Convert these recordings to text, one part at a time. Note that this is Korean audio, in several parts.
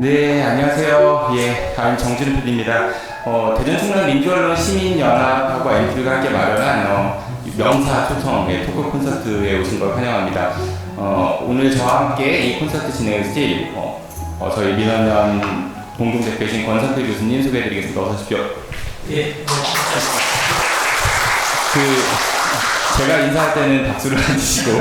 네, 안녕하세요. 예, 다음 정진우 PD입니다. 대전 충남 민주언론 시민연합하고 엔트리가 함께 마련한 명사 초청의 토크 콘서트에 오신 걸 환영합니다. 오늘 저와 함께 이 콘서트 진행을 해주실 저희 민원연 공동대표이신 권선태 교수님 소개해드리겠습니다. 어서 오십시오. 예. 제가 인사할 때는 박수를 안 주시고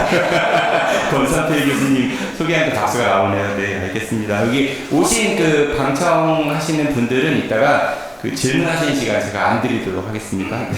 권선태 교수님 소개하니까 박수가 나오네요. 네, 알겠습니다. 여기 오신 방청하시는 분들은 이따가 질문하시는 시간 제가 안 드리도록 하겠습니다. 네.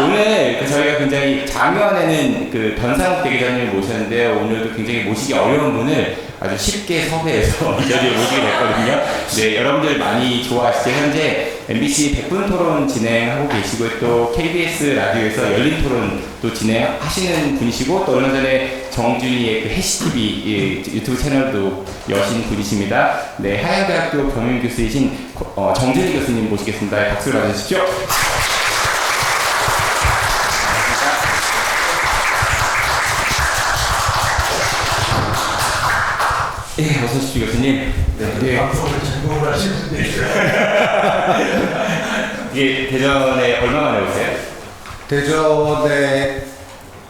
오늘 저희가 굉장히 작년에는 변상욱 대기자님을 모셨는데요. 오늘도 굉장히 모시기 어려운 분을 아주 쉽게 섭외해서 이 자리에 모시게 됐거든요. 네, 여러분들 많이 좋아하시죠? 현재 MBC 100분 토론 진행하고 계시고 또 KBS 라디오에서 열린 토론도 진행하시는 분이시고 또 얼마 전에 정준이의 해시TV 유튜브 채널도 여신 분이십니다. 네, 하양대학교 경영교수이신 정준희 교수님 모시겠습니다. 박수를 받으십시오. 예, 어서 오십시오, 교수님. 네. 방송을 전공을 하시는데. 이게 대전에 얼마 만에 오세요? 대전에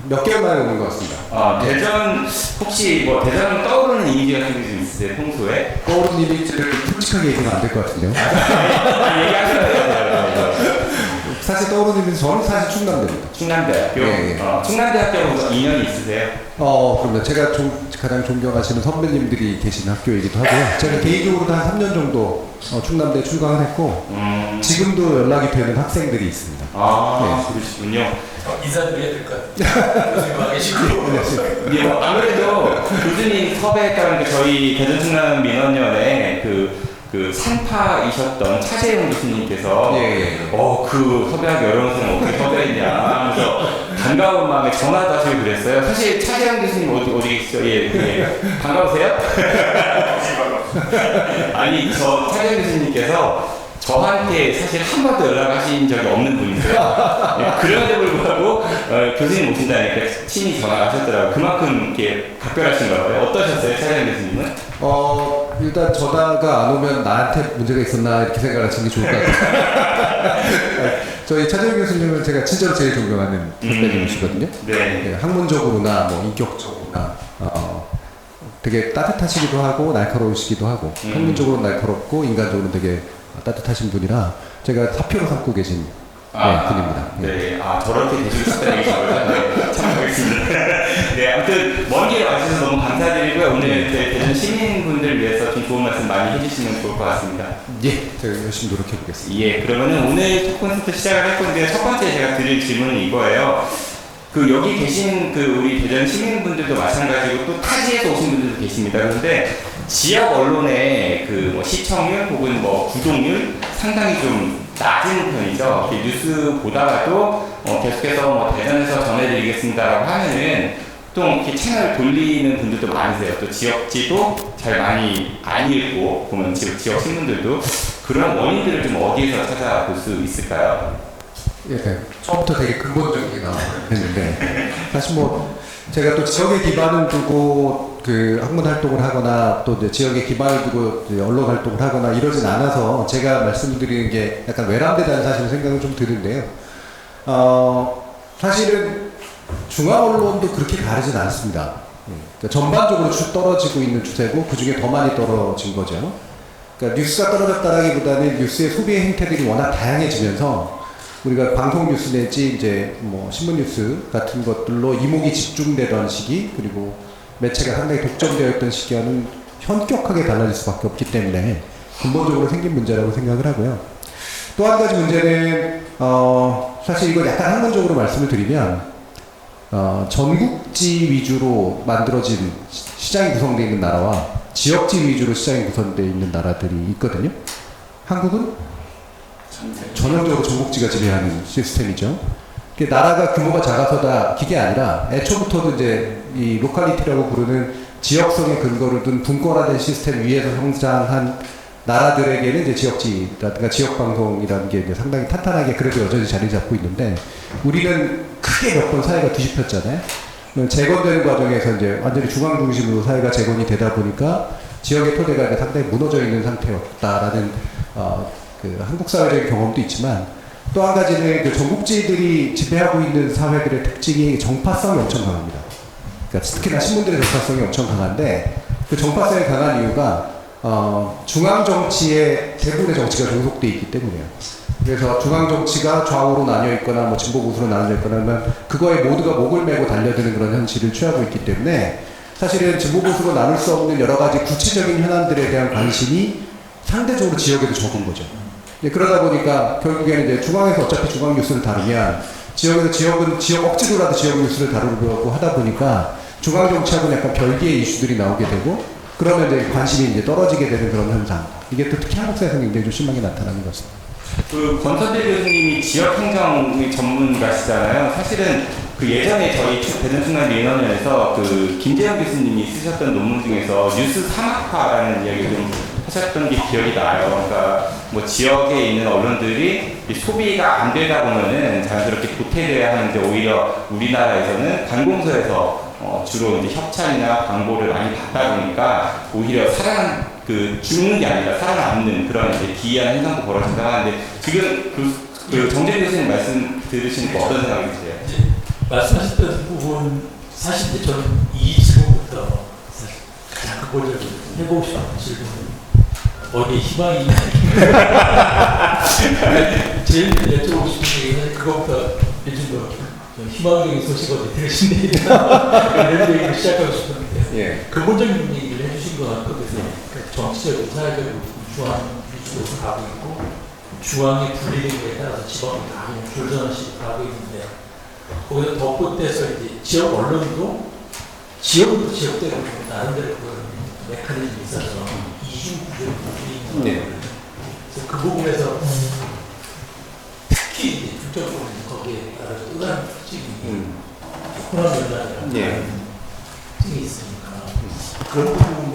몇 개월 만에 오는 것 같습니다. 대전, 혹시 대전 떠오르는 이미지 같은 게 좀 있으세요, 평소에? 떠오르는 이미지를 솔직하게 얘기하면 안 될 것 같은데요. 얘기하셔야 돼요. 사실 떠오르는 이미지, 저는 사실 충남대입니다. 충남대학교? 예. 충남대학교 인연이 있으세요? 그럼요. 제가 가장 존경하시는 선배님들이 계신 학교이기도 하고요. 제가 개인적으로도 한 3년 정도 충남대 출강을 했고, 지금도 연락이 되는 학생들이 있습니다. 그러시군요. 인사드려야 될 것 같아요. 교수님 와 계시고. 예, 아무래도 교수님 섭외했다는 저희 대전 충남 민원연에 상파이셨던 차재용 교수님께서 섭외하기 어려운 사람 어떻게 섭외했냐 하면서 반가운 마음에 전화도 하시고 그랬어요. 사실 차재용 교수님 어디 계시죠? 예. 반가우세요? 아니, 차재용 교수님께서 저한테 사실 한 번도 연락하신 적이 없는 분이세요. 네, 그런데 불구하고 교수님 오신다니까 친히 전화가 하셨더라고요. 그만큼 이렇게 각별하신가 봐요. 어떠셨어요, 차재용 교수님은? 일단 전화가 안 오면 나한테 문제가 있었나 이렇게 생각하시는 게 좋을 것 같아요. 저희 차재용 교수님은 제가 진짜로 제일 존경하는 선배님이시거든요. 네. 학문적으로나 인격적으로나 되게 따뜻하시기도 하고 날카로우시기도 하고 학문적으로 날카롭고 인간적으로 되게 따뜻하신 분이라 제가 사표로 삼고 계신 분입니다. 네, 저렇게 되시고 싶다는 얘기죠. 네, 참고하겠습니다. 네, 아무튼 먼 길 와주셔서 너무 감사드리고요. 오늘 대전 시민분들을 위해서 좀 좋은 말씀 많이 해주시면 좋을 것 같습니다. 예, 제가 열심히 노력해 보겠습니다. 예, 그러면은 오늘 첫 콘서트 시작을 할 건데요. 첫 번째 제가 드릴 질문은 이거예요. 여기 계신 우리 대전 시민분들도 마찬가지고 또 타지에서 오신 분들도 계십니다. 그런데 지역 언론의 시청률 혹은 구독률 상당히 좀 낮은 편이죠. 뉴스 보다가도 계속해서 대전에서 전해드리겠습니다라고 하면은 또 이렇게 채널 돌리는 분들도 많으세요. 또 지역지도 잘 많이 안 읽고 보면 지역 신문들도 그런 원인들을 좀 어디에서 찾아볼 수 있을까요? 예, 처음부터 되게 근본적이긴 했는데 사실 제가 또 지역에 기반을 두고 학문 활동을 하거나 또 이제 지역에 기반을 두고 언론 활동을 하거나 이러진 않아서 제가 말씀드리는 게 약간 외람되다는 사실 생각은 좀 드는데요. 사실은 중앙 언론도 그렇게 다르진 않습니다. 그러니까 전반적으로 쭉 떨어지고 있는 추세고 그 중에 더 많이 떨어진 거죠. 그러니까 뉴스가 떨어졌다라기보다는 뉴스의 소비 행태들이 워낙 다양해지면서 우리가 방송 뉴스 내지 이제 신문 뉴스 같은 것들로 이목이 집중되던 시기 그리고 매체가 상당히 독점되어 있던 시기와는 현격하게 달라질 수밖에 없기 때문에 근본적으로 생긴 문제라고 생각을 하고요. 또 한 가지 문제는 사실 이걸 약간 학문적으로 말씀을 드리면 전국지 위주로 만들어진 시장이 구성되어 있는 나라와 지역지 위주로 시장이 구성되어 있는 나라들이 있거든요. 한국은 전형적으로 전국지가 지배하는 시스템이죠. 나라가 규모가 작아서다 기게 아니라 애초부터도 이제 이 로컬리티라고 부르는 지역성의 근거를 둔 분권화된 시스템 위에서 성장한 나라들에게는 이제 지역지라든가 지역방송이라는 게 이제 상당히 탄탄하게 그래도 여전히 자리 잡고 있는데 우리는 크게 몇 번 사회가 뒤집혔잖아요. 재건되는 과정에서 이제 완전히 중앙 중심으로 사회가 재건이 되다 보니까 지역의 토대가 이제 상당히 무너져 있는 상태였다라는 그 한국 사회적인 경험도 있지만 또 한 가지는 그 전국지들이 지배하고 있는 사회들의 특징이 정파성이 엄청 강합니다. 그러니까 특히나 신문들의 정파성이 엄청 강한데 그 정파성이 강한 이유가 중앙 정치의 대부분의 정치가 종속돼 있기 때문이에요. 그래서 중앙 정치가 좌우로 나뉘어 있거나 뭐 진보 보수로 나뉘어 있거나 하면 그거에 모두가 목을 메고 달려드는 그런 현실을 취하고 있기 때문에 사실은 진보 보수로 나눌 수 없는 여러 가지 구체적인 현안들에 대한 관심이 상대적으로 지역에도 적은 거죠. 그러다 보니까 결국에는 이제 중앙에서 어차피 중앙 뉴스를 다루면 지역에서 지역 억지로라도 지역 뉴스를 다루려고 하다 보니까 중앙 정치하고는 약간 별개의 이슈들이 나오게 되고 그러면 이제 관심이 이제 떨어지게 되는 그런 현상. 이게 또 특히 한국 사회에서 굉장히 좀 심하게 나타나는 것 같습니다. 그 권선대 교수님이 지역 행정의 전문가시잖아요. 사실은 그 예전에 저희 대전충남위원회에서 그 김재현 교수님이 쓰셨던 논문 중에서 뉴스 사막화라는 이야기를 좀 하셨던 게 기억이 나요. 그러니까 뭐 지역에 있는 언론들이 소비가 안 되다 보면은 자연스럽게 도태돼야 하는데 오히려 우리나라에서는 관공서에서 주로 이제 협찬이나 광고를 많이 받다 보니까 오히려 죽는 게 아니라 살아남는 그런 이제 기이한 현상도 벌어진다 하는데 지금 그 정재 교수님 말씀 들으시니까 어떤 생각이 드세요? 말씀하셨던 부분 사실 이제 저는 이 질문부터 사실 가장 근본적으로 해보고 싶었던 질문은 어디에 희망이 있냐 제일 여쭤보고 싶은 얘기는 그것부터 요즘 좀 희망적인 소식 어디 들으신 데 있나 이런 얘기를 시작하고 싶었는데 예. 근본적인 얘기를 해주신 것 같거든요. 그러니까 정치적으로 사회적으로 중앙 위주로 가고 있고 중앙이 불리는 거에 따라서 지방이 다 그냥 줄전식 가고 있는데 거기서 덧붙여서 이제 지역 언론도 지역부터 지역대로 나름대로 그 메커니즘이 있어서 이중 구조를 부리는 거예요. 그래서 그 부분에서 특히 이제 중점적으로 거기에 따라서 또 다른 특징이 호남 연락이라는 특징이 있으니까 그런 부분을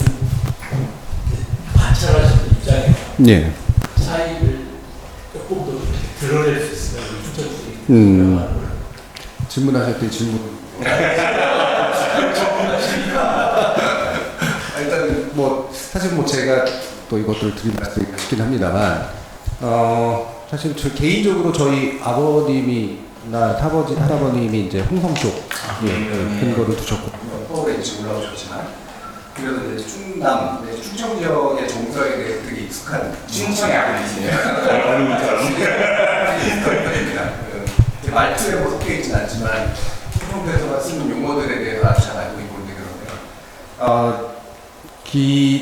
관찰하시는 입장에서 차이를 조금 더 드러낼 수 있으면 중점적인 질문하셨더니 질문. 일단 뭐 사실 뭐 제가 또 이것들을 드릴 말씀이 있긴 합니다만 사실 저 개인적으로 저희 아버님이나 할아버님이 이제 홍성 쪽 근거를 두셨고 서울에 이제 올라오셨지만 그래도 이제 충남, 충청 지역의 정서에 대해서 되게 익숙한 충청이 아버지시네요. 어른처럼. 말투에 뭐 섞여 있진 않지만 충청도에서 쓰는 용어들에 대해서 아주 잘 알고 있고 있는데 그런데요.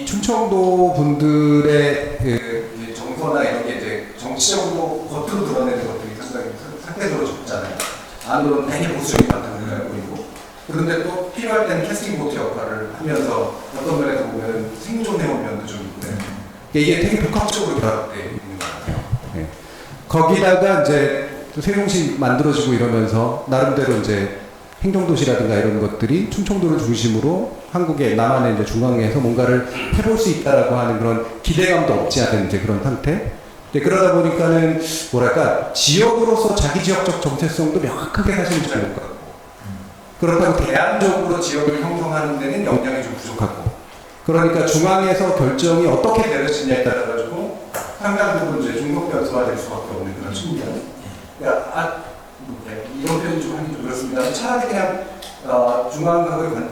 충청도 분들의 그 정서나 이런 게 이제 정치적으로 겉으로 드러내는 것들이 상당히 상대적으로 적잖아요. 안으로는 되게 보수적인 바탕을 알고 있고 그런데 또 필요할 때는 캐스팅 보트 역할을 하면서 어떤 면에서 보면 생존해온 면도 좀 있고 이게 되게 복합적으로 결합되어 있는 것 같아요. 네. 거기다가 이제 세종시 만들어지고 이러면서 나름대로 이제 행정도시라든가 이런 것들이 충청도를 중심으로 한국의 남한의 이제 중앙에서 뭔가를 해볼 수 있다라고 하는 그런 기대감도 없지 않은 이제 그런 상태. 그러다 보니까는 뭐랄까 지역으로서 자기 지역적 정체성도 명확하게 사실은 잘 못 갖고 그렇다고 대안적으로 지역을 형성하는 데는 역량이 좀 부족하고 그러니까 중앙에서 결정이 어떻게 내려지냐에 따라 가지고 상당 부분 이제 중복 변수화될 수밖에 없는 그런 측면. 그러니까 이런 표현이 좀 하기 좀 그렇습니다. 차라리 그냥 중앙각을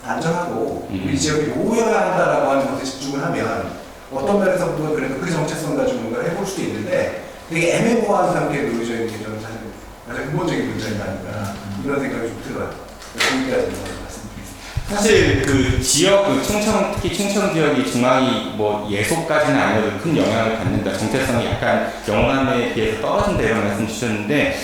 단정하고 우리 지역이 모여야 한다라고 하는 것에 집중을 하면 어떤 면에서 보면 그래도 그 정체성 가지고 뭔가를 해볼 수도 있는데 되게 애매모호한 상태에 놓여져 있는 게 저는 사실 가장 근본적인 문제가 아닌가 이런 생각이 좀 들어요. 거기까지 말씀드리겠습니다. 사실 그 지역, 특히 충청 지역이 중앙이 뭐 예속까지는 아니어도 큰 영향을 받는다. 정체성이 약간 영남에 비해서 떨어진다 이런 말씀 주셨는데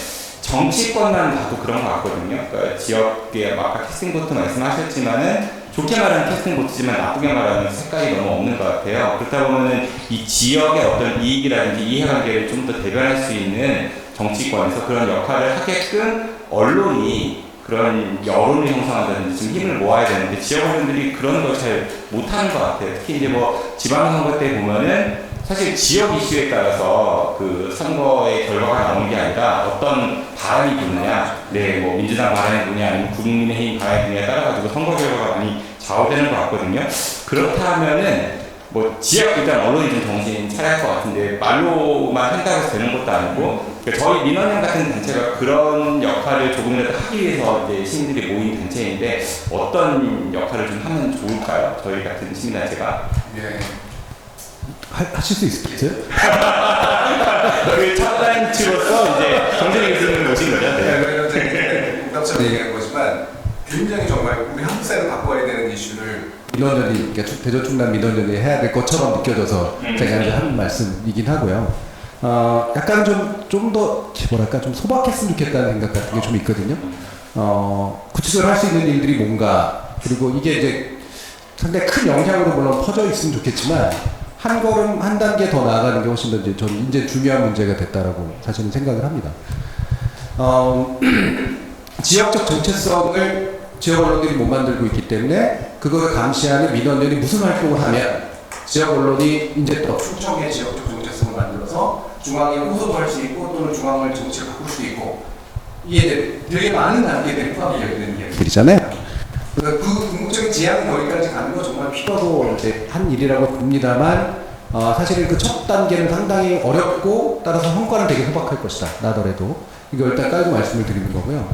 정치권만 봐도 그런 것 같거든요. 그러니까 지역에 아까 캐스팅보트 말씀하셨지만은 좋게 말하는 캐스팅보트지만 나쁘게 말하는 색깔이 너무 없는 것 같아요. 그렇다 보면은 이 지역의 어떤 이익이라든지 이해관계를 좀 더 대변할 수 있는 정치권에서 그런 역할을 하게끔 언론이 그런 여론을 형성한다든지 좀 힘을 모아야 되는데 지역 언론들이 그런 걸 잘 못하는 것 같아요. 특히 이제 뭐 지방선거 때 보면은 사실 지역 이슈에 따라서 그 선거의 결과가 나오는 게 아니라 어떤 바람이 부느냐, 뭐 민주당 바람이 부느냐, 아니면 국민의힘 바람이 부느냐에 따라 가지고 선거 결과가 많이 좌우되는 것 같거든요. 그렇다 하면은 뭐 지역 일단 언론이 좀 정신 차려야 할 것 같은데 말로만 한다고 해서 되는 것도 아니고 그러니까 저희 민원연 같은 단체가 그런 역할을 조금이라도 하기 위해서 이제 시민들이 모인 단체인데 어떤 역할을 좀 하면 좋을까요? 저희 같은 시민단체가. 예. 하실 수 있겠어요? 그 첫 단추로서 이제 정진희 교수님을 모신 거죠. 네. 앞서 얘기한 거지만 굉장히 정말 우리 한국 사회를 바꿔야 되는 이슈를 민원연이 그러니까 대전 충남 민원연이 해야 될 것처럼 느껴져서 제가 이제 하는 말씀이긴 하고요. 약간 좀 더 뭐랄까 좀 소박했으면 좋겠다는 생각 같은 게 좀 있거든요. 구체적으로 할 수 있는 일들이 뭔가 그리고 이게 이제 상당히 큰 영향으로 물론 퍼져 있으면 좋겠지만 한 걸음 한 단계 더 나아가는 게 훨씬 더 이제 저는 이제 중요한 문제가 됐다라고 사실은 생각을 합니다. 지역적 정체성을 지역 언론들이 못 만들고 있기 때문에 그걸 감시하는 민원연이 무슨 활동을 하면 지역 언론이 이제 또 충청의 지역적 정체성을 만들어서 중앙에 호소할 수 있고 또는 중앙을 정치를 바꿀 수 있고 이게 되게 많은 단계들이 포함되어 있는 이야기들이잖아요. 그래서 그 궁극적인 지향 거기까지 가는 거 정말 필요하고 이제 한 일이라고 봅니다만 사실은 그 첫 단계는 상당히 어렵고 따라서 성과는 되게 소박할 것이다 나더라도 이거 일단 깔고 말씀을 드리는 거고요.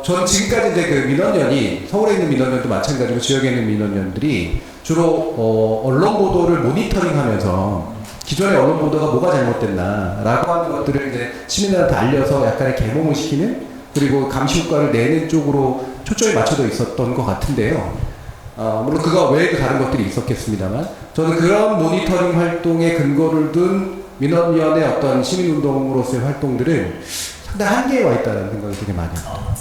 전 지금까지 이제 그 민원연이 서울에 있는 민원연도 마찬가지고 지역에 있는 민원연들이 주로 언론 보도를 모니터링하면서 기존의 언론 보도가 뭐가 잘못됐나라고 하는 것들을 이제 시민들한테 알려서 약간의 개몽을 시키는 그리고 감시 효과를 내는 쪽으로 초점이 맞춰져 있었던 것 같은데요. 물론 그거 외에도 다른 것들이 있었겠습니다만 저는 그런 모니터링 활동에 근거를 둔 민원연의 어떤 시민운동으로서의 활동들은 상당히 한계에 와 있다는 생각이 되게 많이 합니다.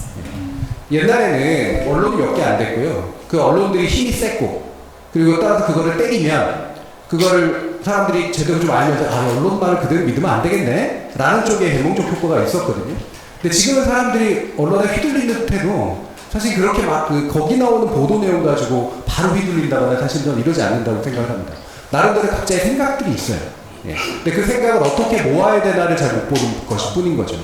옛날에는 언론이 몇 개 안 됐고요. 그 언론들이 힘이 셌고 그리고 따라서 그거를 때리면 그거를 사람들이 제대로 좀 알면서 언론만을 그대로 믿으면 안 되겠네 라는 쪽에 개몽적 효과가 있었거든요. 근데 지금은 사람들이 언론에 휘둘리는 듯해도 사실 그렇게 막 거기 나오는 보도 내용 가지고 바로 휘둘린다거나 사실 저는 이러지 않는다고 생각을 합니다. 나름대로 각자의 생각들이 있어요. 예. 근데 그 생각을 어떻게 모아야 되나를 잘 못 보는 것일 뿐인 거죠.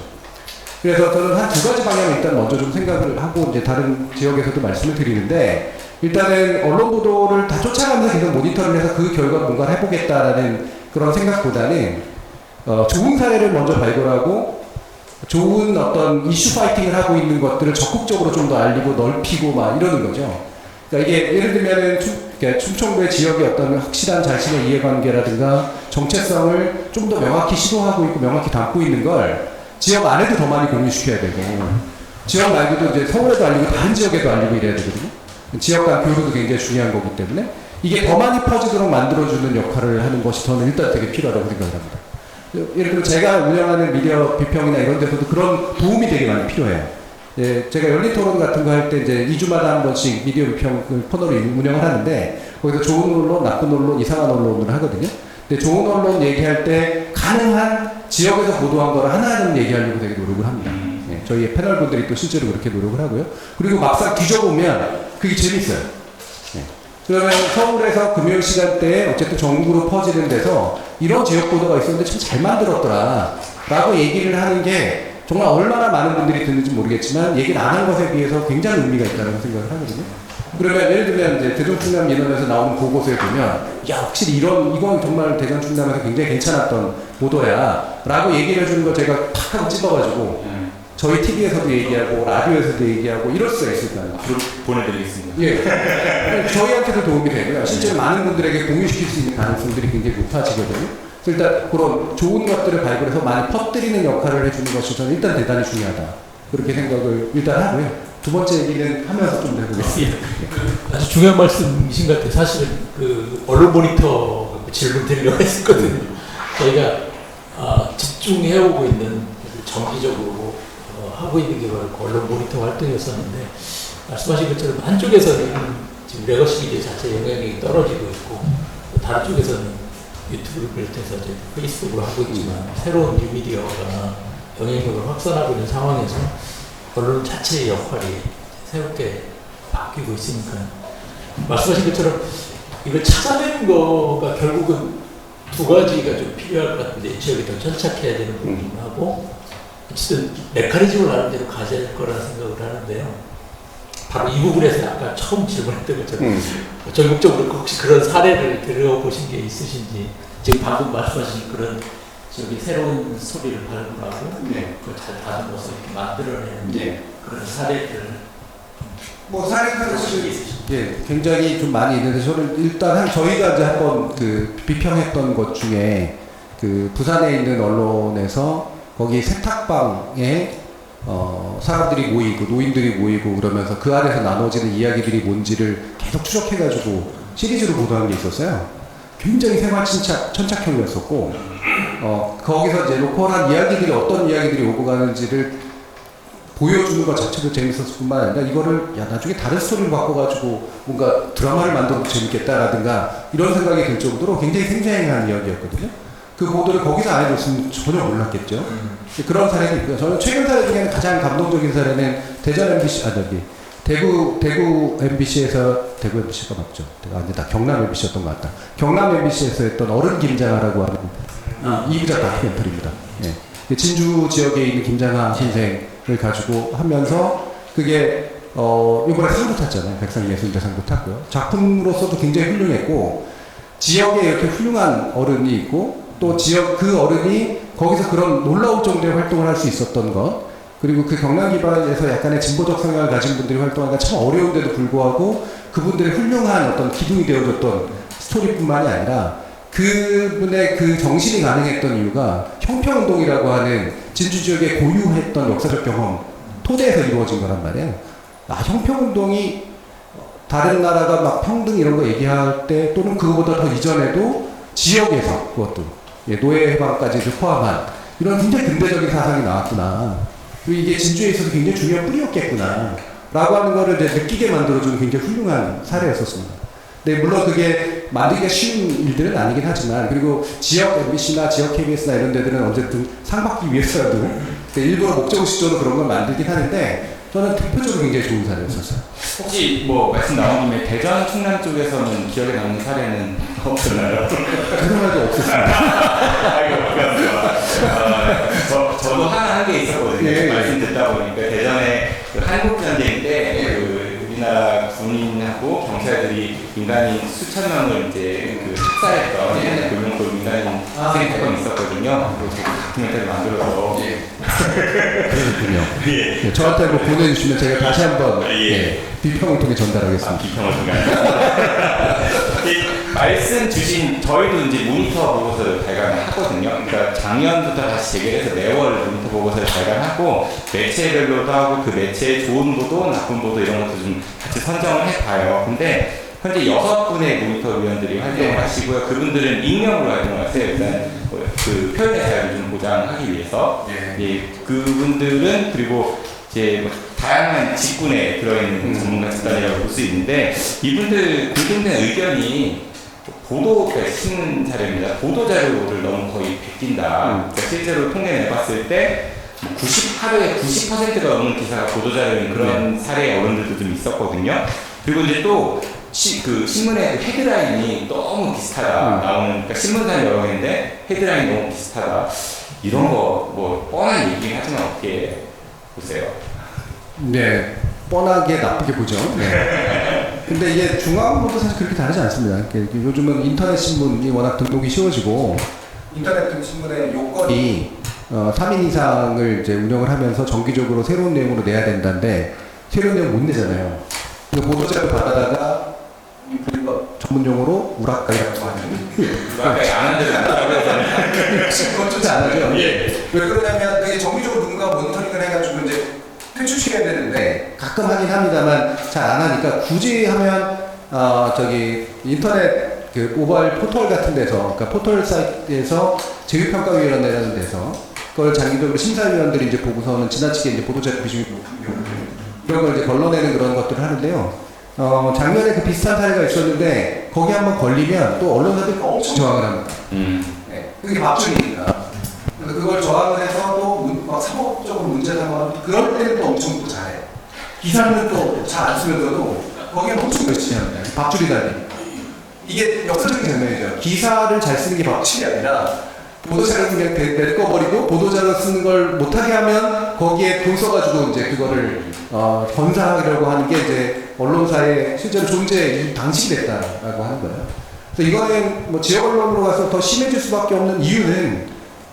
그래서 저는 한 두 가지 방향을 일단 먼저 좀 생각을 하고 이제 다른 지역에서도 말씀을 드리는데 일단은 언론 보도를 다 쫓아가면서 계속 모니터를 해서 그 결과 뭔가를 해보겠다라는 그런 생각보다는 좋은 사례를 먼저 발굴하고 좋은 어떤 이슈 파이팅을 하고 있는 것들을 적극적으로 좀 더 알리고 넓히고 막 이러는 거죠. 그러니까 이게 예를 들면은 충청도의 지역의 어떤 확실한 자신의 이해관계라든가 정체성을 좀 더 명확히 시도하고 있고 명확히 담고 있는 걸 지역 안에도 더 많이 공유시켜야 되고 지역 말고도 이제 서울에도 알리고 다른 지역에도 알리고 이래야 되거든요. 지역 간 교류도 굉장히 중요한 거기 때문에 이게 더 많이 퍼지도록 만들어주는 역할을 하는 것이 저는 일단 되게 필요하다고 생각을 합니다. 예를 들어 제가 운영하는 미디어 비평이나 이런 데서도 그런 도움이 되게 많이 필요해요. 예, 제가 열린 토론 같은 거 할 때 이제 2주마다 한 번씩 미디어 비평 코너를 운영을 하는데 거기서 좋은 언론, 나쁜 언론, 이상한 언론을 하거든요. 근데 좋은 언론 얘기할 때 가능한 지역에서 보도한 거를 하나하나 얘기하려고 되게 노력을 합니다. 예, 저희 패널 분들이 또 실제로 그렇게 노력을 하고요. 그리고 막상 뒤져보면 그게 재밌어요. 예. 그러면 서울에서 금요일 시간대에 어쨌든 전국으로 퍼지는 데서 이런 지역 보도가 있었는데 참 잘 만들었더라 라고 얘기를 하는 게 정말 얼마나 많은 분들이 듣는지 모르겠지만 얘기를 안 한 것에 비해서 굉장히 의미가 있다는 생각을 하거든요. 그러면 예를 들면 이제 대전 충남 민원에서 나오는 보고서에 보면 야 확실히 이건 정말 대전 충남에서 굉장히 괜찮았던 보도야 라고 얘기를 해주는 거 제가 탁 하고 찝어가지고 저희 TV에서도 얘기하고 라디오에서도 얘기하고 이럴 수가 있을까요? 보내드리겠습니다. 예, 저희한테도 도움이 되고요. 실제로 많은 분들에게 공유시킬 수 있는 가능성들이 굉장히 높아지거든요. 그래서 일단 그런 좋은 것들을 발굴해서 많이 퍼뜨리는 역할을 해주는 것이 저는 일단 대단히 중요하다. 그렇게 생각을 일단 하고요. 두 번째 얘기는 하면서 좀 해보겠습니다. 아주 중요한 말씀이신 것 같아요. 사실은 그 언론 모니터 질문 드리려고 했었거든요. 저희가 집중해오고 있는 정기적으로 하고 있는 게 바로 언론 모니터 활동이었었는데 말씀하신 것처럼 한쪽에서는 지금 레거시 미디어 자체 영향력이 떨어지고 있고 다른 쪽에서는 유튜브를 비롯해서 페이스북으로 하고 있지만 새로운 뉴미디어가 영향력을 확산하고 있는 상황에서 언론 자체의 역할이 새롭게 바뀌고 있으니까 말씀하신 것처럼 이걸 찾아내는 거가 결국은 두 가지가 좀 필요할 것 같은데 지역이 더 천착해야 되는 부분하고 어쨌든 메커니즘을 나름대로 가져야 할 거라는 생각을 하는데요. 바로 이 부분에서 아까 처음 질문했던 것처럼 전국적으로 혹시 그런 사례를 들어보신 게 있으신지 지금 방금 말씀하신 그런 저기 새로운 소리를 발굴하고 네. 그걸 잘 다듬어서 이렇게 만들어내는 네. 그런 사례들을 뭐 사례가 하신 게 있으신지. 예, 굉장히 좀 많이 있는데 저는 일단 저희가 이제 한번 그 비평했던 것 중에 그 부산에 있는 언론에서 거기 세탁방에 사람들이 모이고 노인들이 모이고 그러면서 그 안에서 나눠지는 이야기들이 뭔지를 계속 추적해가지고 시리즈로 보도한 게 있었어요. 굉장히 생활 천착형이었었고 거기서 이제 로컬한 이야기들이 어떤 이야기들이 오고 가는지를 보여주는 것 자체도 재밌었을 뿐만 아니라 이거를 야 나중에 다른 스토리를 바꿔가지고 뭔가 드라마를 만들어도 재밌겠다라든가 이런 생각이 들 정도로 굉장히 생생한 이야기였거든요. 그 보도를 거기서 안 해줬으면 전혀 몰랐겠죠. 그런 사례도 있고요. 저는 최근 사례 중에는 가장 감동적인 사례는 대전 MBC, 대구 MBC에서, 대구 MBC가 맞죠? 아니다, 경남 MBC였던 것 같다. 경남 MBC에서 했던 어른 김장하라고 하는 이부작 다큐멘터리입니다. 예. 진주 지역에 있는 김장하 선생을 가지고 하면서 그게 이번에 상도 탔잖아요. 백상예술대상도 탔고요. 작품으로서도 굉장히 훌륭했고 지역에 이렇게 훌륭한 어른이 있고 또 지역 그 어른이 거기서 그런 놀라울 정도의 활동을 할 수 있었던 것 그리고 그 경남 기반에서 약간의 진보적 성향을 가진 분들이 활동하기가 참 어려운데도 불구하고 그분들의 훌륭한 어떤 기둥이 되어줬던 스토리뿐만이 아니라 그분의 그 정신이 가능했던 이유가 형평운동이라고 하는 진주 지역에 고유했던 역사적 경험 토대에서 이루어진 거란 말이에요. 형평운동이 다른 나라가 막 평등 이런 거 얘기할 때 또는 그거보다 더 이전에도 지역에서 그것도 노예 해방까지도 포함한 이런 굉장히 근대적인 사상이 나왔구나. 그리고 이게 진주에 있어서 굉장히 중요한 뿌리였겠구나. 라고 하는 거를 이제 느끼게 만들어주는 굉장히 훌륭한 사례였었습니다. 네, 물론 그게 만들기가 쉬운 일들은 아니긴 하지만 그리고 지역 MBC나 지역 KBS나 이런 데들은 어쨌든 상 받기 위해서라도 일부러 목적의식적으로 그런 걸 만들긴 하는데 저는 대표적으로 굉장히 좋은 사례였었어요. 혹시 뭐 말씀 나온 김에 대전 충남 쪽에서는 기억에 남는 사례는 없었나요? 대단하게 없었습니다. 저도 하나 한 게 있었거든요. 예. 말씀 듣다 보니까 대전에 그 한국전쟁 때 그 우리나라 군인하고 경찰들이 민간인 수천 명을 이제 그 학살했던 옛날 고용골 민간인 학생 사건이 있었거든요. 그래서 다큐멘터리 만들어서 그렇군요. 예. 네, 저한테 뭐 보내주시면 제가 다시 한번 예. 비평을 통해 전달하겠습니다. 비평을 통해. 말씀 주신 저희도 이제 모니터 보고서를 발간을 하거든요. 그러니까 작년부터 다시 재개해서 매월 모니터 보고서를 발간하고 매체별로도 하고 그 매체의 좋은 보도, 나쁜 보도 이런 것도 좀 같이 선정을 해봐요. 근데 현재 6분의 모니터 위원들이 활동을 하시고요. 그분들은 익명으로 활동을 하세요. 일단 그 표현의 자유를 좀 보장하기 위해서. 예, 그분들은 그리고 이제 뭐 다양한 직군에 들어있는 전문가 집단이라고 볼 수 있는데 이분들 공통된 의견이 보도, 그러니까 신문 자료입니다. 보도 자료를 너무 거의 베낀다. 그러니까 실제로 통계 내봤을 때 하루에 90%가 넘는 기사가 보도 자료인 그런 사례의 어른들도 좀 있었거든요. 그리고 이제 또 그 신문의 헤드라인이 너무 비슷하다 나오는, 그러니까 신문사는 여러 개인데 헤드라인이 너무 비슷하다. 이런 거 뭐 뻔한 얘기긴 하지만 어떻게 보세요? 네, 뻔하게 나쁘게 보죠. 네. 근데 이게 중앙보도 사실 그렇게 다르지 않습니다. 요즘은 인터넷 신문이 워낙 등록이 쉬워지고 인터넷 신문의 요건이 3인 이상을 이제 운영을 하면서 정기적으로 새로운 내용으로 내야 된다는데 새로운 내용 못 내잖아요. 그래서 보도자료 받아다가 전문 용어로 우락가이라고 하는 우락가이 안 한다고 하잖아요. 그것조차 안 하죠. 예. 왜 그러냐면 그게 정기적으로 누군가 모니터링을 해가지고 이제 퇴출시켜야 되는데 가끔 하긴 합니다만 잘 안 하니까 굳이 하면 저기 인터넷 그 모바일 포털 같은 데서, 그러니까 포털 사이트에서 제휴평가위원회라는 데서 그걸 장기적으로 심사위원들이 이제 보고서는 지나치게 이제 보도자료 비중이 이런 걸 이제 걸러내는 그런 것들을 하는데요. 작년에 그 비슷한 사례가 있었는데 거기 한번 걸리면 또 언론사들이 엄청 저항을 합니다. 네, 그게 밥줄이니까. 그걸 저항을 해서 또 막 사법적으로 문제 삼아 그럴 때는 또 엄청 또 잘해요. 기사는 또 잘 안 쓰면서도 거기에 엄청 열심히 합니다. 밥줄이다니. 이게 역사적인 장면이죠. 기사를 잘 쓰는 게 밥줄이 아니라 보도자료 그냥 내꺼버리고 보도자료 쓰는 걸 못하게 하면 거기에 돈 써가지고 이제 그거를 건사하려고 하는 게 이제 언론사의 실제로 존재의 방식이 됐다라고 하는 거예요. 그래서 이거는 뭐 지역 언론으로 가서 더 심해질 수밖에 없는 이유는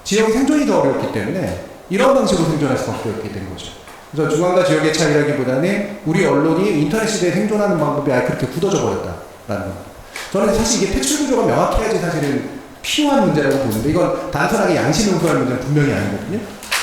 지역의 생존이 더 어렵기 때문에 이런 방식으로 생존할 수밖에 없게 된 거죠. 그래서 중앙과 지역의 차이라기보다는 우리 언론이 인터넷 시대에 생존하는 방법이 아예 그렇게 굳어져 버렸다라는 겁니다. 저는 사실 이게 퇴출 구조가 명확해야지 사실은 필요한 문제라고 보는데 이건 단순하게 양심응수할 문제는 분명히 아니거든요.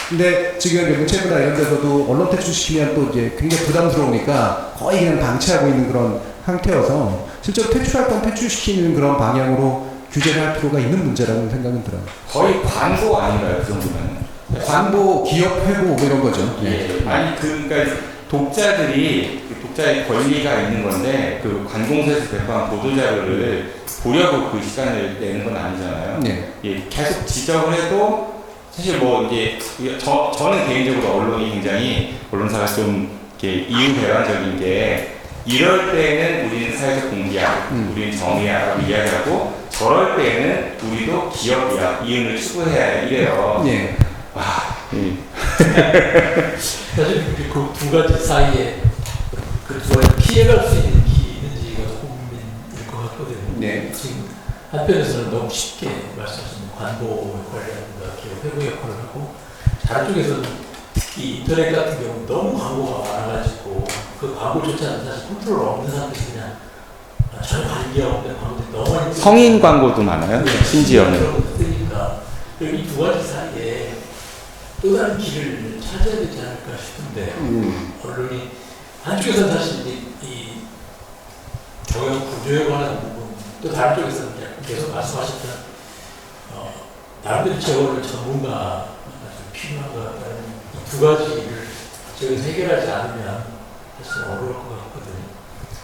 근데 지금 문체부나 이런 데서도 언론 퇴출시키면 또 이제 굉장히 부담스러우니까 거의 그냥 방치하고 있는 그런 상태여서 실제로 퇴출할 건 퇴출시키는 그런 방향으로 규제를 할 필요가 있는 문제라고 생각은 들어요. 거의 광고 아닌가요, 그 정도면? 광고, 기업 회복 이런 거죠. 예. 아니 그러니까 독자들이 독자의 권리가 있는 건데 그 관공서에서 배포한 보도자료를 보려고 그 시간을 내는 건 아니잖아요. 네. 예, 계속 지적을 해도 사실 뭐 이제 저는 개인적으로 언론이 굉장히 언론사가 좀 이렇게 이유배반적인 게 이럴 때는 우리는 사회적 공기야, 우리는 정의야라고 이야기하고 저럴 때는 우리도 기업이야, 이윤을 추구해야 해 이래요. 네. 와, 예. 사실 그 두 가지 사이에 그 두 가지 피해갈 수 있는 길이 있는지가 고민일 것 같거든요. 네. 지금 한편에서는 너무 쉽게 말씀하신 관보 역할이라든가 기업 회복 역할을 하고 다른 쪽에서는 특히 인터넷 같은 경우 너무 광고가 많아가지고 그 광고조차는 사실 컨트롤 없는 사람들이 그냥 전혀 관계 없는 광고들이 너무 많이 성인 광고도 많아요. 심지어는. 그런 것도 뜨니까 이 두 가지 사이에 또 다른 길을 찾아야 되지 않을까 싶은데 언론이 한쪽에서는 사실 이 경영 구조에 관한 부분 또 다른 쪽에서는 계속 말씀하셨던 나름대로 제어를 전문가가 좀 필요한 것 같다는 이 두 가지를 저희가 해결하지 않으면 사실 어려울 것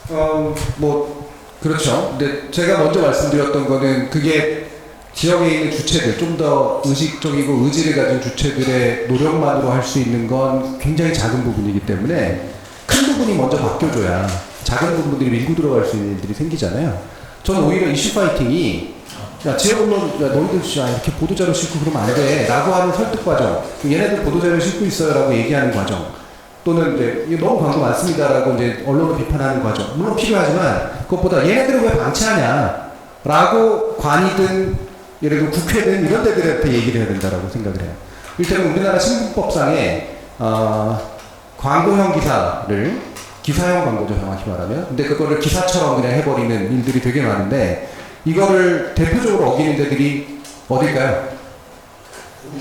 같거든요. 뭐 그렇죠. 근데 제가 먼저 말씀드렸던 거는 그게 지역에 있는 주체들, 좀 더 의식적이고 의지를 가진 주체들의 노력만으로 할 수 있는 건 굉장히 작은 부분이기 때문에 큰 부분이 먼저 바뀌어줘야 작은 부분들이 밀고 들어갈 수 있는 일들이 생기잖아요. 저는 오히려 이슈 파이팅이 야, 지역 언론, 야, 너희들 진짜 이렇게 보도자료 싣고 그러면 안 돼. 라고 하는 설득 과정. 얘네들 보도자료 싣고 있어요. 라고 얘기하는 과정. 또는 이제, 이게 너무 광고 많습니다. 라고 이제 언론을 비판하는 과정. 물론 필요하지만, 그것보다 얘네들을 왜 방치하냐. 라고 관이든, 예를 들어 국회든 이런 데들한테 얘기를 해야 된다라고 생각을 해요. 일단은 우리나라 신문법상에, 광고형 기사를, 기사형 광고죠. 정확히 말하면. 근데 그거를 기사처럼 그냥 해버리는 일들이 되게 많은데, 이거를 대표적으로 어기는 데들이 어딜까요?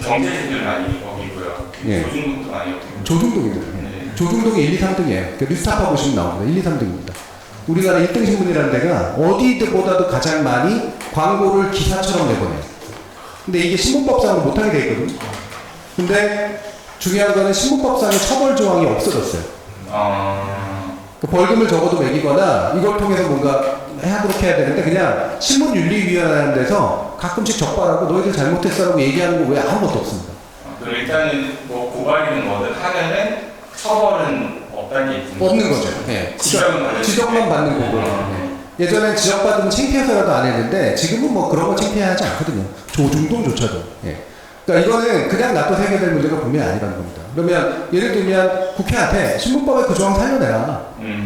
경제진들 많이 어기고요. 예. 조중동도 많이 어기고. 조중동입니다. 네. 조중동이 1, 2, 3등이에요. 그 뉴스타파 보시면 나옵니다. 1, 2, 3등입니다. 우리나라 1등 신문이라는 데가 어디보다도 가장 많이 광고를 기사처럼 내보내요. 근데 이게 신문법상으로 못하게 돼 있거든요. 근데 중요한 거는 신문법상의 처벌 조항이 없어졌어요. 그 벌금을 적어도 매기거나 이걸 통해서 뭔가 하도록 해야 되는데 그냥 신문윤리위원회라는 데서 가끔씩 적발하고 너희들 잘못했어라고 얘기하는 거 왜 아무것도 없습니다. 그럼 일단은 뭐 고발이든 뭐든 하면은 처벌은 없다는 얘기죠. 없는 거죠. 네. 지적만 받는 거고. 네. 예전엔 지적받으면 창피해서라도 안 했는데 지금은 뭐 그런 거 창피하지 않거든요. 조중동조차도. 예. 그러니까 이거는 그냥 놔둬 해결될 문제가 분명히 아니라는 겁니다. 그러면 예를 들면 국회한테 신문법에 그 조항 살려내라. 네.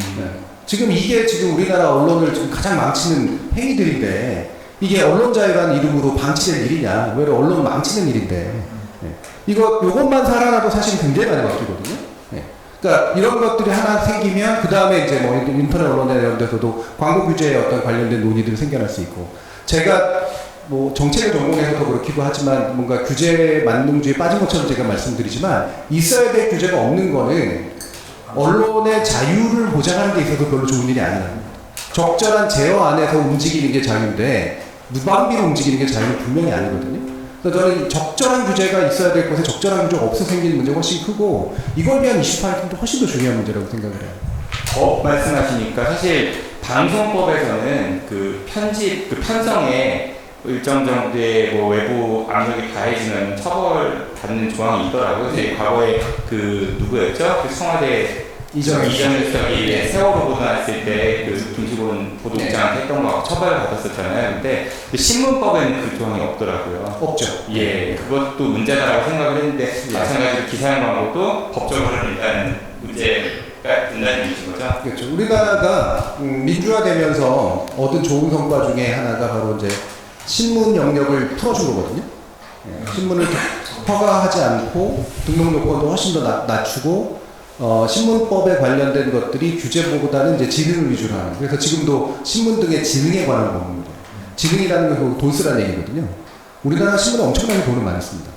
지금 이게 지금 우리나라 언론을 지금 가장 망치는 행위들인데 이게 언론 자유라는 이름으로 방치될 일이냐? 왜 언론 망치는 일인데? 네. 요것만 살아나도 사실 굉장히 많이 바뀌거든요. 네. 그러니까 이런 것들이 하나 생기면 그 다음에 이제 뭐 인터넷 언론에 이런 데서도 광고 규제에 어떤 관련된 논의들이 생겨날 수 있고 제가 뭐 정책을 전공해서도 그렇기도 하지만 뭔가 규제 만능주의에 빠진 것처럼 제가 말씀드리지만 있어야 될 규제가 없는 거는 언론의 자유를 보장하는 데 있어서 별로 좋은 일이 아니라는 겁니다. 적절한 제어 안에서 움직이는 게 자유인데 무방비로 움직이는 게 자유는 분명히 아니거든요. 그래서 저는 적절한 규제가 있어야 될 것에 적절한 규제가 없어 생기는 문제가 훨씬 크고 이걸 위한 이슈 파이팅도 훨씬 더 중요한 문제라고 생각을 해요. 법 말씀하시니까 사실 방송법에서는 그 편집, 그 편성에 일정 정도의 뭐 외부 압력이 가해지면 처벌받는 조항이 있더라고요. 그래서 과거에 그 누구였죠? 그 청와대 이정현 수석이 세월호 보도했을 때 그 김시곤 보도국장 했던 거 처벌을 받았었잖아요. 근데 그 신문법에는 그 조항이 없더라고요. 없죠. 예, 그것도 문제다라고 생각을 했는데 마찬가지로 기사형 광고도 법적으로는 일단 문제가 된다는 얘기신 거죠? 그렇죠. 우리나라가 민주화되면서 얻은 좋은 성과 중에 하나가 바로 이제 신문 영역을 풀어준 거거든요. 예, 신문을 허가하지 않고 등록 요건도 훨씬 더 낮추고 신문법에 관련된 것들이 규제보다는 이제 지능을 위주로 하는. 그래서 지금도 신문 등의 지능에 관한 법입니다. 지능이라는 건 돈 쓰라는 얘기거든요. 우리나라 신문은 엄청나게 돈을 많이 씁니다.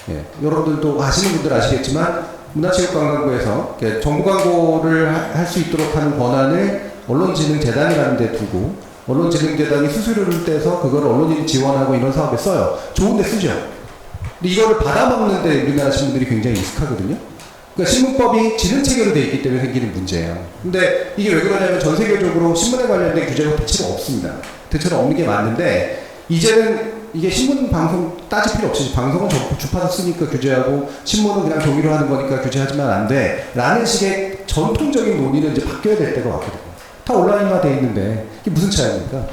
예, 여러분들도 아시는 분들 아시겠지만 문화체육관광부에서 정부 광고를 할 수 있도록 하는 권한을 언론진흥재단이라는 데 두고 언론진흥재단이 수수료를 떼서 그걸 언론인이 지원하고 이런 사업에 써요. 좋은데 쓰죠. 근데 이거를 받아먹는데 우리나라 신문들이 굉장히 익숙하거든요. 그러니까 신문법이 지능 체계로 되어 있기 때문에 생기는 문제예요. 근데 이게 왜 그러냐면 전 세계적으로 신문에 관련된 규제가 대체로 없습니다. 대체로 없는 게 맞는데 이제는 이게 신문 방송 따질 필요 없이 방송은 주파수 쓰니까 규제하고 신문은 그냥 종이로 하는 거니까 규제하지만 안 돼 라는 식의 전통적인 논의는 이제 바뀌어야 될 때가 왔거든요. 다 온라인화 돼 있는데 이게 무슨 차이입니까?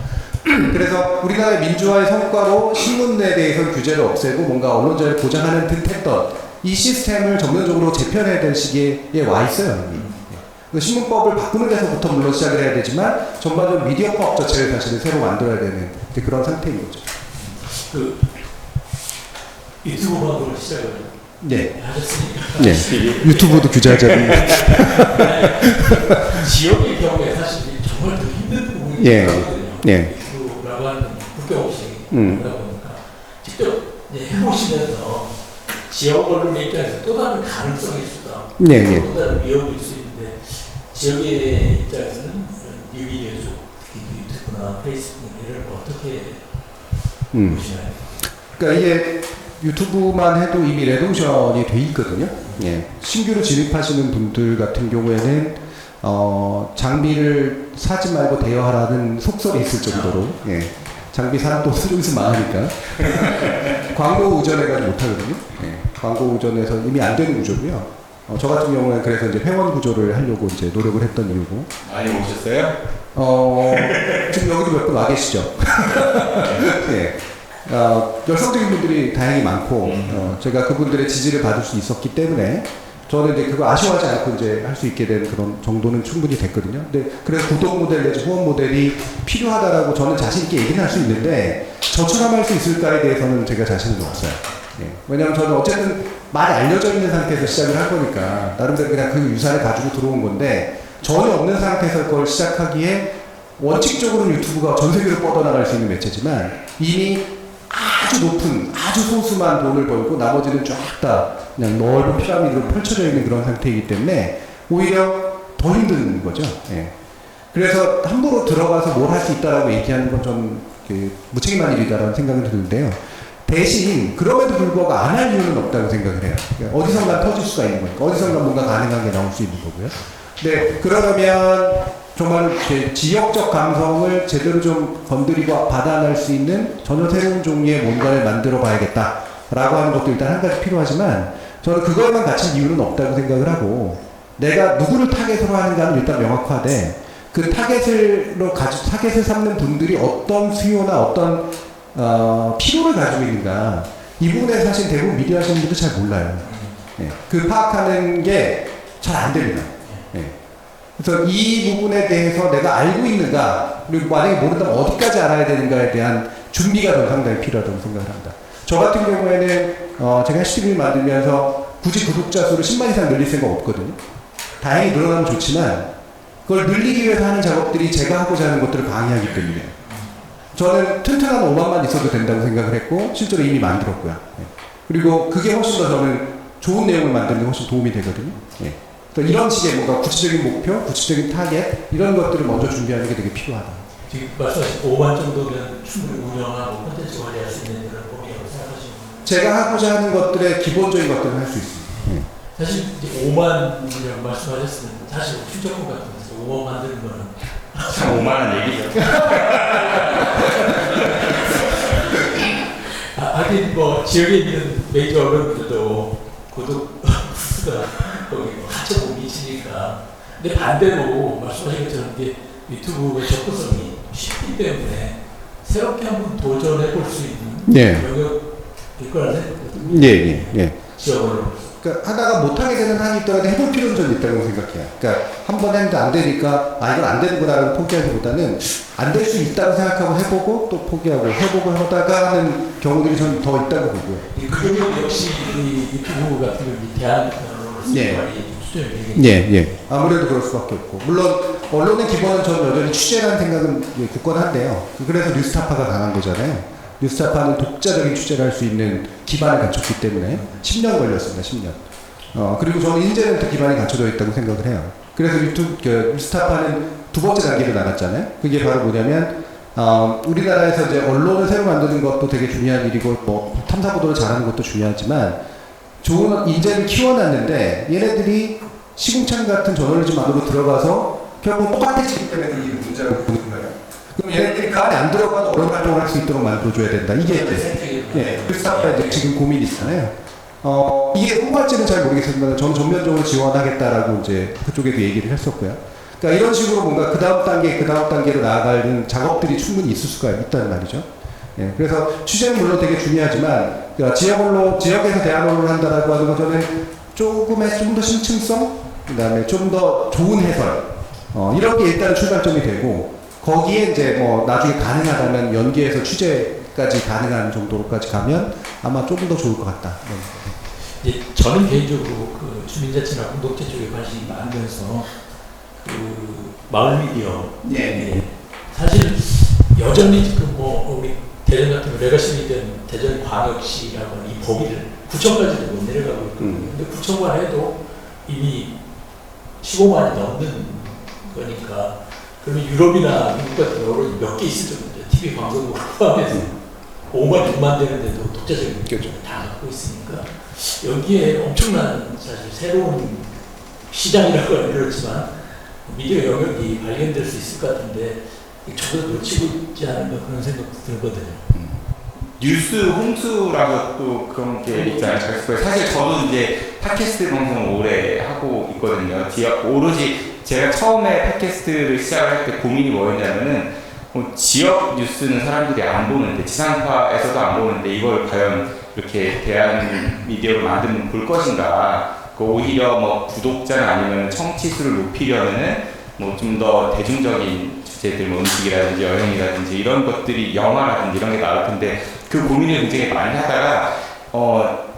그래서 우리나라의 민주화의 성과로 신문에 대해서 규제를 없애고 뭔가 언론자를 보장하는 듯 했던 이 시스템을 전면적으로 재편해야 될 시기에 와 있어요. 이미. 신문법을 바꾸는 데서부터 물론 시작을 해야 되지만 전반적으로 미디어법 자체를 사실은 새로 만들어야 되는 그런 상태인 거죠. 그 유튜브 방송을 시작을 네. 하셨으니까 네. 유튜브도 규제하자는. 지역의 경우에 사실 정말 더 힘든 부분이 예. 있거든요. 예. 유튜브라고 하는 국경 없이 그러다 보니까 직접 해보시면서 지역 언론의 입장에서 또 다른 가능성이 있다. 네, 네. 또 다른 위협일 수 있는데 지역의 입장에서는 뉴미디어 쪽, 특히 유튜브나 페이스북 이런 걸 어떻게 보시나요? 그러니까 이게 유튜브만 해도 이미 레동션이 돼 있거든요. 예. 신규로 진입하시는 분들 같은 경우에는 장비를 사지 말고 대여하라는 속설이 있을 정도로 예. 장비 사는 또 수준에서 많으니까 광고 의존해가지고 못하거든요. 예. 광고 의존해서 이미 안 되는 구조고요. 저 같은 경우는 그래서 이제 회원 구조를 하려고 이제 노력을 했던 이유고. 많이 오셨어요? 지금 여기도 몇 분 와 계시죠? 예. 열성적인 분들이 다행히 많고, 제가 그분들의 지지를 받을 수 있었기 때문에, 저는 이제 그거 아쉬워하지 않고 이제 할 수 있게 된 그런 정도는 충분히 됐거든요. 근데 그래서 구독 모델 내지 후원 모델이 필요하다라고 저는 자신있게 얘기는 할 수 있는데, 저처럼 할 수 있을까에 대해서는 제가 자신은 없어요. 예. 왜냐하면 저는 어쨌든 많이 알려져 있는 상태에서 시작을 할 거니까, 나름대로 그냥 그 유산을 가지고 들어온 건데, 전혀 없는 상태에서 그걸 시작하기에, 원칙적으로는 유튜브가 전 세계로 뻗어나갈 수 있는 매체지만, 이미 아주 높은, 아주 소수만 돈을 벌고 나머지는 쫙 다 그냥 넓은 피라미드로 펼쳐져 있는 그런 상태이기 때문에 오히려 더 힘든 거죠. 예. 그래서 함부로 들어가서 뭘 할 수 있다라고 얘기하는 건 좀 무책임한 일이다라는 생각은 드는데요. 대신 그럼에도 불구하고 안 할 이유는 없다고 생각을 해요. 그러니까 어디선가 터질 수가 있는 거니까 어디선가 뭔가 가능한 게 나올 수 있는 거고요. 근데 그러려면 정말 지역적 감성을 제대로 좀 건드리고 받아낼 수 있는 전혀 새로운 종류의 뭔가를 만들어 봐야겠다라고 하는 것도 일단 한 가지 필요하지만 저는 그것만 갖춘 이유는 없다고 생각을 하고 내가 누구를 타겟으로 하는가는 일단 명확하되 그 타겟을 삼는 분들이 어떤 수요나 어떤 필요를 가지고 있는가 이 부분에 사실 대부분 미디어 하시는 분들 잘 몰라요. 예. 그 파악하는 게 잘 안 됩니다. 예. 그래서 이 부분에 대해서 내가 알고 있는가, 그리고 만약에 모른다면 어디까지 알아야 되는가에 대한 준비가 더 상당히 필요하다고 생각을 합니다. 저 같은 경우에는 제가 HTV를 만들면서 굳이 구독자 수를 10만 이상 늘릴 생각 없거든요. 다행히 늘어나면 좋지만 그걸 늘리기 위해서 하는 작업들이 제가 하고자 하는 것들을 방해하기 때문에 저는 튼튼한 5만만 있어도 된다고 생각을 했고 실제로 이미 만들었고요. 예. 그리고 그게 훨씬 더 저는 좋은 내용을 만드는 데 훨씬 도움이 되거든요. 예. 이런 식의 뭔가 구체적인 목표, 구체적인 타겟 이런 것들을 먼저 준비하는 게 되게 필요하다. 지금 말씀하신 5만 정도면 충분히 운영하고 콘텐츠 관리할 수 있는 그런 범위라고 생각하시는 거예요? 제가 하고자 하는 것들의 기본적인 것들을 할 수 있습니다. 사실 이제 5만 운영 말씀하셨으면 사실 출적금 같은 데서 5만 만드는 거는 참 오만한 얘기죠. 하긴 뭐 지역에 있는 메이저 언론들도 구독 수가 거기 4,500이니까 근데 반대로 말씀하신 것처럼 이게 유튜브의 접근성이 쉽기 때문에 새롭게 한번 도전해 볼 수 있는 네. 영역일 거라 생각합니다. 예. 지역으로. 그러니까 하다가 못하게 되는 한이 있더라도 해볼 필요는 저는 있다고 생각해요. 그러니까 한 번 했는데 안 되니까 이건 안 되는구나라고 포기하기보다는 안 될 수 있다고 생각하고 해보고 또 포기하고 해보고 하다가 하는 경우들이 저는 더 있다고 보고요. 그 경우 역시 이 유튜브 같은 경우 대한민국으로서 네. 추천이 되겠죠. 예. 아무래도 그럴 수밖에 없고. 물론, 언론의 기본은 저는 여전히 취재라는 생각은 굳건한데요. 그래서 뉴스타파가 강한 거잖아요. 뉴스타파는 독자적인 취재를 할 수 있는 기반을 갖췄기 때문에 10년 걸렸습니다, 10년. 그리고 저는 이제는 그 기반이 갖춰져 있다고 생각을 해요. 그래서 뉴스타파는 두 번째 단계로 나갔잖아요. 그게 바로 뭐냐면, 우리나라에서 이제 언론을 새로 만드는 것도 되게 중요한 일이고, 뭐, 탐사보도를 잘하는 것도 중요하지만, 좋은 인재를 키워놨는데, 얘네들이 시궁창 같은 저널리즘 안으로 들어가서 결국 똑같아지기 때문에 이게 문제라고 보는 거예요. 그럼 얘네들이 그 안에 안 들어가도 언론 활동을 할 수 있도록 만들어줘야 된다. 이게 뉴스타파의 지금 고민이 있잖아요. 이게 통할지는 잘 모르겠지만 저는 전면적으로 지원하겠다라고 이제 그쪽에도 얘기를 했었고요. 그러니까 이런 식으로 뭔가 그 다음 단계로 나아가는 작업들이 충분히 있을 수가 있다는 말이죠. 예, 그래서 취재는 물론 되게 중요하지만 그러니까 지역에서 대한 언론을 한다라고 하는 거 저는 좀 더 심층성, 그다음에 좀 더 좋은 해설 이런 게 일단 출발점이 되고 거기에 이제 뭐 나중에 가능하다면 연계해서 취재까지 가능한 정도로까지 가면 아마 조금 더 좋을 것 같다. 이제 저는 개인적으로 그 주민자치나 공동체 쪽에 관심이 많으면서 그 마을 미디어 사실 여전히 지금 뭐 우리 대전 같은 거 레가시이 된 대전 광역시라고 하는 이 범위를 구청까지도 못 내려가고 있거든요. 근데 구청만 해도 이미 15만이 넘는 거니까 그러면 유럽이나 미국 같은 경우는 몇 개 있을 정도죠. TV 방송국 포함해서 5만, 6만 되는데도 독자적인 그렇죠. 다 갖고 있으니까 여기에 엄청난 사실 새로운 시장이라고 하면 그렇지만 미디어 영역이 발견될 수 있을 것 같은데 저도 놓치고 있지 않을까 그런 생각도 들거든요. 뉴스 홍수라고 또 그런 게 있잖아요. 사실 저도 이제 팟캐스트 방송을 오래 하고 있거든요. 오로지 제가 처음에 팟캐스트를 시작할 때 고민이 뭐였냐면은 지역 뉴스는 사람들이 안 보는데 지상파에서도 안 보는데 이걸 과연 이렇게 대한 미디어로 만들면 볼 것인가? 오히려 뭐 구독자나 아니면 청취 수를 높이려면은 뭐 좀 더 대중적인 주제들, 뭐 음식이라든지 여행이라든지 이런 것들이 영화라든지 이런 게 나올 텐데 그 고민을 굉장히 많이 하다가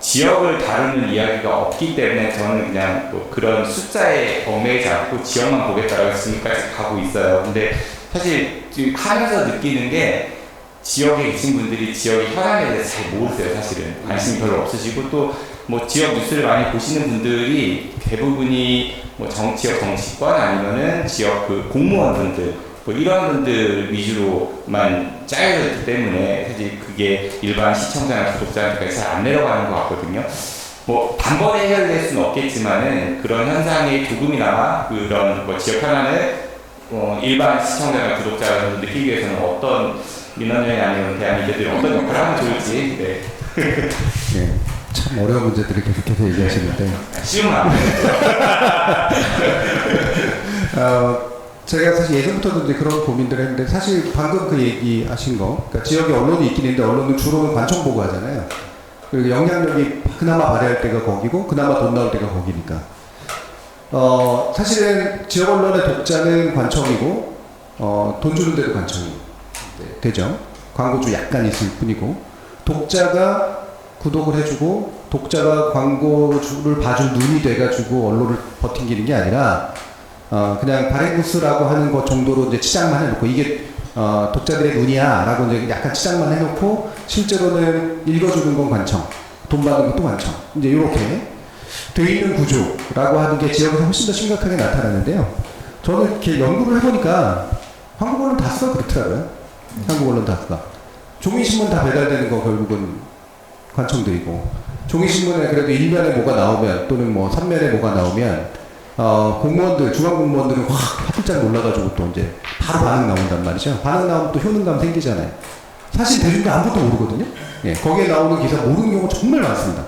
지역을 다루는 이야기가 없기 때문에 저는 그냥 뭐 그런 숫자에 얽매이지 않고 지역만 보겠다라고 지금까지 가고 있어요. 근데 사실 지금 하면서 느끼는 게 지역에 계신 분들이 지역의 현안에 대해서 잘 모르세요. 사실은 관심이 별로 없으시고 또 뭐 지역 뉴스를 많이 보시는 분들이 대부분이 뭐 지역 정치권 아니면은 지역 그 공무원분들 뭐 이런 분들 위주로만 짜여져 있기 때문에 사실 그게 일반 시청자나 구독자한테 잘 안 내려가는 것 같거든요. 뭐 단번에 해결될 수는 없겠지만은 그런 현상이 조금이나마 그런 뭐 지역 현안을 일반 시청자나 구독자가 느끼기 위해서는 어떤 민원연이 아니면 대한민국들이 어떤 역할을 하면 좋을지. 네. 예, 참 어려운 문제들을 계속해서 얘기하시는데 쉬운 말. 제가 사실 예전부터도 이제 그런 고민들을 했는데 사실 방금 그 얘기하신 거, 그러니까 지역에 언론이 있긴 있는데 언론은 주로는 관청 보고 하잖아요. 그리고 영향력이 그나마 발휘할 때가 거기고 그나마 돈 나올 때가 거기니까. 사실은 지역 언론의 독자는 관청이고 돈 주는 데도 관청이 되죠. 광고주 약간 있을 뿐이고 독자가 구독을 해주고 독자가 광고주를 봐줄 눈이 돼가지고 언론을 버팅기는 게 아니라 그냥 바레구스라고 하는 것 정도로 이제 치장만 해놓고 이게 독자들의 눈이야 라고 이제 약간 치장만 해놓고 실제로는 읽어주는 건 관청, 돈 받는 것도 관청, 이제 이렇게 돼 있는 구조라고 하는 게 지역에서 훨씬 더 심각하게 나타나는데요. 저는 이렇게 연구를 해보니까 한국 언론 다수가 그렇더라고요. 한국 언론 다수가. 종이신문 다 배달되는 거 결국은 관청들이고, 종이신문에 그래도 일면에 뭐가 나오면 또는 뭐 3면에 뭐가 나오면 공무원들, 중앙공무원들은 확 화들짝 놀라가지고 또 이제 바로 반응 나온단 말이죠. 반응 나오면 또 효능감 생기잖아요. 사실 대중들 아무것도 모르거든요. 예, 거기에 나오는 기사 모르는 경우가 정말 많습니다.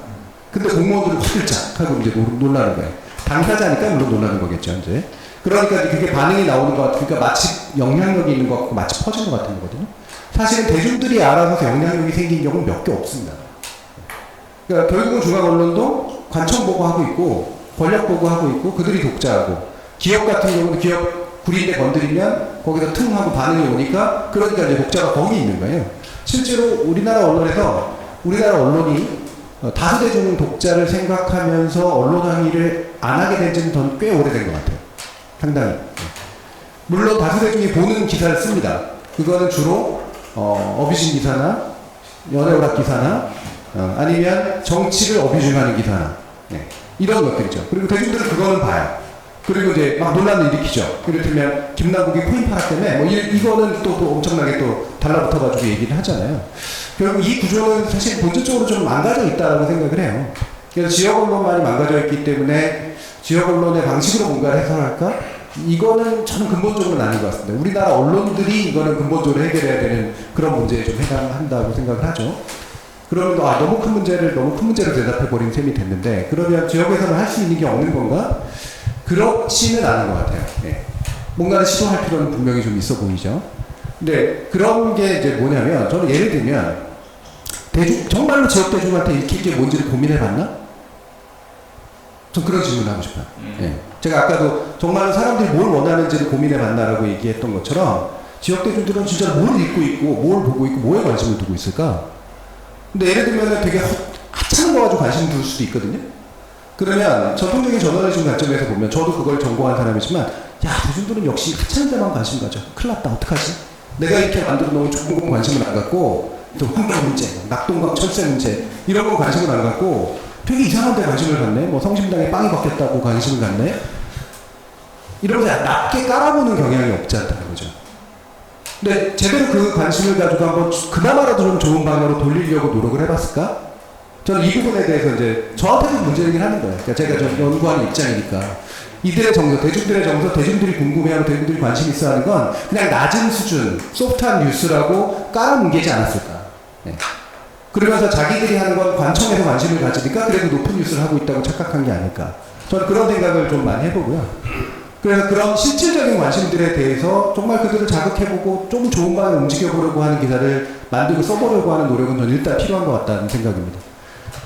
근데 공무원들은 화들짝 하고 이제 놀라는 거예요. 당사자니까 물론 놀라는 거겠죠, 이제. 그러니까 그게 반응이 나오는 것 같으니까 마치 영향력이 있는 것 같고 마치 퍼진 것 같은 거거든요. 사실은 대중들이 알아서 영향력이 생긴 경우는 몇 개 없습니다. 그러니까 결국은 중앙 언론도 관청 보고 하고 있고 권력 보고 하고 있고 그들이 독자하고 기업 같은 경우는 기업 구린데 건드리면 거기서 퉁 하고 반응이 오니까 그러니까 이제 독자가 거기 있는 거예요. 실제로 우리나라 언론이 다수대중 독자를 생각하면서 언론 항의를 안 하게 된 지는 꽤 오래된 것 같아요. 상당히. 물론 다수대중이 보는 기사를 씁니다. 그거는 주로 어뷰징 기사나 연애오락 기사나 아니면 정치를 어뷰징하는 기사나 이런 것들이죠. 그리고 대중들은 그거는 봐요. 그리고 이제 막 논란을 일으키죠. 이를테면 김남국이 코인 파악 때문에 뭐 이거는 또 엄청나게 또 달라붙어가지고 얘기를 하잖아요. 결국 이 구조는 사실 본질적으로 좀 망가져 있다고 생각을 해요. 그래서 지역 언론만이 망가져 있기 때문에 지역 언론의 방식으로 뭔가를 해설할까? 이거는 저는 근본적으로는 아닌 것 같습니다. 우리나라 언론들이 이거는 근본적으로 해결해야 되는 그런 문제에 좀 해당한다고 생각을 하죠. 그러면 너무 큰 문제로 대답해버린 셈이 됐는데 그러면 지역에서는 할 수 있는 게 없는 건가? 그렇지는 않은 것 같아요. 뭔가를 시도할 필요는 분명히 좀 있어 보이죠. 근데 그런 게 이제 뭐냐면 저는 예를 들면 정말로 지역 대중한테 읽힐 게 뭔지를 고민해 봤나? 전 그런 질문을 하고 싶어요. 제가 아까도 정말로 사람들이 뭘 원하는지를 고민해 봤나라고 얘기했던 것처럼 지역 대중들은 진짜 뭘 읽고 있고 뭘 보고 있고 뭐에 관심을 두고 있을까? 근데 예를 들면 되게 하찮은 거 가지고 관심 둘 수도 있거든요. 그러면 전통적인 저널리즘 관점에서 보면 저도 그걸 전공한 사람이지만 야 대중들은 역시 하찮은 데만 관심 가져. 큰일 났다. 어떡하지? 내가 이렇게 만들어 놓은 좋은 건 관심을 안 갖고 또 환경 문제, 낙동강 철새 문제 이런 건 관심을 안 갖고 되게 이상한 데 관심을 갖네. 뭐 성심당에 빵이 바뀌었다고 관심을 갖네. 이러면서 낮게 깔아보는 경향이 없지 않다는 거죠. 근데 제대로 그 관심을 가지고 한번 그나마라도 좀 좋은 방향으로 돌리려고 노력을 해봤을까? 저는 이 부분에 대해서 이제 저한테도 문제이긴 하는 거예요. 그러니까 제가 좀 연구하는 입장이니까. 이들의 정서, 대중들의 정서, 대중들이 궁금해하고 대중들이 관심 있어 하는 건 그냥 낮은 수준, 소프트한 뉴스라고 깔아뭉개지 않았을까. 그러면서 자기들이 하는 건 관청에서 관심을 가지니까 그래도 높은 뉴스를 하고 있다고 착각한 게 아닐까. 저는 그런 생각을 좀 많이 해보고요. 그래서 그런 실질적인 관심들에 대해서 정말 그들을 자극해보고 좀 좋은 방향으로 움직여보려고 하는 기사를 만들고 써보려고 하는 노력은 저는 일단 필요한 것 같다는 생각입니다.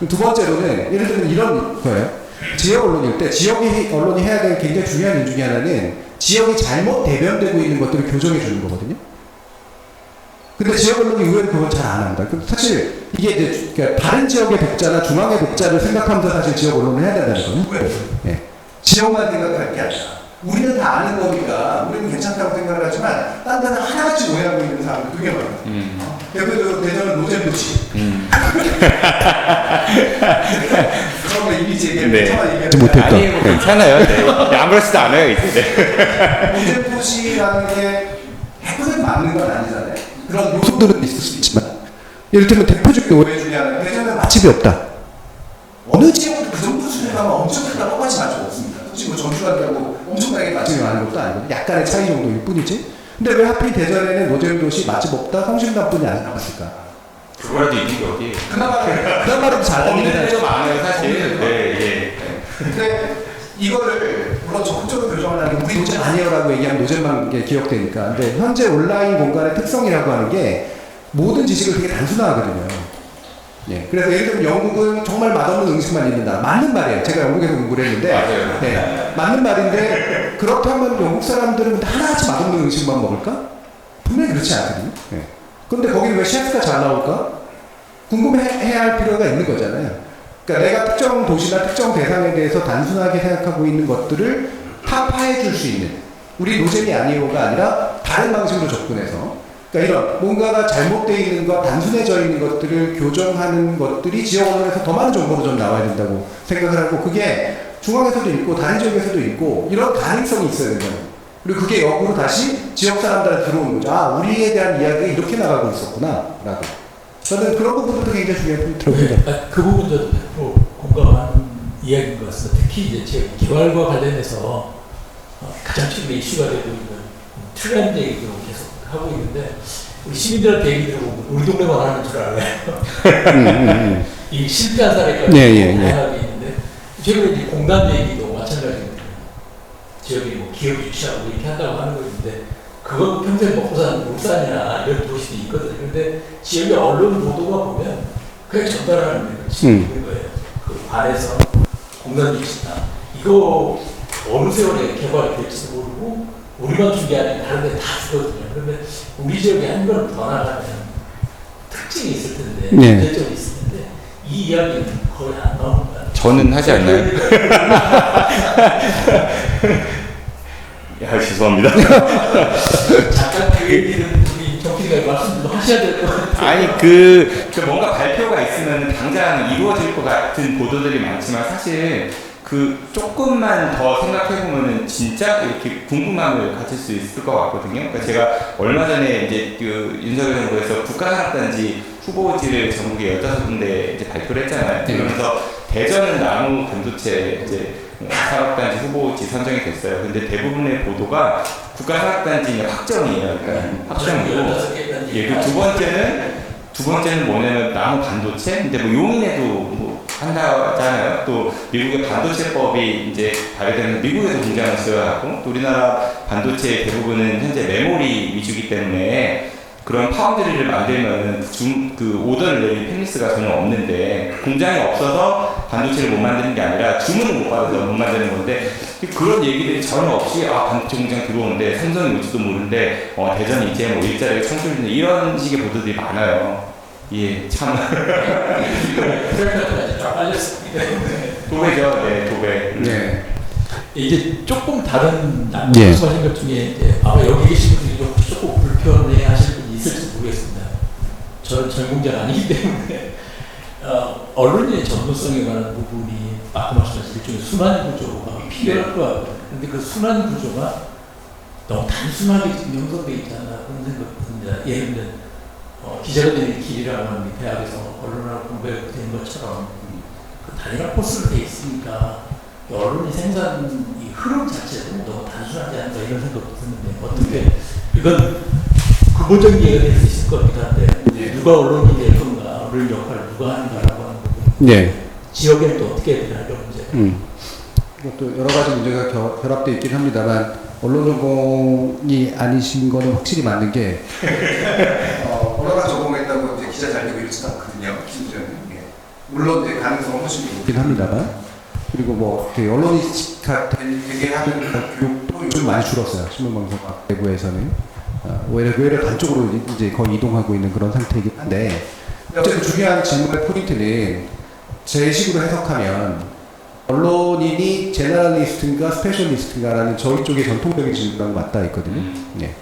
두 번째로는 예를 들면 이런 거예요. 지역 언론일 때 지역이 언론이 해야 될 굉장히 중요한 일 중에 하나는 지역이 잘못 대변되고 있는 것들을 교정해 주는 거거든요. 근데 지역 언론이 의외로 그걸 잘 안 한다. 사실 이게 이제 그러니까 다른 지역의 독자나 중앙의 독자를 생각하면서 사실 지역 언론을 해야 된다는 거예요. 지역만 생각할 게 아니라 우리는 다 아는 거니까 우리는 괜찮다고 생각을 하지만 딴 데는 하나같이 오해하고 있는 사람들 되게 많아요. 대표적으로 대전은 노잼도시. 처음에 이미지 얘기했는데 못했던. 아니 괜찮아요. 아무렇지도 않아요 이제. 노잼도시라는 게 100% 맞는 건 아니잖아요. 그런 요소들은 있을 수 있지만 예를 들면 대표적인 오해 중에 하나는 대전은 맛집이 없다. 어느 지역도 그 정도 수준에 가면 엄청 크다 똑같이 맛집 없습니다. 솔직히 뭐 전주 간다고 엄청나게 맛집이 많은 것도 아니고 약간의 차이 정도일 뿐이지. 근데 왜 하필 대전에는 노잼도시 맛집 없다 성심당뿐이 안 나왔을까? 그거라도 있는 게 어디예요? 그나마도 잘 없는 데도 많아요 사실. 근데 이거를 물론 적극적으로 교정하려는 게 우리 노잼 아니에요라고 얘기하면 노잼만 기억되니까. 근데 현재 온라인 공간의 특성이라고 하는 게 모든 지식을 되게 단순화하거든요. 그래서 예를 들면 영국은 정말 맛없는 음식만 있는 나라. 맞는 말이에요. 제가 영국에서 공부를 했는데 맞아요. 맞는 말인데 그렇다면 영국 사람들은 하나같이 맛없는 음식만 먹을까? 분명히 그렇지 않거든요. 근데 거기는 왜 셰프가 잘 나올까? 궁금해해야 할 필요가 있는 거잖아요. 그러니까 내가 특정 도시나 특정 대상에 대해서 단순하게 생각하고 있는 것들을 타파해 줄 수 있는 우리 노잼이 아니오가 아니라 다른 방식으로 접근해서 그러니까 이런 뭔가가 잘못되어 있는 것, 단순해져 있는 것들을 교정하는 것들이 지역 언론에서 더 많은 정보로 좀 나와야 된다고 생각을 하고 그게 중앙에서도 있고 다른 지역에서도 있고 이런 가능성이 있어야 된다는 거예요. 그리고 그게 역으로 다시 지역 사람들한테 들어오는 거죠. 아, 우리에 대한 이야기가 이렇게 나가고 있었구나 라고. 저는 그런 부분도 굉장히 중요한 포인트라고 생각합니다. 그 부분 저도 100% 공감하는 이야기인 것 같습니다. 특히 이제 제 개발과 관련해서 가장 최근에 이슈가 되고 있는 트렌드 얘기도 계속 하고 있는데 우리 시민들한테 얘기 들어보면 우리 동네만 하는 줄 알아요. 이 실패한 사례가 다양하게 있는데 최근에 이제 공단 얘기도 마찬가지거든요. 지역이 뭐 기업 유치하고 이렇게 한다고 하는 거였는데 그거 평생 먹고 사는 울산이나 이런 도시도 있거든요. 근데 지역의 언론 보도가 보면 그냥 전달하는 거예요. 그 관에서 공단 유치다. 이거 어느 세월에 개발이 될지도 모르고 우리만 준 게 아니라 다른 데 다 주거든요. 그런데 우리 지역에 한 번 더 나가면 특징이 있을 텐데, 네. 문제점이 있을 텐데 이 이야기는 거의 안 나오는 거예요. 저는 하지 않나요? 야, 죄송합니다. 잠깐 그 얘기는 우리 정PD가 말씀 좀 하셔야 될 것 같아요. 아니 그 뭔가 발표가 있으면 당장 이루어질 것 같은 보도들이 많지만 사실 그 조금만 더 생각해 보면은 진짜 이렇게 궁금함을 가질 수 있을 것 같거든요. 그러니까 제가 얼마 전에 이제 그 윤석열 정부에서 국가산업단지 후보지를 전국에 15군데 이제 발표를 했잖아요. 그러면서 대전은 나무 반도체 이제 산업단지 후보지 선정이 됐어요. 근데 대부분의 보도가 국가산업단지 확정이에요. 그러니까 확정이고, 예, 그 두 번째는 뭐냐면 나무 반도체. 근데 뭐 용인에도 뭐 한다잖아요. 또 미국의 반도체법이 이제 발효되면 미국에도 공장을 지어야 하고, 또 우리나라 반도체 대부분은 현재 메모리 위주이기 때문에 그런 파운드리를 만들면 그 오더를 내릴 펜리스가 전혀 없는데 공장이 없어서 반도체를 못 만드는 게 아니라 주문을 못 받아서 못 만드는 건데 그런 얘기들이 전혀 없이 반도체 공장 들어오는데 삼성이 올지도 모르는데 대전이 이제 뭐 일자리가 창출되는 이런 식의 보도들이 많아요. 예, 참. 도배죠, 네, 도배. 네. 이제 조금 다른 예. 말씀하신 것 중에 이제 아마 여기 계신 분들이 조금 불편해 하실 분이 있을지 모르겠습니다. 저는 전공자가 아니기 때문에 언론의 전문성에 관한 부분이 아까 말씀하신 일종의 순환 구조가 필요할 것 같아요. 근데 그 순환 구조가 너무 단순하게 지금 형성되어 있지 않나 그런 생각이 듭니다. 예를 들면 기자가 되는 길이라고 하는 대학에서 언론을 공부하게 된 것처럼 그 단일화 코스로 되어 있으니까 언론이 생산 이 흐름 자체도 너무 단순하지 않나 이런 생각도 드는데 어떻게 이건 근본적인 얘기가 될 수 있을 것 같기도 한데 누가 언론이 될 건가 언론 역할을 누가 하는가라고 하는 부분 네. 지역에는 또 어떻게 해야 되나 이런 문제 이것도 여러 가지 문제가 결합되어 있긴 합니다만 언론 전공이 아니신 거는 확실히 맞는 게 언론학 전공했다고 이제 기자 잘 되고 이러지도 않거든요. 심지어는. 예. 물론 이제 가능성은 훨씬 있긴 합니다만 그리고 뭐 언론이가 되게 하는 교육도 요즘 많이 줄었어요. 신문방송학 내부에서는 오히려 단쪽으로 이제 거의 이동하고 있는 그런 상태이긴 한데 어쨌든 중요한 질문의 포인트는 제 식으로 해석하면 언론인이 제너럴리스트인가 스페셜리스트인가라는 저희 쪽의 전통적인 질문하고 맞닿아 있거든요. 네.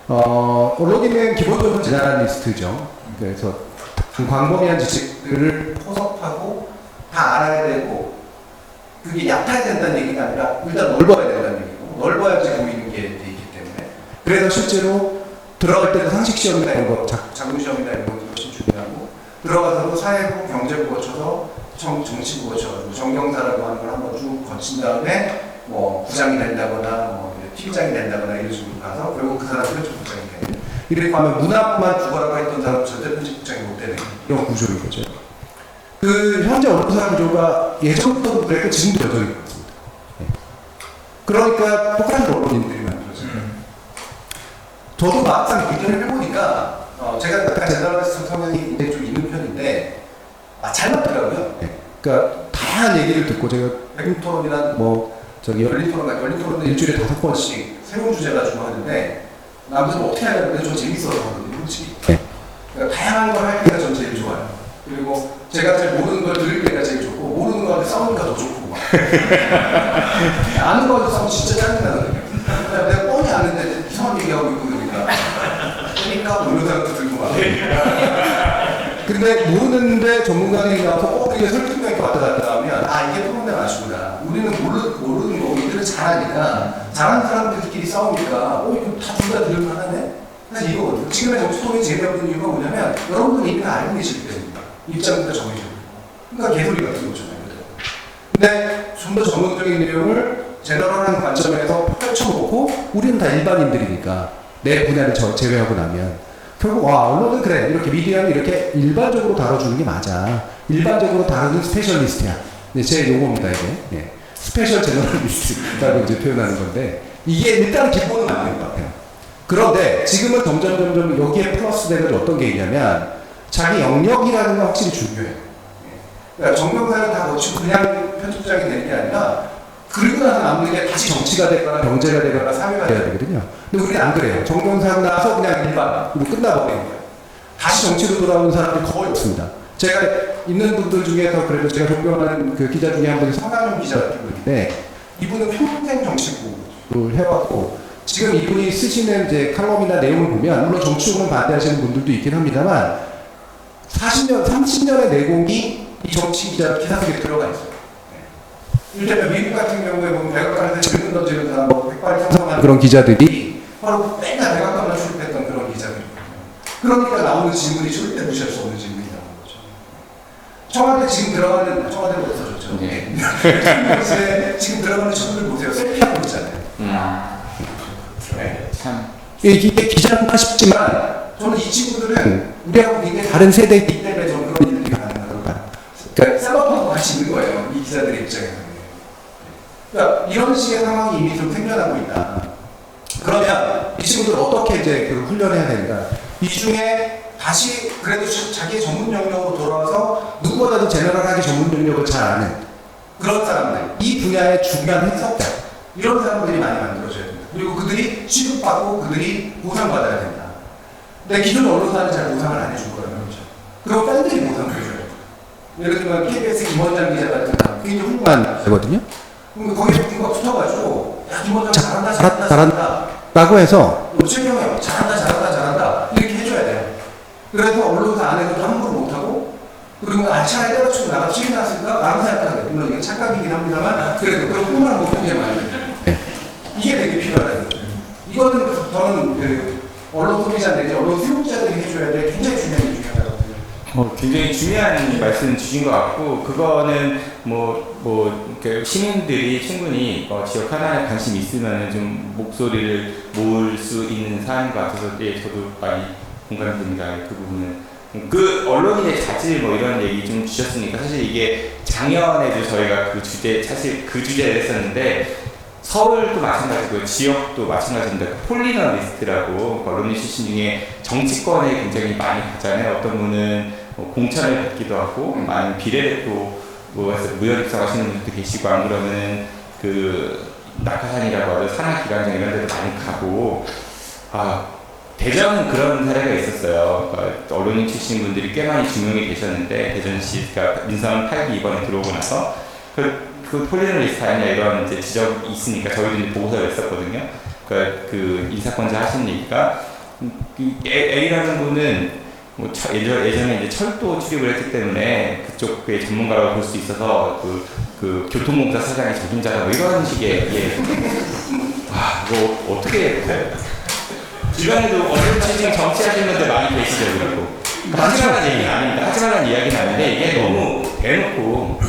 언론인은 기본적으로 제너럴리스트죠. 그래서 광범위한 지식들을 포섭하고 다 알아야 되고 그게 얕아야 된다는 얘기가 아니라 일단 넓어야 된다는 얘기고 넓어야지 보이는 게 있기 때문에 그래서 실제로 들어갈 때도 상식시험이나 이런 거 자문시험이나 이런 것도 훨씬 중요하고 들어가서도 사회부, 경제부 거쳐서 정치부 거쳐가지고 정경사라고 하는 걸 한번 쭉 거친 다음에 뭐 부장이 된다거나 뭐 팀장이 된다거나 이런 식으로 가서 결국 그 사람 편집국장이 되는 이렇게 하면 문화만 죽어라고 했던 사람 절대 편집국장이 못 되는 이런 구조인 거죠. 그 현재 언론사 구조가 예전부터도 그랬고 지금도 여전히 그렇습니다. 네. 그러니까 똑같은 언론인들이 만들어져요. 저도 막상 비교를 해보니까 제가 약간 제너럴리스트 성향이 좀 있는 편인데 잘 맞더라고요. 네. 그러니까 다양한 얘기를 듣고 제가 백토론이나 뭐 열린 토론은 일주일에 5번씩 새로운 주제 가지고 하는데 남들은 어떻게 하냐는데 저 재밌어서 하거든요, 솔직히. 네. 그러니까 다양한 걸 할 때가 전 제일 좋아요. 그리고 제가 잘 모르는 걸 들을 때가 제일 좋고 모르는 거한테 싸우니까 더 좋고 막. 아는 거한테 싸우면 진짜 짜증나거든요. 내가 뻔히 아는데 이상한 얘기하고 있고 그러니까 모르는 사람도 들고 막. 근데 모르는데 전문가들이 나와서 이게 설득력 있게 왔다 갔다 하면 이게 토론의 맛이구나. 우리는 모르는 거 이들은 잘하니까 잘하는 사람들끼리 싸우니까 이거 다 둘 다 들을만 하네? 사실 이거거든요. 지금의 정치 토론이 재미없는 이유가 뭐냐면 여러분들은 이미 다 알고 계시기 때문입니다. 입장부터 정해져. 그러니까 개소리 같은 거잖아요. 근데 좀 더 전문적인 내용을 제너럴한 관점에서 펼쳐놓고 우리는 다 일반인들이니까 내 분야를 제외하고 나면 결국 언론은 그래 이렇게 미디어는 이렇게 일반적으로 다뤄주는 게 맞아. 일반적으로 다루는 스페셜리스트야. 네, 제 용어입니다 이게. 네. 스페셜 제너럴리스트라고 이제 표현하는 건데 이게 일단 기본은 맞는 것 같아요. 그런데 지금은 점점 여기에 플러스 돼가지고 어떤 게 있냐면 자기 영역이라는 건 확실히 중요해요. 그러니까 정명사를 다 거치고 그냥 편집장이 되는 게 아니라 그리고 나서 남는 게 다시 정치가 되거나 경제가 되거나 사회가 돼야 되거든요. 근데 우리는 안 그래요. 정명사하고 나서 그냥 일반으로 끝나버리는 거예요. 다시 정치로 돌아오는 사람들이 거의 없습니다. 제가 있는 분들 중에서 그래도 제가 존경하는 그 기자 중에 한 분이 성남용 기자 같은 분인데 이분은 평생 정치부를 해왔고 지금 이분이 쓰시는 이제 칼럼이나 내용을 보면 물론 정치적으로 반대하시는 분들도 있긴 합니다만 40년, 30년의 내공이 이 정치 기자 속에 들어가 있어요. 이를테면 미국 같은 경우에 보면 백악관에서 질문 던지는 사람, 백발이 상상하는 그런 기자들이 바로 맨날 백악관만 출입했던 그런 기자들이거든요. 그러니까 나오는 질문이 절대 무시할 수 없는 질문이라는 거죠. 청와대 지금 들어가는, 청와대가 없어졌죠. 네. 지금 들어가는 친구들 보세요. 셀피하고 있잖아요. 네. 참. 이게 기자인가 싶지만 저는 이 친구들은 우리하고 굉장히 다른 세대이기 때문에 저는 그런 일들이 가능하다고 봐요. 그러니까 셀럽하고 같이 있는 거예요. 이 기자들의 입장에서는. 그러니까 이런 식의 상황이 이미 좀 생겨나고 있다. 그러면 이 친구들 어떻게 이제 그 훈련해야 되는가? 이 중에 다시 그래도 자기의 전문 영역으로 돌아와서 누구보다도 제너럴하게 전문 영역을 잘 아는 그런 사람들, 이 분야의 중요한 해석자 이런 사람들이 많이 만들어져야 된다. 그리고 그들이 취급받고 그들이 보상받아야 된다. 근데 기존 언론사는 잘 보상을 안 해줄 거라는 거죠. 그럼 팬들이 보상을 해줘야 돼요. 예를 들면 KBS 김원장 기자 같은 사람 굉장히 훌륭한 거거든요. 그럼 거기에 누가 붙어가지고 야 김원장 잘한다 라고 해서 최경영 잘한다 이렇게 해줘야 돼요. 그래서 언론사 안에서도 함부로 못하고 그리고 차라리 때려치고 나가 시위 나왔으니까 나가서 생각하게 물론 이게 착각이긴 합니다만 그래도 그런 꿈을 못하는 게 많아요. 이게 되게 필요하다는 거죠. 이거는 저는 그 언론 소비자 내지 언론 수용자들이 해줘야 될 굉장히 중요한 일 중에 하나거든요. 굉장히 중요한 말씀 주신 것 같고 그거는 이렇게 시민들이 충분히 지역 하나에 관심 있으면 좀 목소리를 모을 수 있는 사안인 것 같아서 저도 많이 공감됩니다. 그 부분은. 그 언론인의 자질 이런 얘기 좀 주셨으니까 사실 이게 작년에도 저희가 사실 그 주제를 했었는데 서울도 마찬가지고 지역도 마찬가지입니다. 폴리너 리스트라고 언론인 출신 중에 정치권에 굉장히 많이 가잖아요. 어떤 분은 공천을 받기도 하고 많은 비례를 또 무혈 입성하시는 분들도 계시고 안 그러면 그 낙하산이라고 하죠. 산하기관장 이런 데도 많이 가고 대전은 그런 사례가 있었어요. 그러니까 언론인 출신 분들이 꽤 많이 지명이 되셨는데 대전시가 민선 8기 이번에 들어오고 나서 그 폴리너 리스트 아니냐 이런 이제 지적이 있으니까 저희도 이제 보고서를 했었거든요. 그러니까 그 인사권자 하신 얘기가 A라는 분은 예전에 이제 철도 출입을 했기 때문에 그쪽의 전문가라고 볼 수 있어서 그 교통공사 사장의 적임자가 이런 식의 이거 어떻게 주변에도 언론 출신 정치하시는 분들 많이 계시죠, 그리고. 하지만한 얘기는 아닙니다. 하지만한 이야기는 아닌데 이게 너무 대놓고.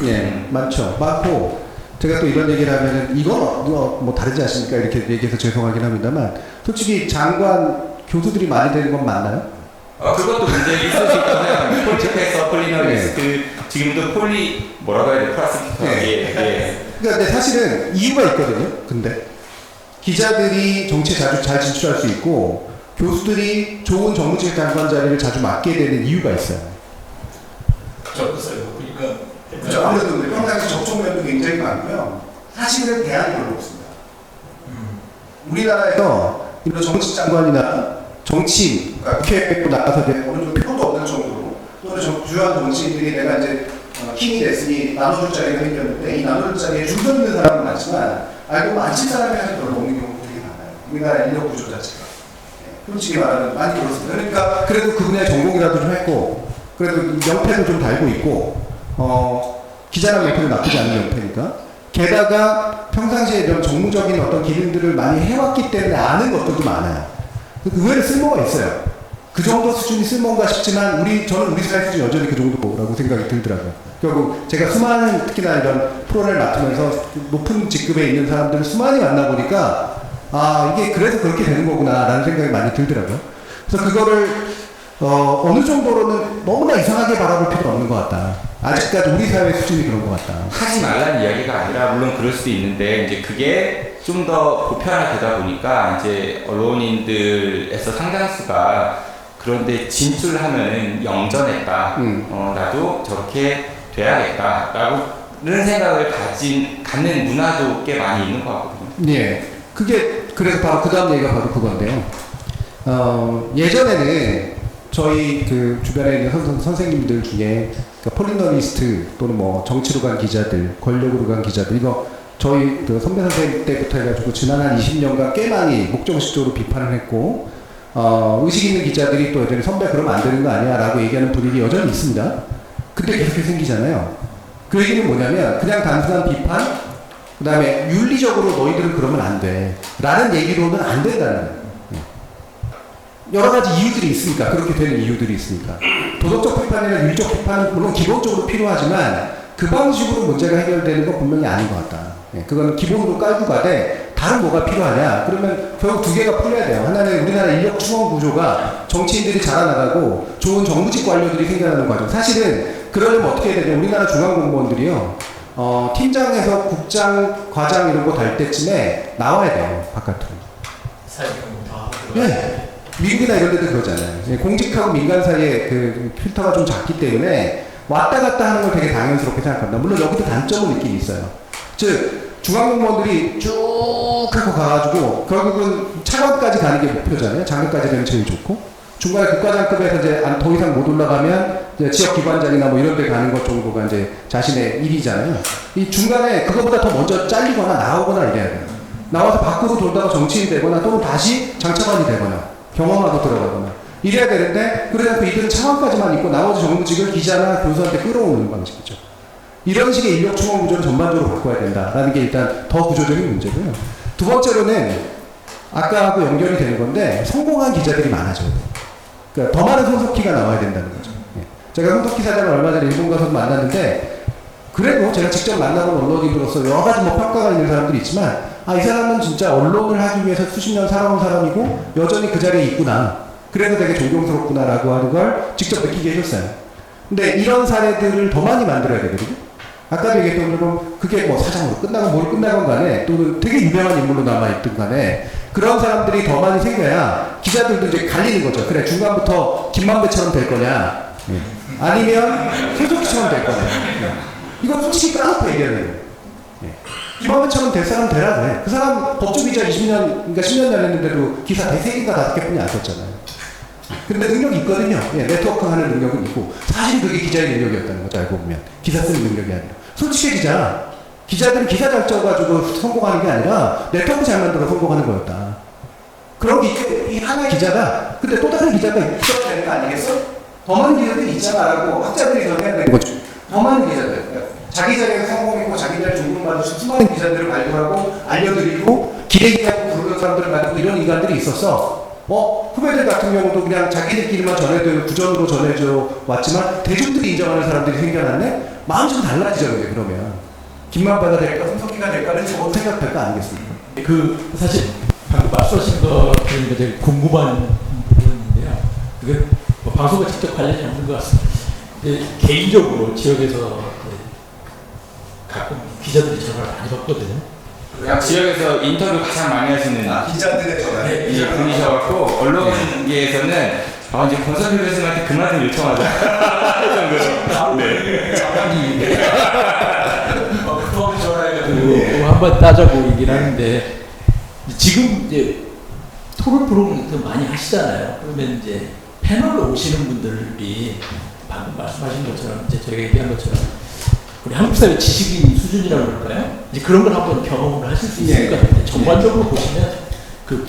많죠. 많고 제가 또 이런 얘기를 하면은 이건 뭐 다르지 않습니까? 이렇게 얘기해서 죄송하긴 합니다만 솔직히 장관 교수들이 많이 되는 건 맞나요? 그것도 문제가 있을 수 있다고 생각합니다. 폴리테크에서 폴리너리스트 지금도 뭐라고 해야 돼? 프라스피터. 그러니까 근데 사실은 이유가 있거든요. 근데 기자들이 정치에 자주 잘 진출할 수 있고 교수들이 좋은 정무직 장관 자리를 자주 맡게 되는 이유가 있어요. 적었어요. 그러니까 그렇죠. 아무래도 평상시 접촉면도 굉장히 많고요. 사실은 대안이 별로 없습니다. 우리나라에서 이런 정치 장관이나 정치인, 국회에 나가서 어느 정도 표도 없는 정도로 또는 주요한 정치인들이 내가 이제 힘이 됐으니 나눠줄 자리가 생겼는데 이 나눠줄 자리에 중점 있는 사람은 많지만 알고 많은 사람이 사실 별로 없는 경우가 되게 많아요. 우리나라 인력 구조 자체가. 솔직히 말하면 많이 그렇습니다. 그러니까 그래도 그 분야의 전공이라도 좀 했고 그래도 명패도 좀 달고 있고 기자랑 명패도 나쁘지 않은 명패니까 게다가 평상시에 이런 정무적인 어떤 기능들을 많이 해왔기 때문에 아는 것들도 많아요. 의외로 쓸모가 있어요. 그 정도 수준이 쓸모인가 싶지만 저는 우리 사회 수준 여전히 그 정도라고 생각이 들더라고요. 결국 제가 수많은 특히나 이런 프로를 맡으면서 높은 직급에 있는 사람들을 수많이 만나보니까 이게 그래서 그렇게 되는 거구나 라는 생각이 많이 들더라고요. 그래서 그거를 어느 정도로는 너무나 이상하게 바라볼 필요는 없는 것 같다. 아직까지 우리 사회 수준이 그런 것 같다. 하지 말라는 이야기가 아니라 물론 그럴 수도 있는데 이제 그게 좀 더 보편화되다 보니까 이제 언론인들에서 상당수가 그런데 진출하면은 영전했다. 나도 저렇게 돼야겠다라고는 생각을 갖는 문화도 꽤 많이 있는 것 같거든요. 예. 그게 그래서 바로 그 다음 얘기가 바로 그건데요. 예전에는 저희 그 주변에 있는 선생님들 중에 그러니까 폴리너리스트 또는 뭐 정치로 간 기자들, 권력으로 간 기자들 이거 저희 그 선배 선생님 때부터 해가지고 지난 한 20년간 꽤 많이 목적의식적으로 비판을 했고 의식 있는 기자들이 또 여전히 선배 그러면 안 되는 거 아니야 라고 얘기하는 분위기 여전히 있습니다. 근데 계속해서 생기잖아요. 그 얘기는 뭐냐면 그냥 단순한 비판 그 다음에 윤리적으로 너희들은 그러면 안 돼 라는 얘기로는 안 된다는 거예요. 여러 가지 이유들이 있으니까 그렇게 되는 이유들이 있으니까 도덕적 비판이나 윤리적 비판은 물론 기본적으로 필요하지만 그 방식으로 문제가 해결되는 건 분명히 아닌 것 같다. 그건 기본으로 깔고 가되 다른 뭐가 필요하냐 그러면 결국 두 개가 풀려야 돼요. 하나는 우리나라 인력 충원 구조가 정치인들이 자라나가고 좋은 정부직 관료들이 생겨나는 과정. 사실은 그러려면 어떻게 해야 되냐 우리나라 중앙공무원들이요 팀장에서 국장, 과장 이런 거 달 때쯤에 나와야 돼요 바깥으로. 사회경험 다 하고 네. 미국이나 이런 데도 그러잖아요. 공직하고 민간 사이에 그 필터가 좀 작기 때문에 왔다 갔다 하는 걸 되게 당연스럽게 생각합니다. 물론 여기도 단점은 있긴 있어요. 즉 중앙공무원들이 쭉 하고 가가지고 결국은 차관까지 가는 게 목표잖아요. 장관까지 되면 제일 좋고 중간에 국가장급에서 이제 더 이상 못 올라가면 이제 지역기관장이나 뭐 이런 데 가는 것 정도가 이제 자신의 일이잖아요. 이 중간에 그거보다 더 먼저 잘리거나 나오거나 이래야 돼요. 나와서 밖으로 돌다가 정치인이 되거나 또는 다시 장차관이 되거나 경험하고 들어가거나 이래야 되는데 그래서 이들은 차관까지만 있고 나머지 정부직을 기자나 교수한테 끌어오는 방식이죠. 이런 식의 인력 충원 구조를 전반적으로 바꿔야 된다라는 게 일단 더 구조적인 문제고요. 두 번째로는 아까하고 연결이 되는 건데 성공한 기자들이 많아져야 돼요. 그러니까 더 많은 손석희가 나와야 된다는 거죠. 제가 손석희 사장을 얼마 전에 일본 가서 만났는데 그래도 제가 직접 만나본 언론인으로서 여러 가지 뭐 평가가 있는 사람들이 있지만 이 사람은 진짜 언론을 하기 위해서 수십 년 살아온 사람이고 여전히 그 자리에 있구나. 그래서 되게 존경스럽구나라고 하는 걸 직접 느끼게 해줬어요. 근데 이런 사례들을 더 많이 만들어야 되거든요. 아까도 얘기했던 것처럼 그게 뭐 사장으로 끝나건 뭘 끝나건 간에 또는 되게 유명한 인물로 남아있든 간에 그런 사람들이 더 많이 생겨야 기자들도 이제 갈리는 거죠. 그래 중간부터 김만배처럼 될 거냐 아니면 손석희처럼 될 거냐 이건 솔직히 까놓고 얘기해야 돼요. 김만배처럼 될 사람 되라 그래. 그 사람 법조기자 20년, 그러니까 10년 다녔는데도 기사 3개인가 5개뿐이 안 썼잖아요. 근데 능력이 있거든요. 네트워크 하는 능력은 있고 사실 그게 기자의 능력이었다는 거죠. 알고 보면 기사 쓰는 능력이 아니라 솔직해지자. 기자들은 기사 잘 써가지고 성공하는 게 아니라 네트워크 잘 만들어 성공하는 거였다. 그런 게 이 하나의 기자다. 근데 또 다른 기자가 있어야 되는 거 아니겠어? 더 많은 기자들이 있잖아라고 학자들이 정해야 되는 거죠. 더 많은 기자들. 자기 자리에서 성공했고 자기 자리 존경받으신 수많은 기자들을 발굴하고 알려드리고 기레기하고 부르는 사람들을 가지고 이런 인간들이 있었어. 후배들 같은 경우도 그냥 자기들끼리만 전해도 구전으로 전해져 왔지만 대중들이 인정하는 사람들이 생겨났네? 마음이 좀 달라지죠, 그러면. 김만배가 될까, 손석희가 될까는 저거 생각할 거 아니겠습니까? 사실 방금 말씀하신 거 들으니까 되게 궁금한 부분인데요. 그게 뭐 방송과 직접 관련이 없는 것 같습니다. 개인적으로 지역에서 가끔 기자들이 전화를 많이 받거든요. 각 지역에서 인터뷰 가장 많이 하시는 기자들의 전화. 이 분이셔갖고 언론계에서는 이제 권선일 교수님한테 그만 좀 요청하자. 네. 그런 전화해가지고 한번 따자고 얘기를 하는데 지금 이제 토론 프로그램 많이 하시잖아요. 그러면 이제 패널로 오시는 분들이 방금 말씀하신 것처럼 이제 저희가 얘기한 것처럼 우리 한국 사회 지식인 수준이라고 그럴까요? 이제 그런 걸 한번 경험을 하실 수 있을 것 같은데 전반적으로 보시면 그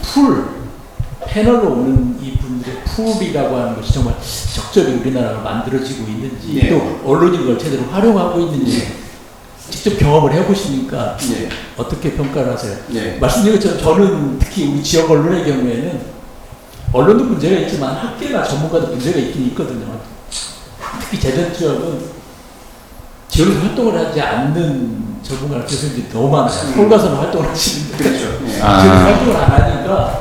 패널로 오는 이 분들의 풀이라고 하는 것이 정말 적절히 우리나라가 만들어지고 있는지 또 언론이 그걸 제대로 활용하고 있는지 직접 경험을 해보시니까 어떻게 평가를 하세요? 말씀드린 것처럼 저는 특히 우리 지역 언론의 경우에는 언론도 문제가 있지만 학계나 전문가도 문제가 있긴 있거든요. 특히 제전 지역은 지역에서 활동을 하지 않는 전문가 교수님들이 너무 많아요. 서울 가서는 활동을 하시는데 지역에서 활동을 안 하니까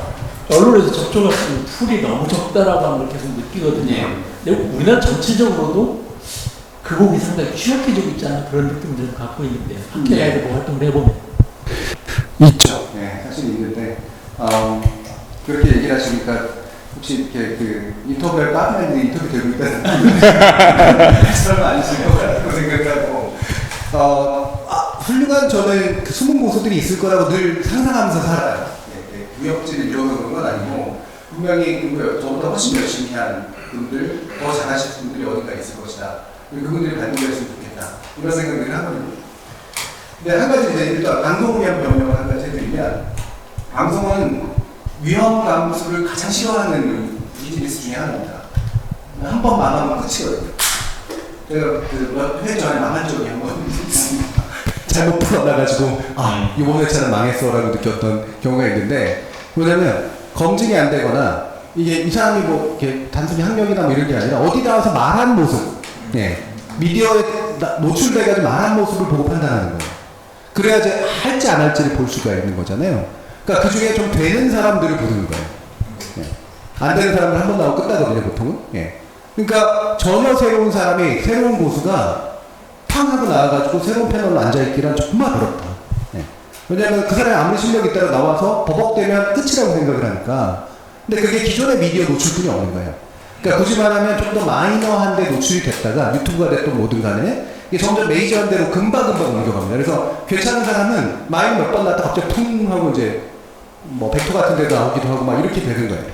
언론에서 접종할 수 있는 풀이 너무 적다라고 하는 걸 계속 느끼거든요. 근데 우리나라 전체적으로도 그 부분이 상당히 취약해지고 있지 않나 그런 느낌을 좀 갖고 있는데 학교 가이드 활동을 해보면 있죠. 네, 사실 있는데 그렇게 얘기를 하시니까 혹시 이렇게 그 인터뷰를 까면 인터뷰 되고 있다는 설마 아니실 것 같다고 생각하고 훌륭한 저는 그 숨은 고수들이 있을 거라고 늘 상상하면서 살아요. 무역질을 이루어서 그런 건 아니고 분명히 저보다 훨씬 열심히 한 분들, 더 잘하실 분들이 어딘가 있을 것이다. 그분들이 발굴했으면 좋겠다. 이런 생각을 하거든요. 근데 한 가지 이제 일단 방송을 위한 변명을 한 가지 해드리면 방송은 위험 감수를 가장 싫어하는 비즈니스 중에 하나입니다. 한 번 망하면 끝이거든요. 제가 몇 회 전에 망한 적이 한 번 있습니다. 잘못 풀어나가지고 이번 회차는 망했어라고 느꼈던 경우가 있는데 뭐냐면 검증이 안 되거나 이게 이 사람이 뭐 이렇게 단순히 학력이나 뭐 이런 게 아니라 어디 나와서 말한 모습, 미디어에 노출돼가지고 말한 모습을 보고 판단하는 거예요. 그래야지 할지 안 할지를 볼 수가 있는 거잖아요. 그러니까 그 중에 좀 되는 사람들을 보는 거예요. 안 되는 사람은 한 번 나오고 끝나거든요, 보통은. 그러니까 전혀 새로운 사람이, 새로운 고수가 탕 하고 나와가지고 새로운 패널로 앉아있기란 정말 어렵다. 왜냐하면 그 사람이 아무리 실력이 있다가 나와서 버벅대면 끝이라고 생각을 하니까. 근데 그게 기존의 미디어 노출뿐이 없는 거예요. 그러니까 굳이 말하면 좀 더 마이너한데 노출이 됐다가 유튜브가 됐든 뭐든 간에 이게 점점 메이저한 대로 금방금방 옮겨갑니다. 그래서 괜찮은 사람은 마이너 몇 번 나왔다 갑자기 퉁 하고 이제 뭐 벡터 같은 데도 나오기도 하고 막 이렇게 되는 거예요.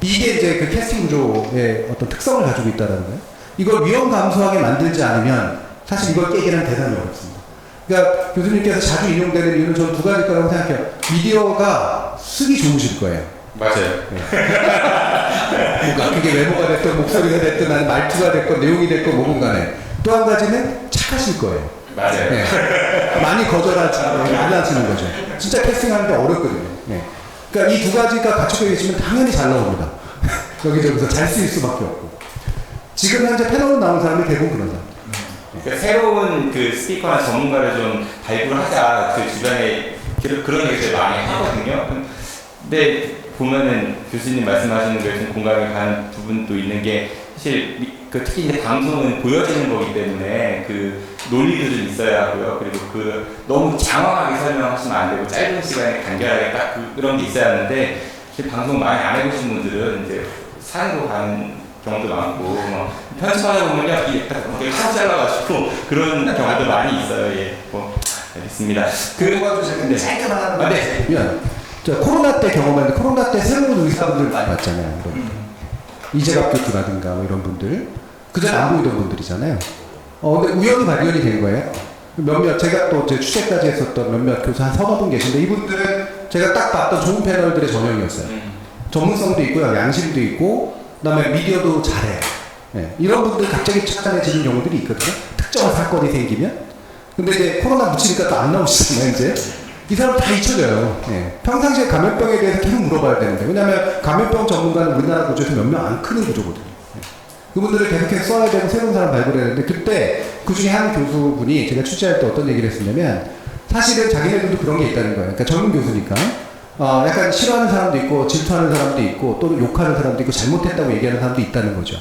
이게 이제 그 캐스팅 구조의 어떤 특성을 가지고 있다는 거예요. 이걸 위험 감소하게 만들지 않으면 사실 이걸 깨기는 대단히 어렵습니다. 그러니까 교수님께서 자주 인용되는 이유는 저는 두 가지 거라고 생각해요. 미디어가 쓰기 좋으실 거예요. 맞아요. 뭔가 그게 외모가 됐든 목소리가 됐든 아니면 말투가 됐건 내용이 됐건 뭐건 간에 또 한 가지는 착하실 거예요. 맞아요. 많이 거절하지 안 하시는 거죠. 진짜 캐스팅하는데 어렵거든요. 그러니까 이 두 가지가 갖춰져 계시면 당연히 잘 나옵니다. 여기저기서 잘 쓰일 수밖에 없고. 지금 현재 패널로 나온 사람이 대부분 그런 사람. 그러니까 새로운 그 스피커나 전문가를 좀 발굴하자 그 주변에 그런 얘기를 많이 하거든요. 근데 보면은 교수님 말씀하시는 거에 좀 공감이 가는 부분도 있는 게 사실 그 특히 이제 방송은 보여지는 거기 때문에 그 논리도 좀 있어야 하고요. 그리고 그 너무 장황하게 설명하시면 안 되고 짧은 시간에 간결하게 딱 그런 게 있어야 하는데 방송 많이 안 해보신 분들은 이제 산으로 가는 경우도 많고 뭐 편집하다 보면요 이게 딱 하고 잘라가지고 그런 경우도 많이 있어요. 뭐 알겠습니다. 그거가 좀 짧게만 하는 건데. 미안. 코로나 때 경험했는데 코로나 때 새로운 의사분들 많이 봤잖아요. 이재갑 교수라든가 뭐 이런 분들 그전에 안 보이던 분들이잖아요. 근데 우연히 발견이 된 거예요. 몇몇 제가 또 제 취재까지 했었던 몇몇 교수 한 서너 분 계신데 이분들은 제가 딱 봤던 좋은 패널들의 전형이었어요. 전문성도 있고요, 양심도 있고, 그다음에 미디어도 잘해요. 이런 분들 갑자기 찾아내지는 경우들이 있거든요. 특정한 사건이 생기면. 근데 이제 코로나 묻히니까 또 안 나오시잖아요, 이제. 이 사람 다 잊혀져요. 평상시에 감염병에 대해서 계속 물어봐야 되는데. 왜냐하면 감염병 전문가는 우리나라 구조에서 몇 명 안 크는 구조거든요. 그분들을 계속해서 써야 되고 새로운 사람 발굴해야 되는데 그때 그 중에 한 교수분이 제가 취재할 때 어떤 얘기를 했었냐면 사실은 자기네들도 그런 게 있다는 거예요. 그러니까 젊은 교수니까 약간 싫어하는 사람도 있고 질투하는 사람도 있고 또는 욕하는 사람도 있고 잘못했다고 얘기하는 사람도 있다는 거죠.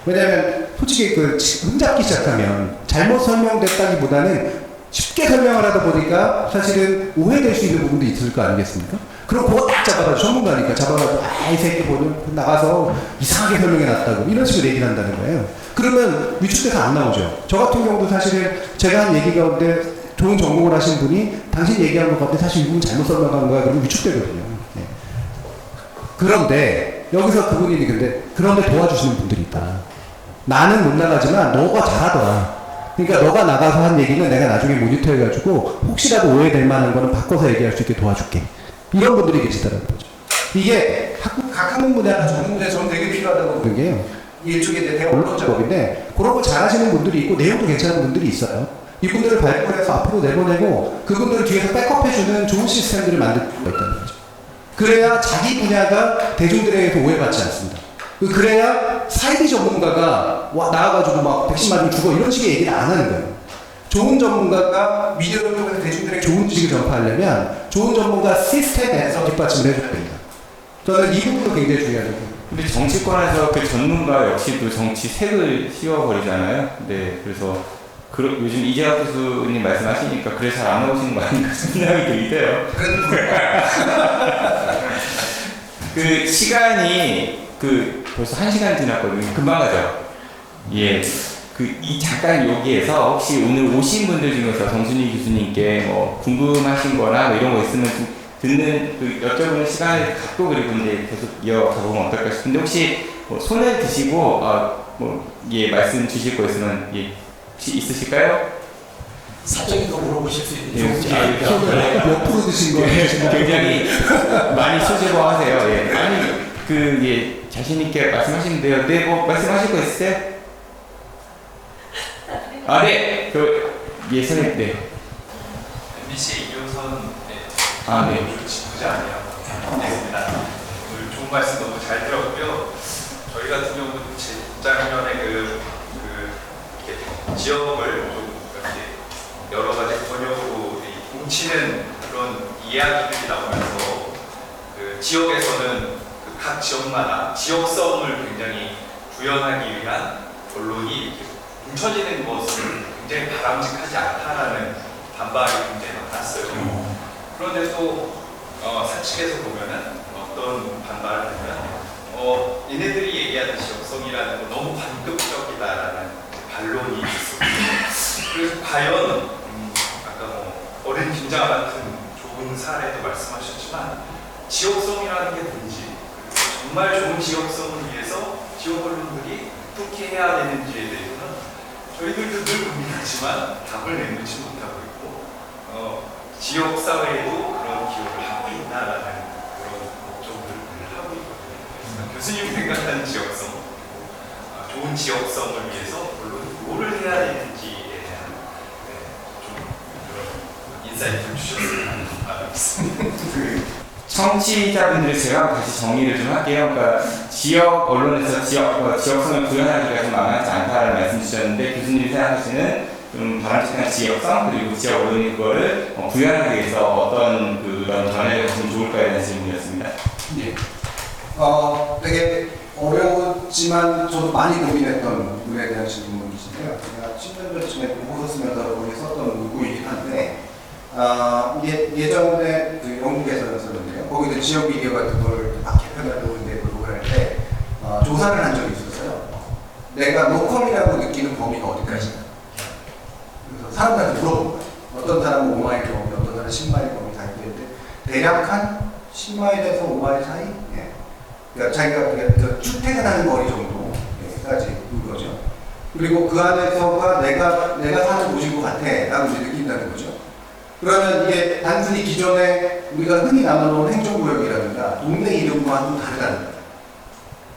왜냐하면 솔직히 그 흠잡기 시작하면 잘못 설명됐다기보다는 쉽게 설명을 하다 보니까 사실은 오해될 수 있는 부분도 있을 거 아니겠습니까? 그럼 그거 딱 잡아가지고 전문가니까 잡아가지고 이 새끼 보는 나가서 이상하게 설명해놨다고 이런 식으로 얘기를 한다는 거예요. 그러면 위축돼서 안 나오죠. 저 같은 경우도 사실은 제가 한 얘기 가운데 좋은 전공을 하신 분이 당신 얘기한 것 같아 사실 이 부분 잘못 설명한 거야 그러면 위축되거든요. 그런데 여기서 그분이 그런데 도와주시는 분들이 있다. 나는 못 나가지만 너가 잘하더라. 그러니까 너가 나가서 한 얘기는 내가 나중에 모니터해가지고 혹시라도 오해될 만한 거는 바꿔서 얘기할 수 있게 도와줄게. 이런 분들이 계시더라는 거죠. 이게 각 학문 분야나 전문 분야에 저는 되게 필요하다고 보는 게요. 일종의 대형 언론 작업인데 그런 거 잘하시는 분들이 있고 내용도 괜찮은 분들이 있어요. 이분들을 발굴해서 앞으로 내보내고 그분들을 뒤에서 백업해주는 좋은 시스템들을 만들 필요가 있다는 거죠. 그래야 자기 분야가 대중들에게서 오해받지 않습니다. 그래야 사이비 전문가가 나와가지고 막 백신 맞으면 죽어 이런 식의 얘기를 안 하는 거예요. 좋은 전문가가 미디어를 통해서 대중들에게 좋은 지식을 전파하려면 좋은 전문가 시스템에서 뒷받침을 해줘야 됩니다. 저는 이 부분도 굉장히 중요하다고. 근데 정치권에서 그 전문가 역시도 정치 색을 씌워버리잖아요. 네, 그래서 요즘 이재학 교수님 말씀하시니까 그래서 잘 안 나오시는 거 아닌가 생각이 들게요. 그 시간이 벌써 1시간 지났거든요. 금방 가죠. 예. 이 잠깐 여기에서 혹시 오늘 오신 분들 중에서 정순희 교수님께 뭐 궁금하신 거나 뭐 이런 거 있으면 듣는 여쭤보는 시간을 갖고 그리고 이제 계속 이어가보면 어떨까 싶은데 혹시 뭐 손을 드시고 말씀 주실 거 있으면 혹시 있으실까요? 사적인 거 물어보실 수 있는 예, 좋은 기회입니다. 손을 몇 프로 드신 거 굉장히 많이 소재화하세요. 예. 아니 자신 있게 말씀하시는데요. 네, 뭐 말씀하실 거 있으세요? 아, 네. 예선에 네. MBC 이호선 아, 네. 부장이에요. 반갑습니다. 오늘 좋은 말씀 너무 잘 들었고요. 저희 같은 경우는 재작년에 이렇게 지역을 좀 이렇게 여러 가지 번역으로 뭉치는 그런 이야기들이 나오면서 지역에서는 각 지역마다 지역성을 굉장히 구현하기 위한 언론이 뭉쳐지는 것은 굉장히 바람직하지 않다라는 반발이 굉장히 많았어요. 그런데 또 사측에서 보면은 어떤 반발을 하면 얘네들이 얘기하는 지역성이라는 건 너무 반격적이다라는 반론이 있었고 그래서 과연 아까 뭐 어린 김장아 같은 좋은 사례도 말씀하셨지만 지역성이라는 게 뭔지 정말 좋은 지역성을 위해서 지역 언론들이 어떻게 해야 되는지에 대해서는 저희들도 늘 고민하지만 답을 내놓지 못하고 있고 지역 사회에도 그런 기여를 하고 있다라는 그런 걱정들을 하고 있거든요. 교수님 생각하는 지역성, 좋은 지역성을 위해서 물론 뭐를 해야 되는지에 대한 좀 그런 인사이트를 주셨으면 바라겠습니다. 청취자분들 제가 다시 정리를 좀 할게요. 그러니까 지역 언론에서 지역성을 구현하기가 좀 만만치 않다라는 말씀 주셨는데 교수님이 생각하시는 좀 바람직한 지역성 그리고 지역 언론이 그거를 구현하기 위해서 어떤 그런 전략을 가지면 좋을까에 대한 질문이었습니다. 예. 되게 어려웠지만 저도 많이 고민했던 부분에 대한 질문이신데요. 제가 10년 전쯤에 보고서 쓰면서 거기 썼던 문구이긴 한데 이게 예전에 영국에서는 썼는데요. 거기도 지역 미디어 같은 거를 막 개편하려고 했는데 그걸 할 때 조사를 한 적이 있었어요. 내가 로컬이라고 느끼는 범위가 어디까지나. 그래서 사람들한테 물어본 거예요. 어떤 사람은 5마일 범위, 어떤 사람은 10마일 범위 다 있는데 대략 한 10마일에서 5마일 사이? 예. 그러니까 자기가 출퇴근하는 거리 정도까지 인 거죠. 그리고 그 안에서가 내가 사는 곳인 것 같아 라고 이제 느낀다는 거죠. 그러면 이게 단순히 기존에 우리가 흔히 나눠놓은 행정구역이라든가 동네 이름과는 다르다는 거예요.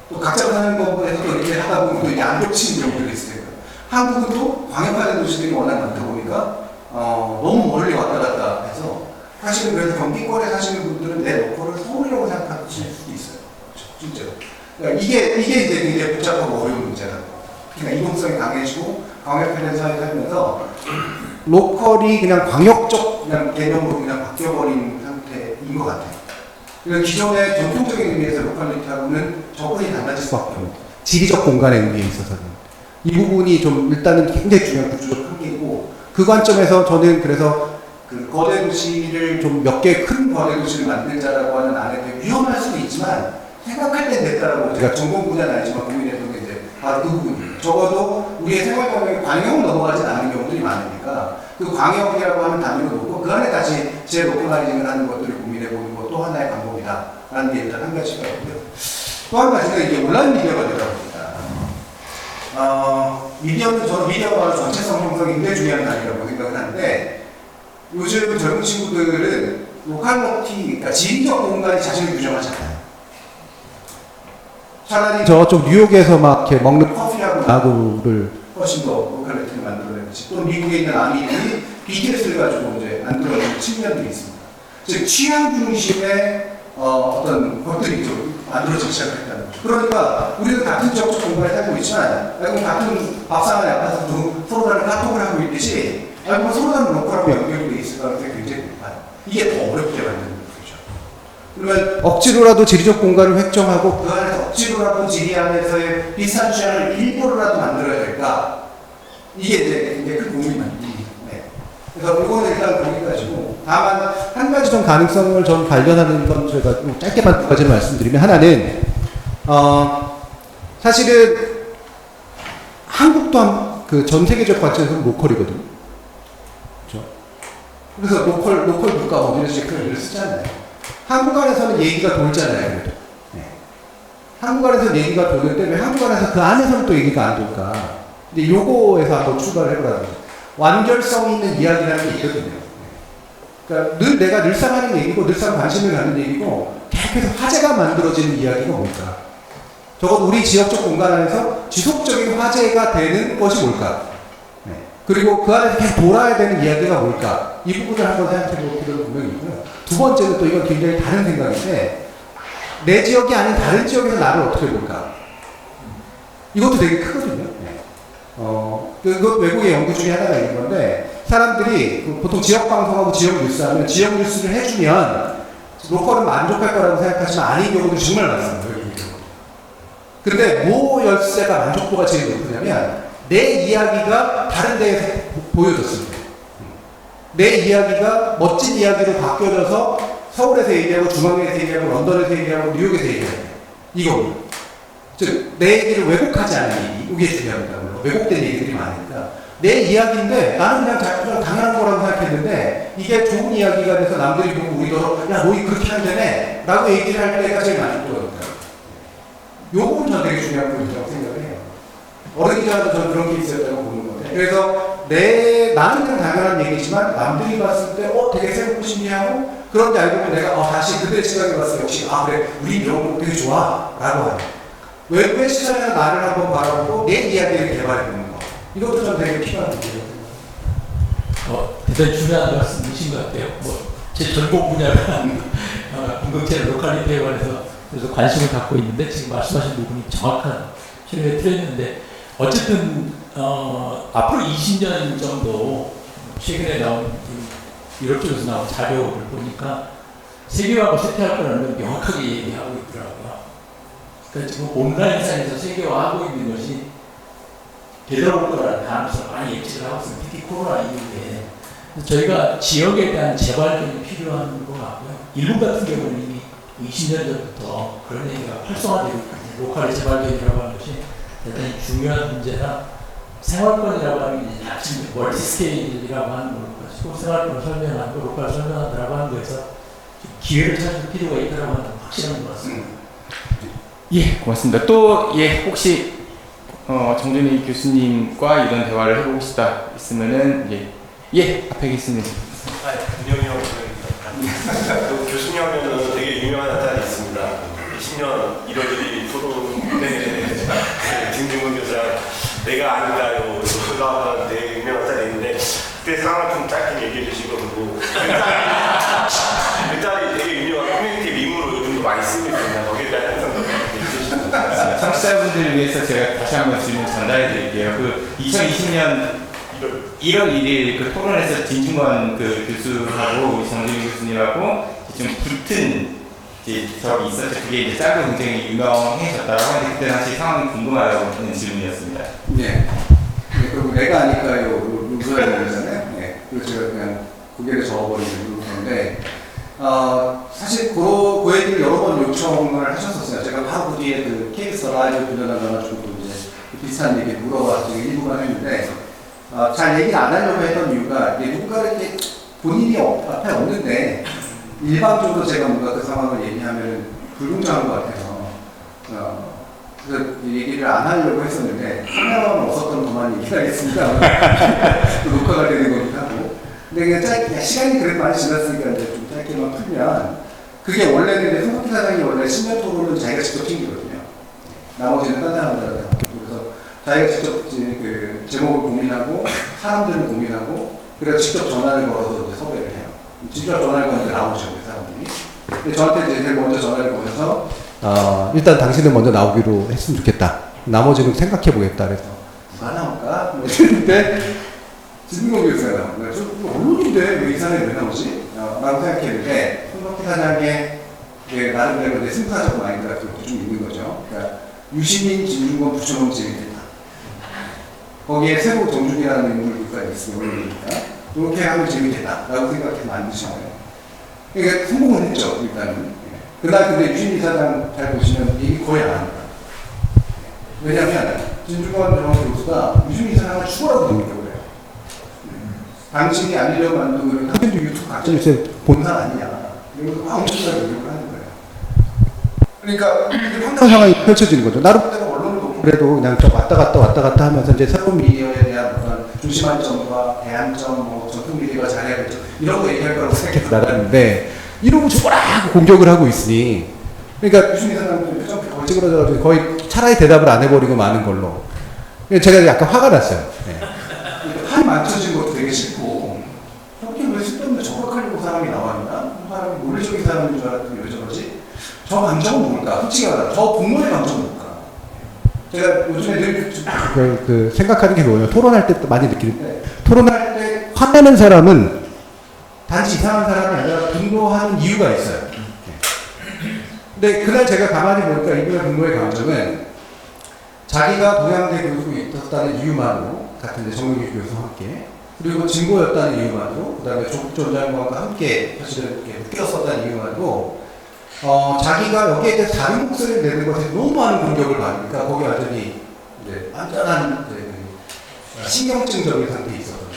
또 각자 사는 것에서도 이렇게 하다 보면 또 이게 안 겹치는 경우들이 있어요. 한국은 또 광역화된 도시들이 워낙 많다 보니까 너무 멀리 왔다 갔다 해서 사실은 그래서 경기권에 사시는 분들은 내 로컬을 서울이라고 생각하실 수도 있어요. 그렇죠? 진짜로. 그러니까 이게 이제 굉장히 복잡하고 어려운 문제라고. 특히나 이동성이 강해지고 광역화된 사회에 살면서 로컬이 그냥 광역적 개념으로 그냥 바뀌어버린 상태인 것 같아요. 그래서 기존의 전통적인 의미에서 로컬리티하고는 접근이 달라질 수밖에 없는 지리적 공간의 의미에 있어서는 이 부분이 좀 일단은 굉장히 중요한 구조적 한계이고 그 관점에서 저는 그래서 그 거대 도시를 좀 몇 개 큰 거대 도시를 만들자라고 하는 안에 되게 위험할 수도 있지만 생각할 땐 됐다라고 제가 전공 분야는 아니지만 고민했던 게 이제 바로 그 부분이에요. 적어도 우리의 생활 범위에 광역을 넘어가지 않는 경우들이 많으니까 그 광역이라고 하는 단위를 놓고 그 안에 다시 재로컬라이징을 하는 것들을 고민해보는 것도 하나의 방법이다라는 게 일단 한 가지가 있고요. 또 한 가지가 이게 온라인 미디어가 되다 보니까 미디어는 저는 미디어가 정체성 형성이 굉장히 중요한 단위라고 생각을 하는데 요즘 젊은 친구들은 로컬러티, 그러니까 지리적 공간이 자신을 규정하지 않아요. 차라리 저쪽 뉴욕에서 막 이렇게 먹는 커피하고 나구를 훨씬 더 로컬리티를 만들어내듯이 또 미국에 있는 아미들이 BTS를 가지고 이제 만들어내는 측면들이 있습니다. 즉 취향 중심의 어떤 것들이 좀 만들어지기 시작했다는 거죠. 그러니까 우리는 같은 지역적 공간에 살고 있지만 알고 같은 밥상 안에 앉아서 서로 다른 카톡을 하고 있듯이 알고 서로 다른 로컬하고 연결이 돼 있을 가능성이 굉장히 높아요. 이게 더 어렵게 만드는 거죠. 그러면 억지로라도 지리적 공간을 획정하고 그 안에서 억지로라도 지리 안에서의 비슷한 취향을 일부러라도 만들어야 될까? 이게 이제 그 고민입니다. 네. 그래서 이거는 일단 거기까지고, 다만 한 가지 좀 가능성을 좀 발견하는 건 제가 좀 짧게만 두 가지를 말씀드리면, 하나는 사실은 한국도 그 전 세계적 관점에서는 로컬이거든요. 그렇죠? 그래서 로컬 국가 뭐 이런 식으로 쓰잖아요. 한국 안에서는 얘기가 돌잖아요. 그래도. 네. 한국 안에서 얘기가 도는데 왜 한국 안에서 그 안에서는 또 얘기가 안 돌까? 근데 요거에서 한번 출발을 해보라는 거죠. 완결성 있는 이야기라는 게 있거든요. 그러니까 내가 늘상 하는 얘기고 늘상 관심을 갖는 얘기고 계속해서 화제가 만들어지는 이야기가 뭘까? 적어도 우리 지역적 공간 안에서 지속적인 화제가 되는 것이 뭘까? 네. 그리고 그 안에서 계속 돌아야 되는 이야기가 뭘까? 이 부분을 한번 생각해 볼 필요는 분명히 있고요. 두 번째는 또 이건 굉장히 다른 생각인데, 내 지역이 아닌 다른 지역에서 나를 어떻게 볼까? 이것도 되게 크거든요. 네. 그것 외국의 연구 중에 하나가 있는 건데, 사람들이 보통 지역 방송하고 지역 뉴스 하면 지역 뉴스를 해주면 로컬은 만족할 거라고 생각하지만 아닌 경우도 정말 많습니다. 근데 뭐 열쇠가 만족도가 제일 높으냐면 내 이야기가 다른 데에서 보여졌을 때, 내 이야기가 멋진 이야기로 바뀌어져서 서울에서 얘기하고 중앙에서 얘기하고 런던에서 얘기하고 뉴욕에서 얘기하고, 이거 즉 내 얘기를 왜곡하지 않은 얘기, 이게 중요합니다. 왜곡된 얘기들이 많으니까 내 이야기인데 나는 그냥 당연한 거라고 생각했는데 이게 좋은 이야기가 돼서 남들이 보고 우리도 야 너희 그렇게 한다네 라고 얘기를 할 때가 제일 만족도가 높다. 요 부분 저는 되게 중요한 부분이라고 생각을 해요. 어른이라도 저는 그런 게 있었다고 보는 건데, 그래서 나는 그냥 당연한 얘기지만 남들이 봤을 때 되게 새롭고 신기하고, 그런데 알고 보면 내가 다시 그들의 시각에 봤을 때 역시 그래 우리 이런 거 되게 좋아 라고 하요. 외부의 시선에서 나를 한번 바라보고 내 이야기를 개발해보는 거, 이것도 좀 되게 필요한 문제거든요. 대단히 중요한 말씀이신 것 같아요. 제 전공 분야가 공동체나 로컬리티에 관해서 그래서 관심을 갖고 있는데, 지금 말씀하신 부분이 정확한 실력에 틀렸는데, 어쨌든 앞으로 20년 정도 최근에 나온 유럽 쪽에서 나온 자료를 보니까 세계화하고 쇠퇴할 거라는 걸 명확하게 얘기하고 있더라고요. 그러니까 지금 온라인상에서 세계화하고 있는 것이 되돌아올 거라는 가능성을 많이 예측을 하고 있습니다. 특히 코로나 이후에. 저희가 지역에 대한 재발견이 필요한 것 같고요. 일본 같은 경우는 이미 20년 전부터 그런 얘기가 활성화되고 있거든요. 로컬 재발견이라고 하는 것이 대단히 중요한 문제나, 생활권이라고 하는 게 약간 멀티스케일이라고 하는 걸로 가지고 생활권을 설명하고 로컬 설명한다고 하는 거에서 기회를 찾을 필요가 있다고 하는 건 확실한 것 같습니다. 예, 고맙습니다. 또 혹시 정준희 교수님과 이런 대화를 해보고 싶다 있으면은 앞에 계시는 윤영이 형 교수님 하면은 되게 유명한 나타나 있습니다. 20년 1월 1일 토론회 김진문 교수랑 내가 아닌가요? 올라왔던 되게 유명한 나타나 있는데, 그때 상황을 좀 짧게 얘기해 주시고, 그리고 그 자리 되게 유명한 커뮤니티 밈으로 요즘도 많이 쓰고 있습니다. 거기에 대한 항상 청취자분들을 위해서 제가 다시 한번 질문 전달해 드릴게요. 2020년 1월 1일 그 토론에서 진중권 그 교수하고 우리 정진희 교수님하고 좀 붙은 적이 있었죠. 그게 이제 짧고 굉장히 유명해졌다고 하는데, 그때 당시 상황이 궁금하다고 하는 질문이었습니다. 네. 그리고 내가 아니까요. 루저잖아요. 네. 그리고 제가 그냥 고개를 저어버리는 루저인데, 사실 그 얘기를 여러 번 요청을 하셨었어요. 제가 바로 그 뒤에 그 KBS 라디오 분연하셔가지고 이제 비슷한 얘기 물어봐서 일부만 했는데, 잘 얘기를 안 하려고 했던 이유가, 누군가 이렇게 본인이 앞에 없는데 일방적으로 제가 뭔가 그 상황을 얘기하면 불공정한 것 같아서, 그래서 얘기를 안 하려고 했었는데, 카메라만 없었던 동안 얘기를 하겠습니다. 녹화가 되는 거기도 하고. 근데 그냥 짧게, 시간이 그래도 많이 지났으니까 이제 좀 짧게만 풀면, 그게 원래는 이제 손석희 사장이 원래 10년 토론은 자기가 직접 챙기거든요. 나머지는 딴 사람들한테. 그래서 자기가 직접 그 제목을 고민하고, 사람들을 고민하고, 그래서 직접 전화를 걸어서 이제 섭외를 해요. 직접 전화를 거는데 나오죠, 그 사람들이. 근데 저한테 이제 제일 먼저 전화를 걸어서, 일단 당신은 먼저 나오기로 했으면 좋겠다. 나머지는 생각해 보겠다. 그래서 누가 나올까? 뭐 이랬는데 진중권 교수가 나온 거예요. 저 언론인데 왜 이 사람이 왜 나오지? 라고 생각했는데 손석희 사장의 예, 나름대로 내 승파적 마인드 같은 것도 좀 있는 거죠. 그러니까 유시민, 진중권, 부처럼 재밌겠다. 거기에 세고 정준이라는 인물이 있으면 이렇게 하면 재밌겠다라고 생각해서 만드신 거예요. 그러니까 성공을 했죠, 일단은. 그날 근데 유시민 이사장 잘 보시면 얘기 거의 안 합니다. 왜냐하면 진중권 전 교수가 유시민 이사장을 죽으라고 등록을 해요. 당신이 아니려고 만든 거를 당신도 유튜브 가짜뉴스에 본 사람 아니냐. 이러면서 엄청나게 노력을 하는 거예요. 그러니까 이게 황당한 상황이 펼쳐지는 거죠. 나름대로 언론도 그래도 그냥 좀 왔다 갔다 하면서 이제 새로운 미디어에 대한 어떤 중심한 점과 대안점, 뭐 전통 미디어가 잘해야겠죠. 이런 거 얘기할 거라고 생각해서 나갔는데 이러고 죽어라 공격을 하고 있으니 그러니까 유시민 사장도 표정 거의 찌그러져가지고 거의 차라리 대답을 안 해버리고 마는 걸로 제가 약간 화가 났어요. 네. 팔이 맞춰진 것도 되게 싫고 저렇게 왜 쓸데없는 저격하려고 사람이 나왔나? 사람이 논리적인 사람인 줄 알았더니 왜 저러지? 저 감정은 뭘까? 솔직히 말하면 저 분노의 감정은 뭘까? 제가 요즘에 늘 그 생각하는 게 뭐냐면 토론할 때 많이 느끼는데 토론할 때 화내는 사람은 단지 이상한 사람이 아니라 분노하는 이유가 있어요. 근데 그날 제가 가만히 보니까 이분의 분노의 감정은 자기가 동양대 교수로 있었다는 이유만으로 같은 정영기 교수와 함께 그리고 진보였다는 이유만으로 그 다음에 조국 전 장관과 함께 사실은 이렇게 끼었었다는 이유만으로 자기가 여기에 대해서 다른 목소리를 내는 것에 너무 많은 공격을 받으니까 거기 완전히 이제 완전한 신경증적인 상태에 있었던 거죠.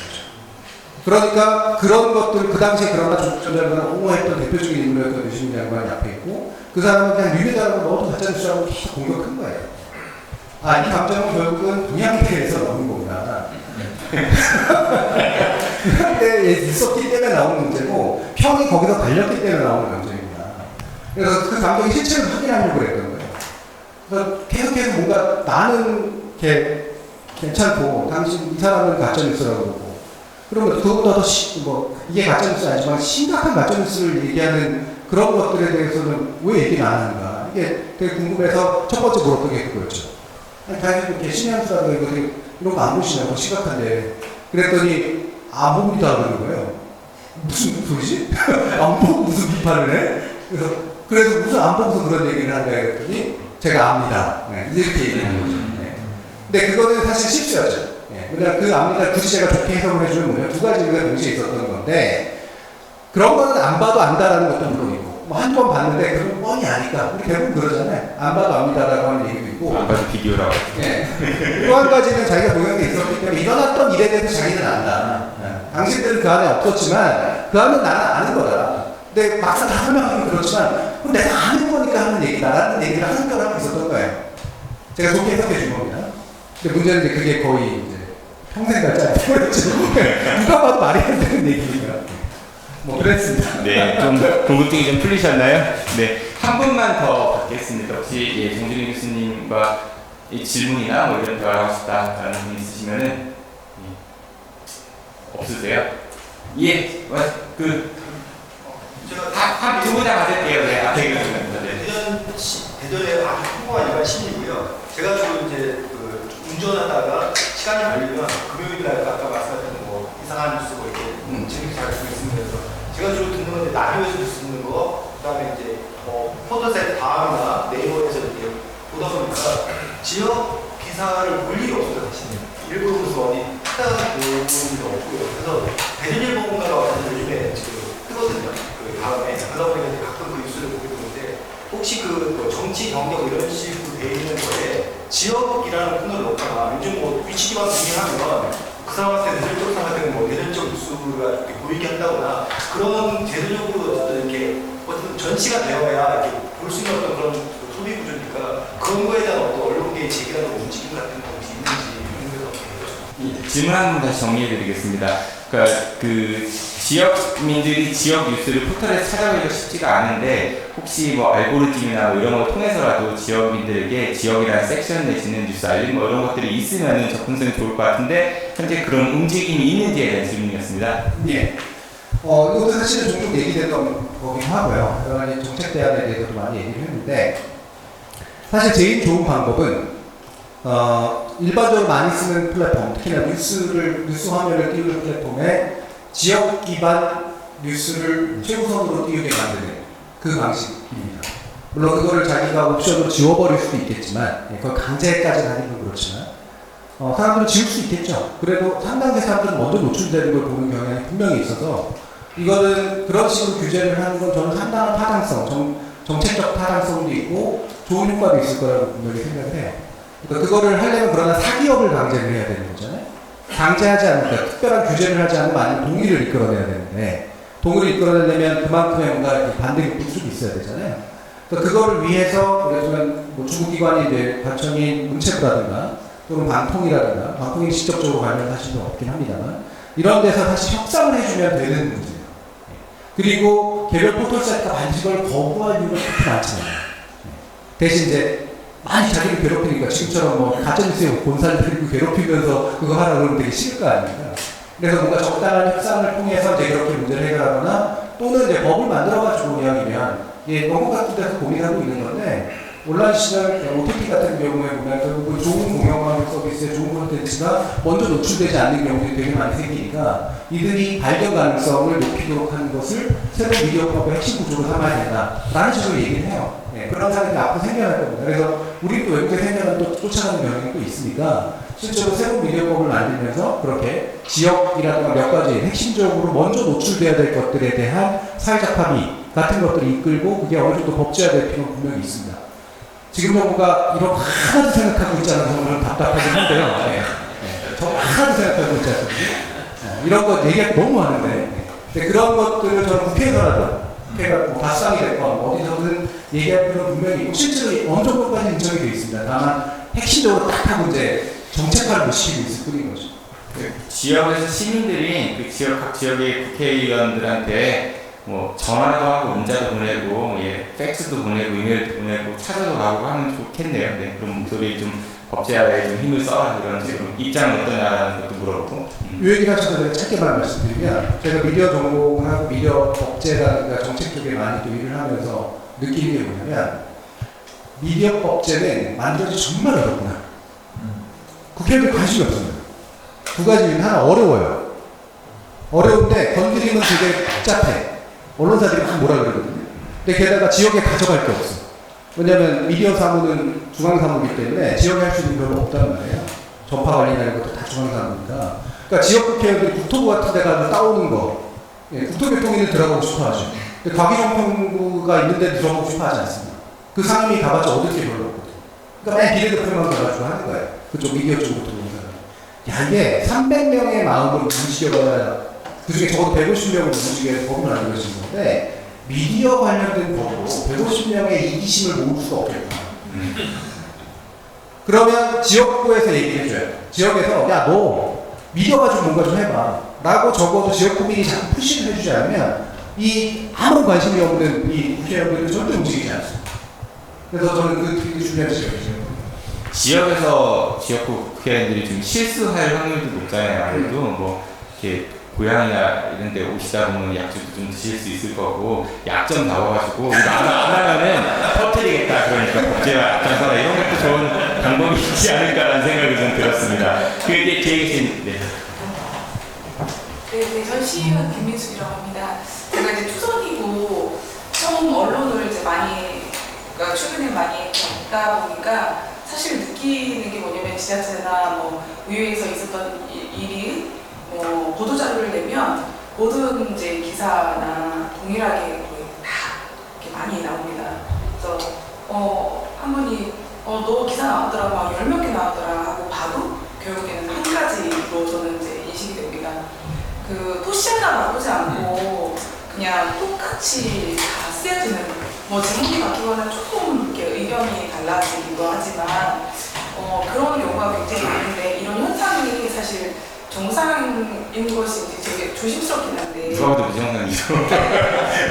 그러니까 그런 것들 그 당시에 그러나 조국 전 장관을 옹호했던 대표적인 인물이었던 유시민 장관이 앞에 있고 그 사람은 그냥 유리다라고 너도 가짜뉴스라고 계속 공격한 거예요. 아, 이 감정은 결국은 동양대에서 나오는 거구나. 동양대에 있었기 때문에 나오는 문제고 평이 거기서 달렸기 때문에 나오는 감정입니다. 그래서 그 감정의 실체를 확인하려고 그랬던 거예요. 그래서 계속해서 뭔가 나는 게 괜찮고 당신 이 사람은 가짜뉴스라고 그러고 그러면 그것보다 더 이게 가짜뉴스 아니지만 심각한 가짜뉴스를 얘기하는 그런 것들에 대해서는 왜 얘기를 안 하는가 이게 되게 궁금해서 첫 번째 물었던 게 그거였죠. 당연히 이렇게 신현수라고 이런 거 안 보시냐고 심각한데 그랬더니 안 봅니다 그러는 거예요. 무슨 소리지? 안 보고 무슨 비판을 해? 그래서 무슨 안 보고서 그런 얘기를 하냐 그랬더니 제가 압니다. 네, 이렇게 얘기하는 거죠. 네. 근데 그거는 사실 실수였죠. 네. 그냥 그 압니다 굳이 제가 좋게 해석을 해주면 뭐냐 두 가지가 동시에 있었던 건데 그런 거는 안 봐도 안다라는 것도 물론이고 뭐 한 번 봤는데 그건 뻔히 아니까 우리 대부분 그러잖아요. 안 봐도 압니다라고 하는 얘기도 있고 안 봐도 비디오라고. 네. 또 한 가지는 자기가 동양대에 있었기 때문에 일어났던 일에 대해서 자기는 안다. 네. 당신들은 그 안에 없었지만 그 안은 나는 아는 거다. 근데 막상 다 설명하면 그렇지만 그럼 내가 아는 거니까 하는 얘기다라는 얘기를 한결하고 있었던 거예요. 제가 좋게 해석해 준 겁니다. 근데 문제는 이제 그게 거의 이제 평생 갈 짜리 누가 봐도 말이 안 되는 얘기니까. 뭐 그랬습니다. 네, 좀 궁금증이 좀 풀리셨나요? 네, 한 분만 더 받겠습니다. 혹시 예, 정준희 교수님과 이 질문이나 뭐 이런 대화를 하고 싶다라는 분 있으시면은 예. 없으세요? 예, 한 두분다 받을게요. 네, 앞에 계십니다. 네. 대전에 아주 풍부한 일반신이고요. 제가 주로 이제 운전하다가 시간이 걸리면 금요일 날 아까 말씀하신 뭐 이상한 뉴스 뭐 이렇게 재밌게 잘 듣고 있으면서 제가 주로 듣는 건데 라디오에서 듣는 거, 그다음에 이제 포털사이트 다음이나 네이버에서 이렇게 보다 보니까 지역 기사를 볼 일이 없어요, 사실. 일부러 무슨 어디 찾아가서 보는 일도 없고요. 그래서 대전일보인가가 와서 요즘에 지금 뜨거든요. 그 다음에 그러다 보니까 가끔 그 뉴스를 보게 되는데 혹시 그 정치 경력 이런 식으로 돼 있는 거에 지역이라는 코너를 넣거나 요즘 뭐 위치기반 공개하면 그 사람한테 대전적 사람한테는 뭐 대전적 뉴스가 이렇게 보이게 한다거나 그런 제도적으로 어떤 이렇게 어떤 전시가 되어야 이렇게 볼 수 있는 어떤 그런 소비 구조니까 그런 거에 대한 어떤 언론계의 제기라는 움직임 같은 것이 있는지 이런 데서 질문 한 번 다시 정리해드리겠습니다. 그러니까 그 지역민들이 지역 뉴스를 포털에서 찾아보기가 쉽지가 않은데 혹시 뭐 알고리즘이나 뭐 이런 걸 통해서라도 지역민들에게 지역이라는 섹션 내지는 뉴스 알림 뭐 이런 것들이 있으면 접근성이 좋을 것 같은데 현재 그런 움직임이 있는지에 대한 질문이었습니다. 예. 이것도 사실은 종종 얘기됐던 거긴 하고요. 여러 가지 정책 대안에 대해서도 많이 얘기를 했는데 사실 제일 좋은 방법은 일반적으로 많이 쓰는 플랫폼, 특히나 뉴스 화면을 띄우는 플랫폼에 지역 기반 뉴스를 최우선으로 띄우게 만드는 그 방식입니다. 물론 그거를 자기가 옵션으로 지워버릴 수도 있겠지만, 그걸 강제까지 하는 건 그렇지만, 사람들은 지울 수 있겠죠. 그래도 상당히 사람들은 먼저 노출되는 걸 보는 경향이 분명히 있어서, 이거는 그런 식으로 규제를 하는 건 저는 상당한 타당성, 정책적 타당성도 있고, 좋은 효과도 있을 거라고 분명히 생각을 해요. 그러니까 그거를 하려면 그러나 사기업을 강제를 해야 되는 거잖아요. 강제하지 않으니까, 특별한 규제를 하지 않으면 아니면 동의를 이끌어내야 되는데, 동의를 이끌어내려면 그만큼의 뭔가 반대 구축이 있어야 되잖아요. 그러니까 그거를 위해서, 그래서 뭐 중국기관이 이제 관청인 문체부라든가, 또는 방통이라든가, 방통이 직접적으로 관여하시는 건 없긴 합니다만, 이런 데서 사실 협상을 해주면 되는 문제예요. 그리고 개별 포털사이트가 반드시 그걸 거부할 이유가 그렇게 많잖아요. 대신 이제 많이 자기를 괴롭히니까 지금처럼 뭐 가짜뉴스에 본사를 들이고 괴롭히면서 그거 하라 그러면 되게 싫을 거 아닙니까? 그래서 뭔가 적당한 협상을 통해서 이제 그렇게 문제를 해결하거나 또는 이제 법을 만들어가지고 이야기면 영국 같은 데서 고민하고 있는 건데 온라인 시절 OTT 같은 경우에 보면 결국 좋은 공영방송 서비스에 좋은 콘텐츠가 먼저 노출되지 않는 경우들이 되게 많이 생기니까 이들이 발견 가능성을 높이도록 하는 것을 새로운 미디어법의 핵심 구조로 삼아야 된다라는 식으로 얘기를 해요. 그런 사람들이 앞으로 생겨날 겁니다. 그래서 우리 또 외국에 생겨난 또 쫓아가는 경향이 또 있으니까 실제로 새로운 미디어법을 만들면서 그렇게 지역이라든가 몇 가지 핵심적으로 먼저 노출돼야 될 것들에 대한 사회적 합의 같은 것들을 이끌고 그게 어느 정도 법제화될 필요가 분명히 있습니다. 지금 정부가 이런 하나도 생각하고 있지 않아서 저는 답답하긴 한데요. 정말 하나도 생각하고 있지 않습니까? 이런 거 얘기하기 너무 많은데 그런 것들을 저는 국회에서라도 국회가 뭐 발상이 됐건 어디서든 얘기할 필요는 분명히 있고 실제로 어느 정도까지 인정이 되어 있습니다. 다만 핵심적으로 딱 하고 이제 정책화를 못 시키고 있을 뿐인 거죠. 지역에서 시민들이 각 지역의 국회의원들한테 뭐 전화도 하고 문자도 보내고 팩스도 보내고 이메일도 보내고 찾아도 가고 하면 좋겠네요. 그럼 목소리 좀 법제화에 좀 힘을 써라 이런 식으로 입장은 어떠냐라는 것도 물어보고. 이 얘기를 하셔서 제가 짧게만 말씀드리면 제가 미디어 전공하고 미디어 법제라든가 정책 쪽에 많이 또 일을 하면서 느끼는 게 뭐냐면 미디어 법제는 만들어지 정말 어렵구나. 국회의원들 관심이 없습니다. 두 가지는 하나 어려워요. 어려운데 건드리면 되게 복잡해. 언론사들이 막 뭐라 그러거든요. 근데 게다가 지역에 가져갈 게 없어. 왜냐면 미디어 사무는 중앙사무이기 때문에 지역에 할 수 있는 게 별로 없단 말이에요. 전파 관리나 이런 것도 다 중앙사무니까. 그러니까 지역 국회의원들이 국토부 같은 데 가서 따오는 거, 국토교통위는 들어가고 싶어 하죠. 근데 과기정통부가 있는데 들어가고 싶어 하지 않습니다. 그 상임위 가봤자 얻을 게 별로 없거든요. 그러니까 맨 비례대표만 가가지고 하는 거예요. 그쪽 미디어 쪽으로 들어오는 사람. 야, 이게 300명의 마음을 움직여봐야 그 중에 적어도 150명을 움직여야 법을 만들어지는 건데 미디어 관련된 법으로 150명의 이기심을 모을 수가 없겠구나. 그러면 지역구에서 얘기를 해줘요. 지역에서 야 너 미디어 가지고 뭔가 좀 해봐 라고 적어도 지역 국민이 자꾸 푸시를 해주지 않으면 이 아무런 관심이 없는 이 국회의원들은 절대 움직이지 않습니다. 그래서 저는 그게 중요한 지역이죠. 지역에서 지역구 국회의원들이 좀 실수할 확률도 높잖아요. 아무래도 뭐 이렇게 고향이나 이런 데 오시다 보면 약주도 좀 드실 수 있을 거고 약점 나와가지고 이거 안 하면은 터뜨리겠다 그러니까 법제화 앞장서라 이런 것도 좋은 방법이 있지 않을까라는 생각이 좀 들었습니다. 그게 뒤에 계신 전 시의원 김민숙이라고 합니다. 제가 이제 추석이고 처음 언론을 이제 그러니까 최근에 많이 겪다 보니까 사실 느끼는 게 뭐냐면 지자체나 뭐 의회에서 있었던 일이 보도 자료를 내면 모든 이제 기사나 동일하게 거의 다 이렇게 많이 나옵니다. 그래서 한 분이 너 기사 나왔더라 막 10몇 개 나왔더라 하고 봐도 결국에는 한 가지로 저는 이제 인식이 됩니다. 그 토시하나 나오지 않고 그냥 똑같이 다 쓰여지는 뭐 제목이 바뀌거나 조금 이렇게 의견이 달라지기도 하지만 그런 경우가 굉장히 많은데 이런 현상이 사실 정상인 것이 되게 조심스럽긴 한데 누가 봐도 부정상이죠.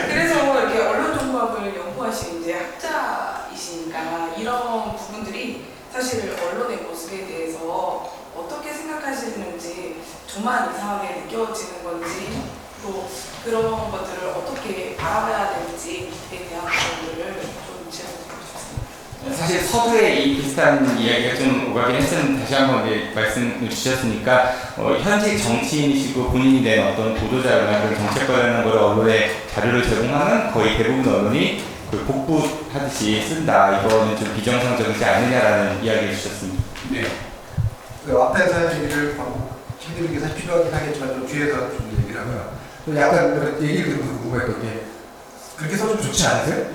그래서 이렇게 언론정보학을 연구하신 이제 학자이시니까 이런 부분들이 사실 언론의 모습에 대해서 어떻게 생각하시는지 저만 이상하게 느껴지는 건지 또 그런 것들을 어떻게 알아봐야 되는지에 대한 부분들을 좀 질문드리고 싶습니다. 사실 서두에 이 비슷한 이야기가 좀 오가긴 했었는데 다시 한번 말씀을 주셨으니까 현직 정치인이시고 본인이 낸 어떤 보도자료나 그런 정책 관련한 걸 언론에 자료를 제공하는 거의 대부분 언론이 그 복붙하듯이 쓴다. 이거는 좀 비정상적이지 않느냐라는 이야기를 주셨습니다. 네. 그 앞에서 얘기를 해드리는 게 사실 필요하긴 하겠지만 좀 뒤에서 좀 얘기를 하고요. 좀 약간 그 얘기를 듣고 궁금했던 게 그렇게 써주면 좋지 않으세요?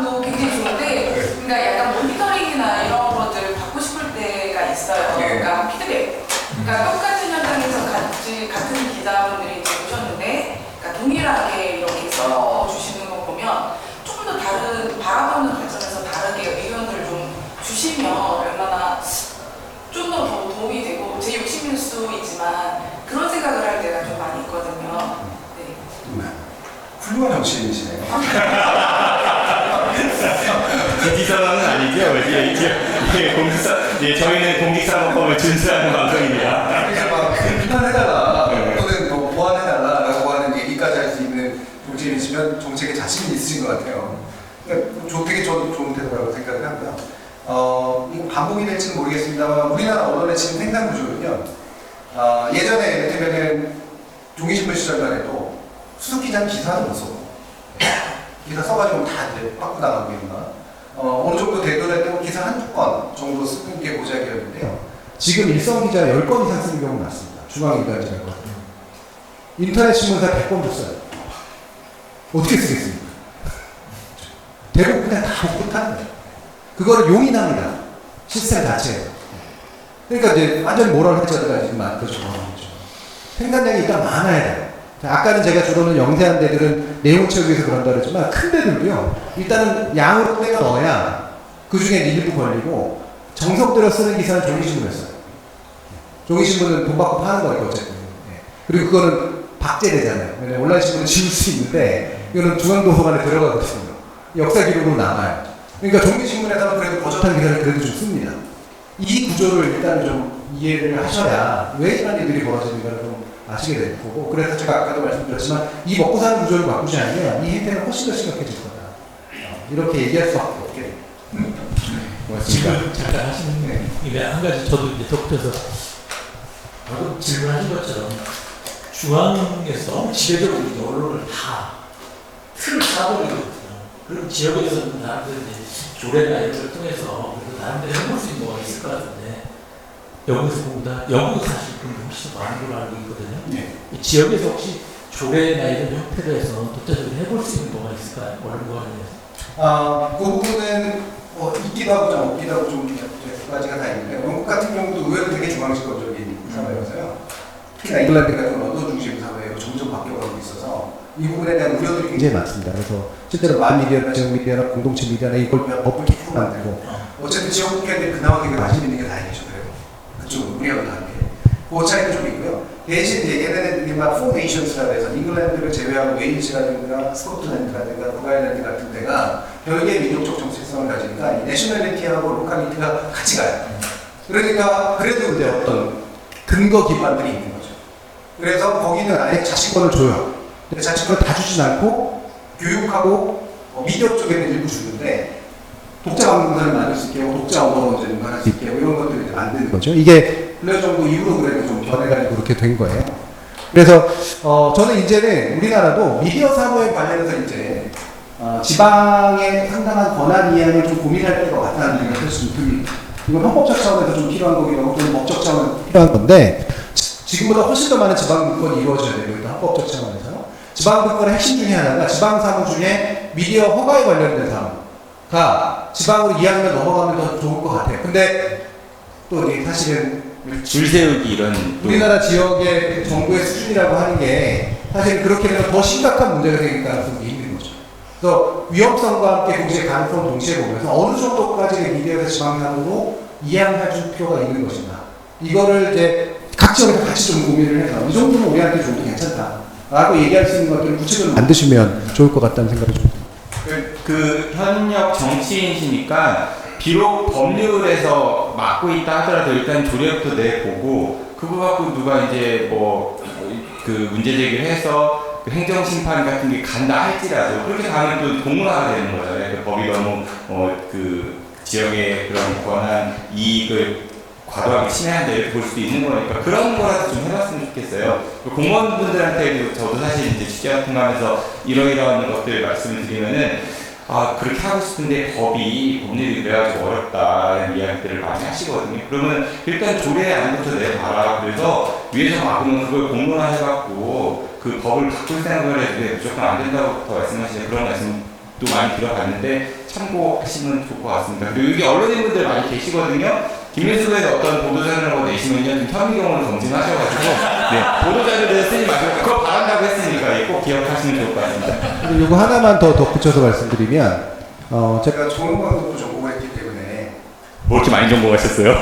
도 굉장히 좋은데, 그러니까 약간 모니터링이나 이런 것들을 받고 싶을 때가 있어요. 네. 그러니까 피드백. 그러니까 똑같은 현장에서 같은 기자분들이 이제 오셨는데, 그러니까 동일하게 이렇게 써주시는 거 보면 조금 더 다른 바라보는 관점에서 다르게 의견을 좀 주시면 얼마나 좀 더 도움이 되고, 제 욕심일 수 있지만 그런 생각을 할 때가 좀 많이 있거든요. 네. 훌륭한 정치인이시네요. 기지선언은 아니죠. 저희는 공직사법법을 준수하는 방송입니다. 그래서 막 비판해달라 또는 뭐 보완해달라라고 하는 얘기까지 할 수 있는 정치인이시면 정책에 자신이 있으신 것 같아요. 그러니까 되게 저도 좋은 태도라고 생각을 하고요. 이거 반복이 될지는 모르겠습니다만 우리나라 언론의 지금 생산 구조는요. 예전에 이를테면은 종이신문 시절만 해도 수석 기자는 기사는 못 써. 기사 써가지고 다 이제 빠꾸 나가고 있나. 어느 정도 대도할 때 기사 한두 건 정도 쓰는 게 모자이었는데요. 지금 일선 기자 10건 이상 쓰는 경우 많습니다. 중앙일간지라고. 인터넷 신문사 100건도 써요. 어떻게 쓰겠습니까? 대부분 그냥 다 복붙하는 거예요. 그거를 용인합니다. 시스템 자체에서. 그러니까 이제 완전 모럴 해저드가 지금 그렇죠. 생산량이 일단 많아야 돼요. 아까는 제가 주로는 영세한 데들은 내용 채우기 위해서 그런다 그랬지만 큰 데들도요. 일단은 양으로 떼가 넣어야 그 중에 일부 걸리고 정석 들여 쓰는 기사는 종이신문을 써요. 종이신문은 돈 받고 파는 거니까 어쨌든. 그리고 그거는 박제되잖아요. 온라인 신문은 지울 수 있는데 이거는 중앙도서관에 들어가거든요. 역사 기록으로 남아요. 그러니까 종이신문에서는 그래도 버젓한 기사를 그래도 좀 씁니다. 이 구조를 일단 좀 이해를 하셔야 왜 이런 일들이 벌어지는가를 좀 아시게 될 거고, 그래서 제가 아까도 말씀드렸지만 이 먹고 사는 구조를 바꾸지 않으면 이 행태는 훨씬 더 심각해질 거다. 이렇게 얘기할 수밖에 없게. 고맙습니다. 지금 잠깐 하시는 입에 한 가지 저도 이제 덧붙여서 방금 질문하신 것처럼 중앙에서 너무 지배적으로 언론을 다 틀을 짜버리거든요. 그럼 지역에서는 나름대로 조례나 이런 걸 통해서 나름대로 해볼 수 있는 거가 있을 것 같은데 영국에서보다 영국은 사실 훨씬 더 많은 걸로 알고 있거든요. 네. 지역에서 혹시 조례나 이런 형태로 해서 독자적으로 해볼 수 있는 뭐가 있을까요? 언론과 관련해서. 그 부분은 있기도 하고 좀 없기도 하고 좀 두 가지가 다 있는데 영국 같은 경우도 의외로 되게 중앙식적인 사회여서요. 특히나 잉글랜드 같은 언어 중심 사회로 점점 바뀌어가고 있어서 이 부분에 대한 우려들이 굉장히 많습니다. 그래서 실제로 만미디어나 지역미디어나 공동체 미디어나 이걸 법을 계속 만들고 어쨌든 지역 국회의원들이 그나마 되게 관심 있는 게 다행이죠. 그쪽은 우리하고 다르게. 그 차이도 좀 있고요. 대신 이제 얘네들이 막 포메이션스라고 해서 잉글랜드를 제외하고 웨일즈라든가 스코틀랜드라든가 북아일랜드 같은 데가 별개의 민족적 정체성을 가지니까 이 내셔널리티하고 로컬리티가 같이 가요. 그러니까 그래도 이제 어떤 근거 기반들이 있는 거죠. 그래서 거기는 아예 자치권을 줘요. 근데 자치권을 다 주진 않고 교육하고 미디어 쪽에는 일부 주는데 독자 방송사를 만들 수 있게 하고 독자 언어로 이제 운반할 수 있게 하고 이런 것들을 만드는 거죠. 이게 블레어 정부 이후로 그래도 좀 변해가지고 그렇게 된 거예요. 그래서 저는 이제는 우리나라도 미디어 사고에 관련해서 이제 지방의 상당한 권한 이양을 좀 고민할 때가 왔다는 생각이 사실 좀 듭니다. 이건 헌법적 차원에서 좀 필요한 거기도 하고 또는 법적 차원에서 필요한 건데 지금보다 훨씬 더 많은 지방 분권이 이루어져야 되고 일단 헌법적 차원에서 지방 분권의 핵심 중에 하나가 지방 사무 중에 미디어 허가에 관련된 사무가 지방으로 이양을 넘어가면 더 좋을 것 같아요. 근데 또 이게 사실은 줄 세우기 이런 우리나라 지역의 정부의 수준이라고 하는 게 사실 그렇게 되면 더 심각한 문제가 생길 가능성이 있는 거죠. 그래서 위험성과 함께 동시에 가능성을 동시에 보면서 어느 정도까지의 미디어에서 지방사무로 이양할 필요가 있는 것인가. 이거를 이제 각 지역에서 같이 좀 고민을 해서 이 정도는 우리한테 좀 괜찮다라고 얘기할 수 있는 것들을 구체적으로 만드시면 좋을 것 같다는 생각이 좀 듭니다. 그 현역 정치인이시니까 비록 법률에서 막고 있다 하더라도 일단 조례부터 내보고 그거 갖고 누가 이제 뭐 그 문제 제기를 해서 그 행정심판 같은 게 간다 할지라도 그렇게 가면 또 공론화가 되는 거잖아요. 그 법이 너무 그 지역의 그런 권한 이익을 과도하게 침해한다 이렇게 볼 수도 있는 거니까 그런 거라도 좀 해봤으면 좋겠어요. 공무원분들한테도 저도 사실 이제 취재 같은 거 하면서 이러이러한 것들 말씀을 드리면은 그렇게 하고 싶은데 법률이 그래가지고 어렵다 이야기들을 많이 하시거든요. 그러면 일단 조례 안부터 내봐라. 그래서 위에서 막으면 그걸 공론화해갖고 그 법을 바꿀 생각을 해도 무조건 안 된다고 말씀하시는 그런 말씀도 많이 들어봤는데 참고하시면 좋을 것 같습니다. 그리고 여기 언론인분들 많이 계시거든요. 김민수에 어떤 보도자료라고 내시면요, 좀 혐의 경우를 검증하셔가지고, 보도자료를 쓰지 마시고, 그거 바란다고 했으니까 꼭 기억하시면 좋을 것 같습니다. 그리고 이거 하나만 더 덧붙여서 말씀드리면, 제가 좋은 방법도 전공했기 때문에 뭐 이렇게 많이 전공하셨어요?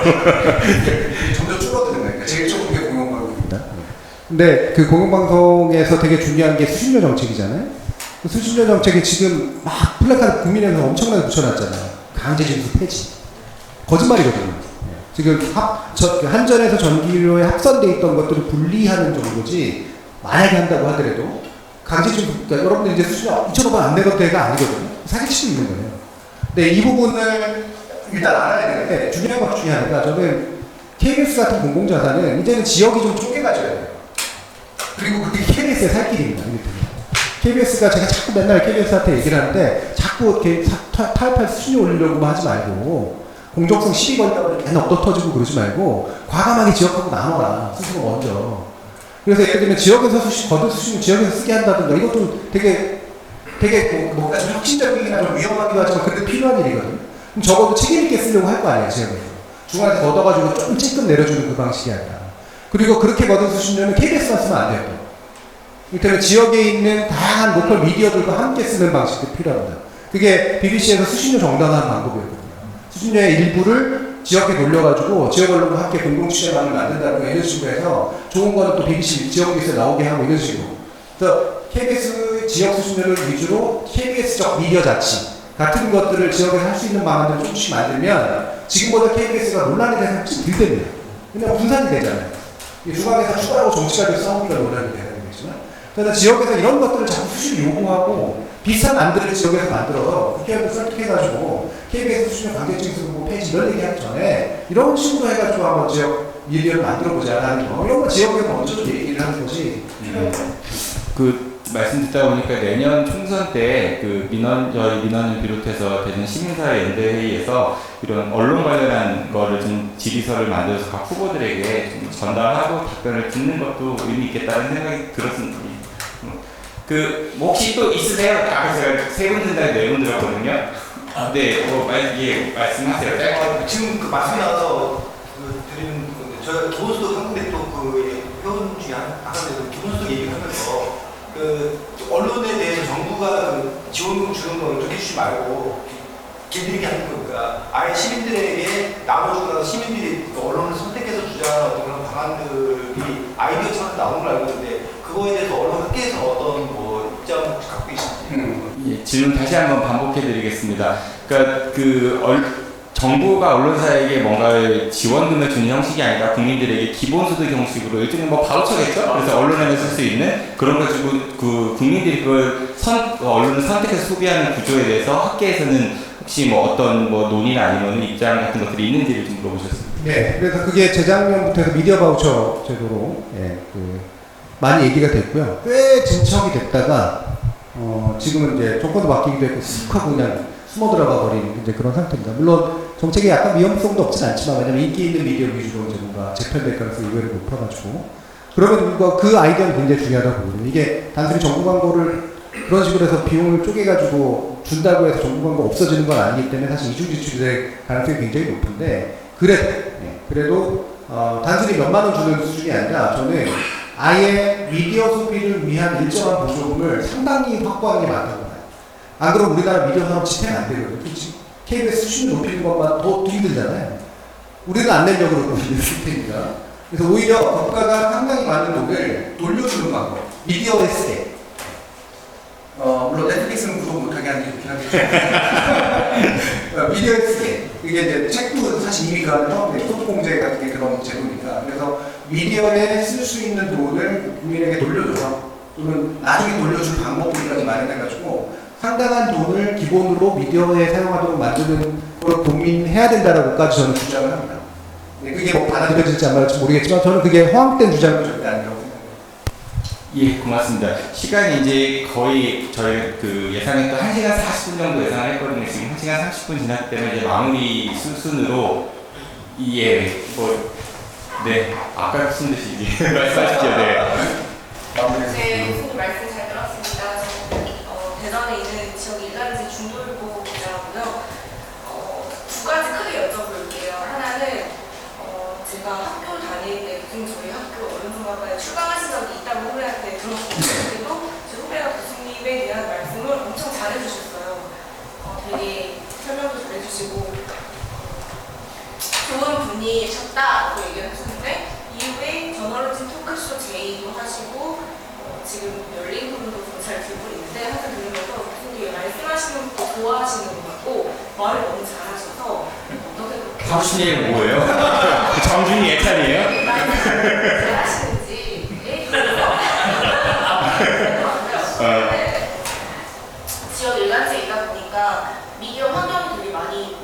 점점 줄어드는 거니까 제일 좋은 게 공영방송입니다. 근데 그 공영방송에서 되게 중요한 게 수신료 정책이잖아요. 그 수신료 정책이 지금 막 플래카드 국민의힘에서 엄청나게 붙여놨잖아요. 강제징수 폐지. 거짓말이거든요. 지금 한전에서 전기료에 합산돼 있던 것들을 분리하는 정도지, 만약에 한다고 하더라도 강제징수, 그러니까 여러분들 이제 수신료 2,500원 안 내도 돼가 아니거든요. 사기치고 있는 거예요. 근데 이 부분을 일단 알아야 되는데, 중요한 것 중에 하나가, 저는 KBS 같은 공공자산은 이제는 지역이 좀 쪼개가져야 돼요. 그리고 그게 KBS의 살 길입니다. KBS가 제가 자꾸 맨날 KBS한테 얘기를 하는데, 자꾸 이렇게 타협할 수준이 올리려고 하지 말고, 공정성 시비 걸다가 맨날 엎어 터지고 그러지 말고, 과감하게 지역하고 나눠라. 스스로 먼저. 그래서 예를 들면 지역에서 거둔 수준을 지역에서 쓰게 한다든가, 이것도 되게 뭔가 좀 혁신적이긴 하고 위험하기도 하지만 그래도 필요한 일이거든요. 그럼 적어도 책임있게 쓰려고 할 거 아니에요, 지역에서. 중간에 걷어가지고 좀 찔끔 내려주는 그 방식이 아니라. 그리고 그렇게 거둔 수신료는 KBS만 쓰면 안 돼요. 이를테면 지역에 있는 다양한 로컬 미디어들과 함께 쓰는 방식도 필요합니다. 그게 BBC에서 수신료 정당화하는 방법이거든요. 수신료의 일부를 지역에 돌려가지고 지역 언론과 함께 공동 취재망을 만든다든가 이런 식으로 해서 좋은 거는 또 BBC 지역에서 나오게 하고 이런 식으로. 그래서 KBS 지역 수신료를 위주로 KBS적 미디어 자치 같은 것들을 지역에서 할 수 있는 방안들을 조금씩 만들면 지금보다 KBS가 논란에 대해서 훨씬 덜 됩니다. 왜냐면 분산이 되잖아요. 중앙에서 추가하고 정치가 돼서 싸우니까 논란이 되는 거지만, 그래서 지역에서 이런 것들을 자꾸 수시로 요구하고 비슷한 안들을 지역에서 만들어 국회의원을 설득해가지고 KBS 수신료 강제징수 폐지 이런 얘기하기 전에 이런 식으로 해가지고 한번 지역 미디어를 만들어보자 하는 거, 이런 거 지역에서 먼저 얘기를 하는 거지. 그 말씀 듣다 보니까 내년 총선 때 그 저희 민원을 비롯해서 되는 시민사회 연대회의에서 이런 언론 관련한 거를 좀 질의서를 만들어서 각 후보들에게 좀 전달하고 답변을 듣는 것도 의미 있겠다는 생각이 들었습니다. 뭐 혹시 또 있으세요? 아까 제가 3분 든다고 4분 들었거든요. 말씀하세요. 지금 그 말씀 나와서 드리는 건데, 저희가 기본소득 한국대 또그 표현 중에 하나인데 기본소득 얘기를 하면서 언론에 대해서 정부가 지원금 주는 거 어떻게 주지 말고 길들이게 하는 거니까 아예 시민들에게 나눠주거나 시민들이 언론을 선택해서 주자는 어떤 그런 방안들이 아이디어처럼 나오는 걸 알고 있는데, 그거에 대해서 언론 학계에서 어떤 입장 갖고 계신지. 질문 다시 한번 반복해드리겠습니다. 그러니까 정부가 언론사에게 뭔가 지원금을 주는 형식이 아니라 국민들에게 기본소득 형식으로 일종의 바우처겠죠? 그래서 언론에 쓸 수 있는 그런 걸 가지고 국민들이 그걸 언론을 선택해서 소비하는 구조에 대해서 학계에서는 혹시 어떤 논의나 아니면 입장 같은 것들이 있는지를 좀 물어보셨습니다. 네, 그래서 그게 재작년부터 해서 미디어 바우처 제도로 많이 얘기가 됐고요. 꽤 진척이 됐다가 지금은 이제 조건도 바뀌기도 했고 쓱 하고 그냥 숨어 들어가 버리는 이제 그런 상태입니다. 물론 정책에 약간 위험성도 없진 않지만, 왜냐면 인기 있는 미디어 위주로 이제 뭔가 재편될 가능성이 의외로 높아가지고, 그러면 불구하고 그 아이디어는 굉장히 중요하다고 보거든요. 이게 단순히 정부 광고를 그런 식으로 해서 비용을 쪼개가지고 준다고 해서 정부 광고 없어지는 건 아니기 때문에 사실 이중 지출이 될 가능성이 굉장히 높은데, 그래도 단순히 몇만 원 주는 수준이 아니라 저는 아예 미디어 소비를 위한 일정한 보조금을 상당히 확보하는 게 맞다고 봐요. 안 그러면 우리나라 미디어 산업 지탱 안 되거든요. KBS 수준을 높이는 것만 더 힘들잖아요. 우리는 안 내려고 그러고 있는 상태니까. 그래서 오히려 국가가 상당히 많은 돈을 돌려주는 방법. 미디어에 쓰게. 물론 넷플릭스는 구독 못하게 하는 게 좋긴 하겠지만 미디어에 쓰게. 이게 이제 책도 사실 이미 그 안에 포함돼 소득공제 같은 게 그런 제도니까. 그래서 미디어에 쓸 수 있는 돈을 국민에게 돌려줘서, 또는 나중에 돌려줄 방법들까지 마련해가지고 상당한 돈을 기본으로 미디어에 사용하도록 만드는 걸 고민해야 된다라고까지 저는 주장을 합니다. 그게 뭐 받아들여질지 안 받아들일지 모르겠지만 저는 그게 허황된 주장은 절대 아니라고 생각합니다. 예, 고맙습니다. 시간이 이제 거의 저희 그 예상했던 1시간 40분 정도 예상을 했거든요. 지금 1시간 30분 지났기 때문에 이제 마무리 수순으로 예, 뭐 네, 아까 무슨 듯이 이제 말씀하시죠. 네. 네, 교수님 말씀 잘 들었습니다. 저는 대전에 있는 지역 일간지 중도일보 기자고요. 두 가지 크게 여쭤볼게요. 하나는 제가 학교 다닐 때 교수님 저희 학교 어른송학과에 출강하신 적이 있다고 후배한테 들었거든요. 그리고 제 후배가 교수님에 대한 말씀을 엄청 잘해주셨어요. 되게 설명도 잘해주시고 좋은 분이셨다고 얘기를 하셨는데 이후에 저널리즘 토크쇼 제의도 하시고 지금 열린 토론도 잘 들고 있는데 항상 들으면서 교수님 말씀하시는 것도 좋아하시는 것 같고 말을 너무 잘하셔서 어떻게 그렇게 하고 싶은 얘기가 뭐예요? 정준이 예찬이에요? 잘하시는지 얘기해서 지역 일간지에 있다 보니까 미디어 환경이 되게 많이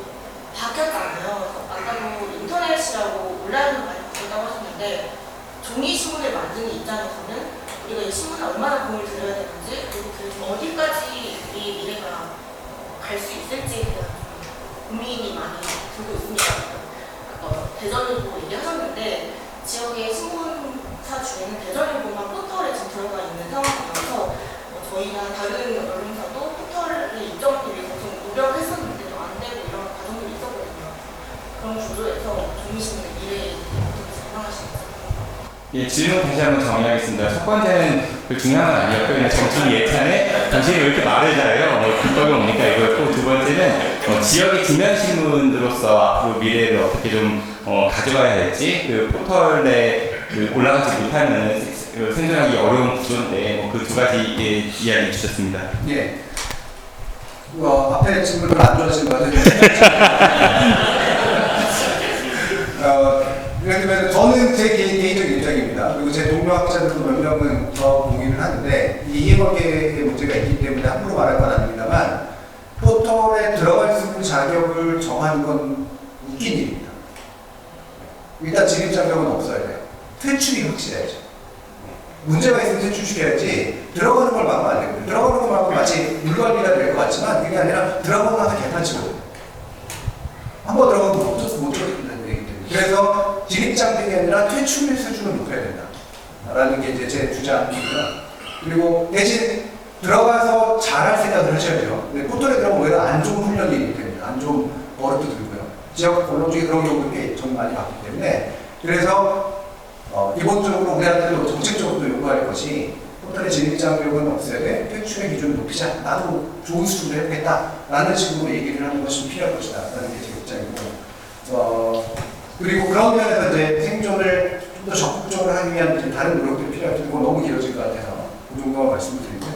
바뀌었잖아요. 아까도 인터넷이라고 온라인으로 많이 바뀌었다고 하셨는데 종이 신문을 만드는 입장에서는 우리가 이 신문에 얼마나 공을 들여야 되는지 그리고 어디까지 이 미래가 갈 수 있을지에 대한 고민이 많이 들고 있습니다. 대전일보 얘기하셨는데 지역의 신문사 중에는 대전일보만 포털에 지금 들어가 있는 상황이라서 저희나 다른 언론사도 포털을 입점하기 위해서 좀 노력을 했었는데도 안 되고 이런 과정들이 있었거든요. 그런 구조에서 종이신문의 미래에 어떻게 전망하시는지. 예, 질문 다시 한번 정리하겠습니다. 첫 번째는 그 중요한 건 아니었고요. 그냥 정준이 예찬에 당신이 왜 이렇게 말을 잘해요? 뭐 불법이 뭡니까 이거였고, 두 번째는 지역의 지면신문으로서 앞으로 미래를 어떻게 좀 가져가야 할지, 그 포털에 올라가지 못하는 생존하기 어려운 구조인데 그 두 가지 이야기 주셨습니다. 예. 앞에 질문을 안 좋아하신 것 같아요. 예를 들면 저는 제 개인적인 입장입니다. 그리고 제 동료 학자들도 몇 명은 저 동의를 하는데 이해관계의 문제가 있기 때문에 함부로 말할 건 아닙니다만 포털에 들어갈 수 있는 자격을 정하는 건 웃긴 일입니다. 일단 진입 자격은 없어야 돼요. 퇴출이 확실해야죠. 문제가 있으면 퇴출시켜야지 들어가는 걸 막으면 안 되거든요. 들어가는 걸 막으면 마치 물관리가 될 것 같지만 그게 아니라 들어가고 나서 개판치거든요. 한번 들어가면 못 쫓는다는 얘기 때문에. 그래서 진입장벽이 아니라 퇴출 수준을 높여야 된다. 라는 게 이제 제 주장입니다. 그리고 대신 들어가서 잘할 생각을 하셔야죠. 근데 포털에 들어가면 오히려 안 좋은 훈련이 됩니다. 안 좋은 버릇도 들고요. 지역 언론 중에 그런 경우들이 좀 많이 봤기 때문에. 그래서 기본적으로 우리한테도 정책적으로 요구할 것이 포털의 진입장벽은 없애야 돼. 퇴출의 기준을 높이자. 나도 좋은 수준을 해보겠다. 라는 식으로 얘기를 하는 것이 필요할 것이다. 라는 게 제 입장이고. 그리고 그런 면에서 이제 생존을 좀 더 적극적으로 하기 위한 다른 노력들이 필요할 텐데 너무 길어질 것 같아서 그 정도만 말씀을 드리고요.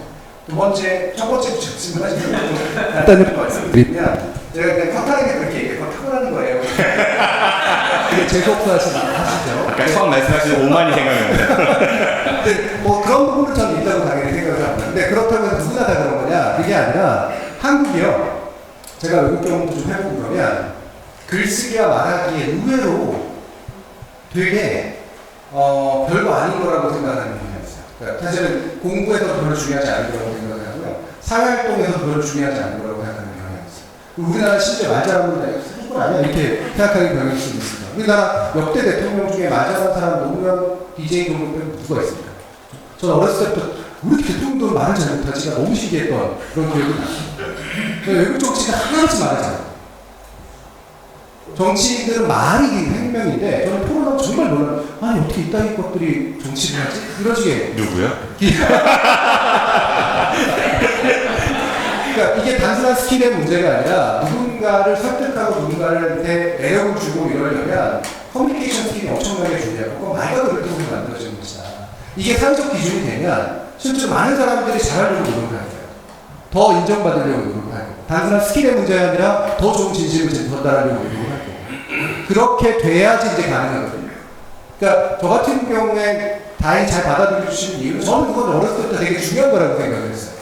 첫 번째 질문하시는 거 말씀드리면 제가 그냥 평탄하게 그렇게 얘기해서 타고나는 거예요. 그게 재수없어 하시죠. 아까 처음 말씀하신 5만이 생각납니다. 근데 뭐 그런 부분은 저는 있다고 당연히 생각을 합니다. 근데 그렇다고 누구나 다 그런 거냐? 그게 아니라 한국이요. 제가 외국 경험도 좀 해보고 그러면 글쓰기와 말하기에 의외로 되게 별거 아닌 거라고 생각하는 경향이 있어요. 그러니까 사실은 공부에서 별로 중요하지 않은 거라고 생각하고요. 사회활동에서 별로 중요하지 않은 거라고 생각하는 경향이 있어요. 우리나라 실제 말 잘하는 건 사건 아니야 이렇게 생각하는 경향이 좀 있습니다. 우리나라 역대 대통령 중에 말 잘하는 사람 노무현, DJ 정도 빼고 누가 있습니까? 저는 어렸을 때부터 왜 이렇게 대통령도 말을 잘 못하지가 너무 신기했던 그런 기억이 나요. 외국 정치가 하나같이 말을 잘해요. 정치인들은 말이 생명인데 저는 토론하고 정말 놀라요. 아니 어떻게 이따위 것들이 정치를 하지? 이런 식의 누구요? 그러니까 이게 단순한 스킬의 문제가 아니라 누군가를 설득하고 누군가한테 매력을 주고 이러려면 커뮤니케이션 스킬이 엄청나게 중요하고 그건 말과 그렇게 만들어지는 것이다. 이게 사회적 기준이 되면 실제로 많은 사람들이 잘하려고 노력을 하는 거예요. 더 인정받으려고 노력을 하는 거예요. 단순한 스킬의 문제가 아니라 더 좋은 진실을 전달하려고 노력을 하는 거예요. 그렇게 돼야지 이제 가능하거든요. 그러니까 저 같은 경우에 다행히 잘 받아들여 주시는 이유는 저는 그건 어렸을 때부터 되게 중요한 거라고 생각을 했어요.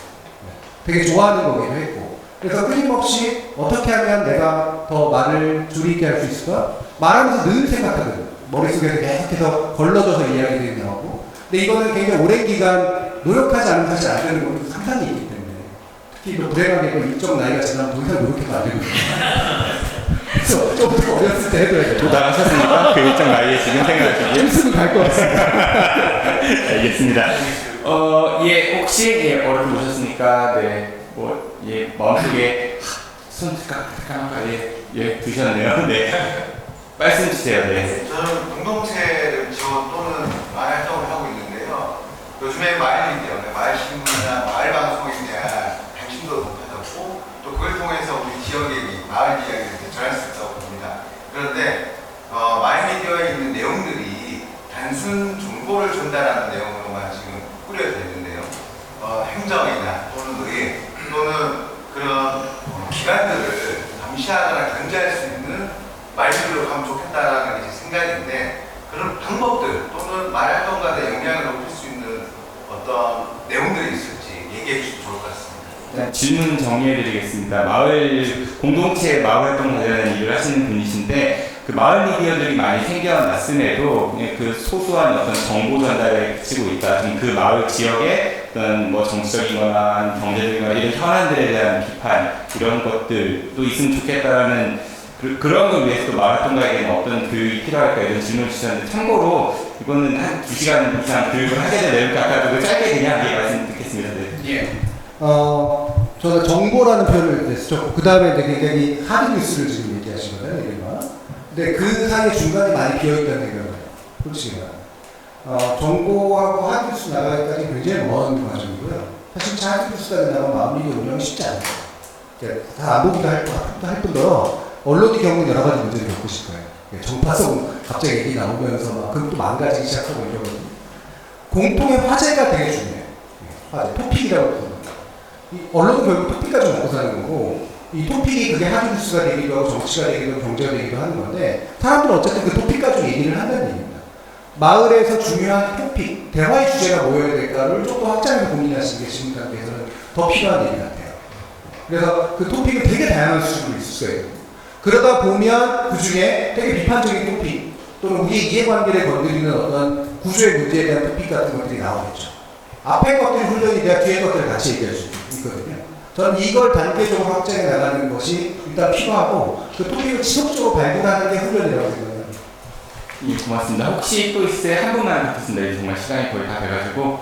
되게 좋아하는 거기도 했고. 그래서 끊임없이 어떻게 하면 내가 더 말을 줄이게 할 수 있을까? 말하면서 늘 생각하거든요. 머릿속에서 계속해서 걸러져서 이야기들이 나오고. 근데 이거는 굉장히 오랜 기간 노력하지 않으면 사실 안 되는 것도 상당히 있기 때문에. 특히 또 불행하게 일정 나이가 지나면 더 이상 노력해도 안 되거든요. 그래서 좀 더 어렸을 때 해둬야 돼요. 또 나가셨습니까? 그 일정 나이에 지금 생각하시기에? 쯤수는 갈 것 같습니다. 알겠습니다. 예, 혹시 예, 어른 오셨으니까 네, 뭐 예, 마음속에 손가락 예, 두셨네요. 네, 말씀 주세요. 네. 저는 공동체를 지원 또는 마을 활동을 하고 있는데요. 요즘에 마을인데요. 마을 신문이나 마을 방송에 대한 관심도 높아졌고 또 그걸 통해서 우리 지역의 마을 이야기를 전할 수 있다고 봅니다. 그런데 마을 미디어에 있는 내용들이 단순 정보를 전달하는 내용으로만 지금 꾸려져 있는데요. 행정이나 또는 의회 또는 그런 기관들을 감시하거나 견제할 수 있는 말들로 가면 좋겠다라는 게 제 생각인데 그런 방법들 또는 말 활동가의 역량을 높일 수 있는 어떤 내용들이 있을지 얘기해 주시면 좋을 것 같습니다. 질문 정리해드리겠습니다. 마을 공동체 마을 활동 관련한 일을 하시는 분이신데 그 마을 미디어들이 많이 생겨났음에도 그냥 그 소소한 어떤 정보 전달에 그치고 있다. 그 마을 지역의 어떤 뭐 정치적이거나 경제적이거나 이런 현안들에 대한 비판 이런 것들도 있으면 좋겠다라는 그런 걸 위해서 또 마을 활동가에게는 어떤 교육이 필요할까 이런 질문을 주셨는데 참고로 이거는 한 2시간 이상 교육을 하게 되면 아까 짧게 그냥 말씀 듣겠습니다. 네. 예. 저는 정보라는 표현을 쓰셨고 그 다음에 이제 굉장히 하드 뉴스를 지금 얘기하시거든요. 이게만. 근데 그 사이 중간에 많이 비어있다는 생각을 해요. 솔직히 말하면. 정보하고 하드 뉴스 나가기까지 굉장히 먼 과정이고요. 사실 하드 뉴스가 나가면 마무리 운영이 쉽지 않아요. 다 안 보기도 할 뿐더러 언론이 겪는 여러 가지 문제를 겪으실 거예요. 정파성 갑자기 얘기 나오면서 막 그럼 또 망가지기 시작하고 이러거든요. 공통의 화제가 되게 중요해요. 화제, 토픽이라고 부릅니다. 이 언론은 결국 토픽 가지고 먹고 사는 거고 이 토픽이 그게 하드 뉴스가 되기도 하고 정치가 되기도 하고 경제가 되기도 하는 건데 사람들은 어쨌든 그 토픽 가지고 얘기를 한다는 얘기입니다. 마을에서 중요한 토픽, 대화의 주제가 뭐여야 될까를 좀 더 확장해서 고민하시는 게 지금 단계에서는 더 필요한 얘기 같아요. 그래서 그 토픽은 되게 다양한 수준으로 있을 거예요. 그러다 보면 그 중에 되게 비판적인 토픽 또는 우리의 이해관계를 건드리는 어떤 구조의 문제에 대한 토픽 같은 것들이 나오겠죠. 앞에 것들이 훈련이 돼야 뒤에 것들을 같이 얘기할 수 있거든요. 저는 이걸 단계적으로 확장해 나가는 것이 일단 필요하고 그 토픽을 지속적으로 발굴하는 게 훈련이라고 생각합니다. 예, 고맙습니다. 혹시 또 있어요? 한 분만 듣겠습니다. 정말 시간이 거의 다 돼가지고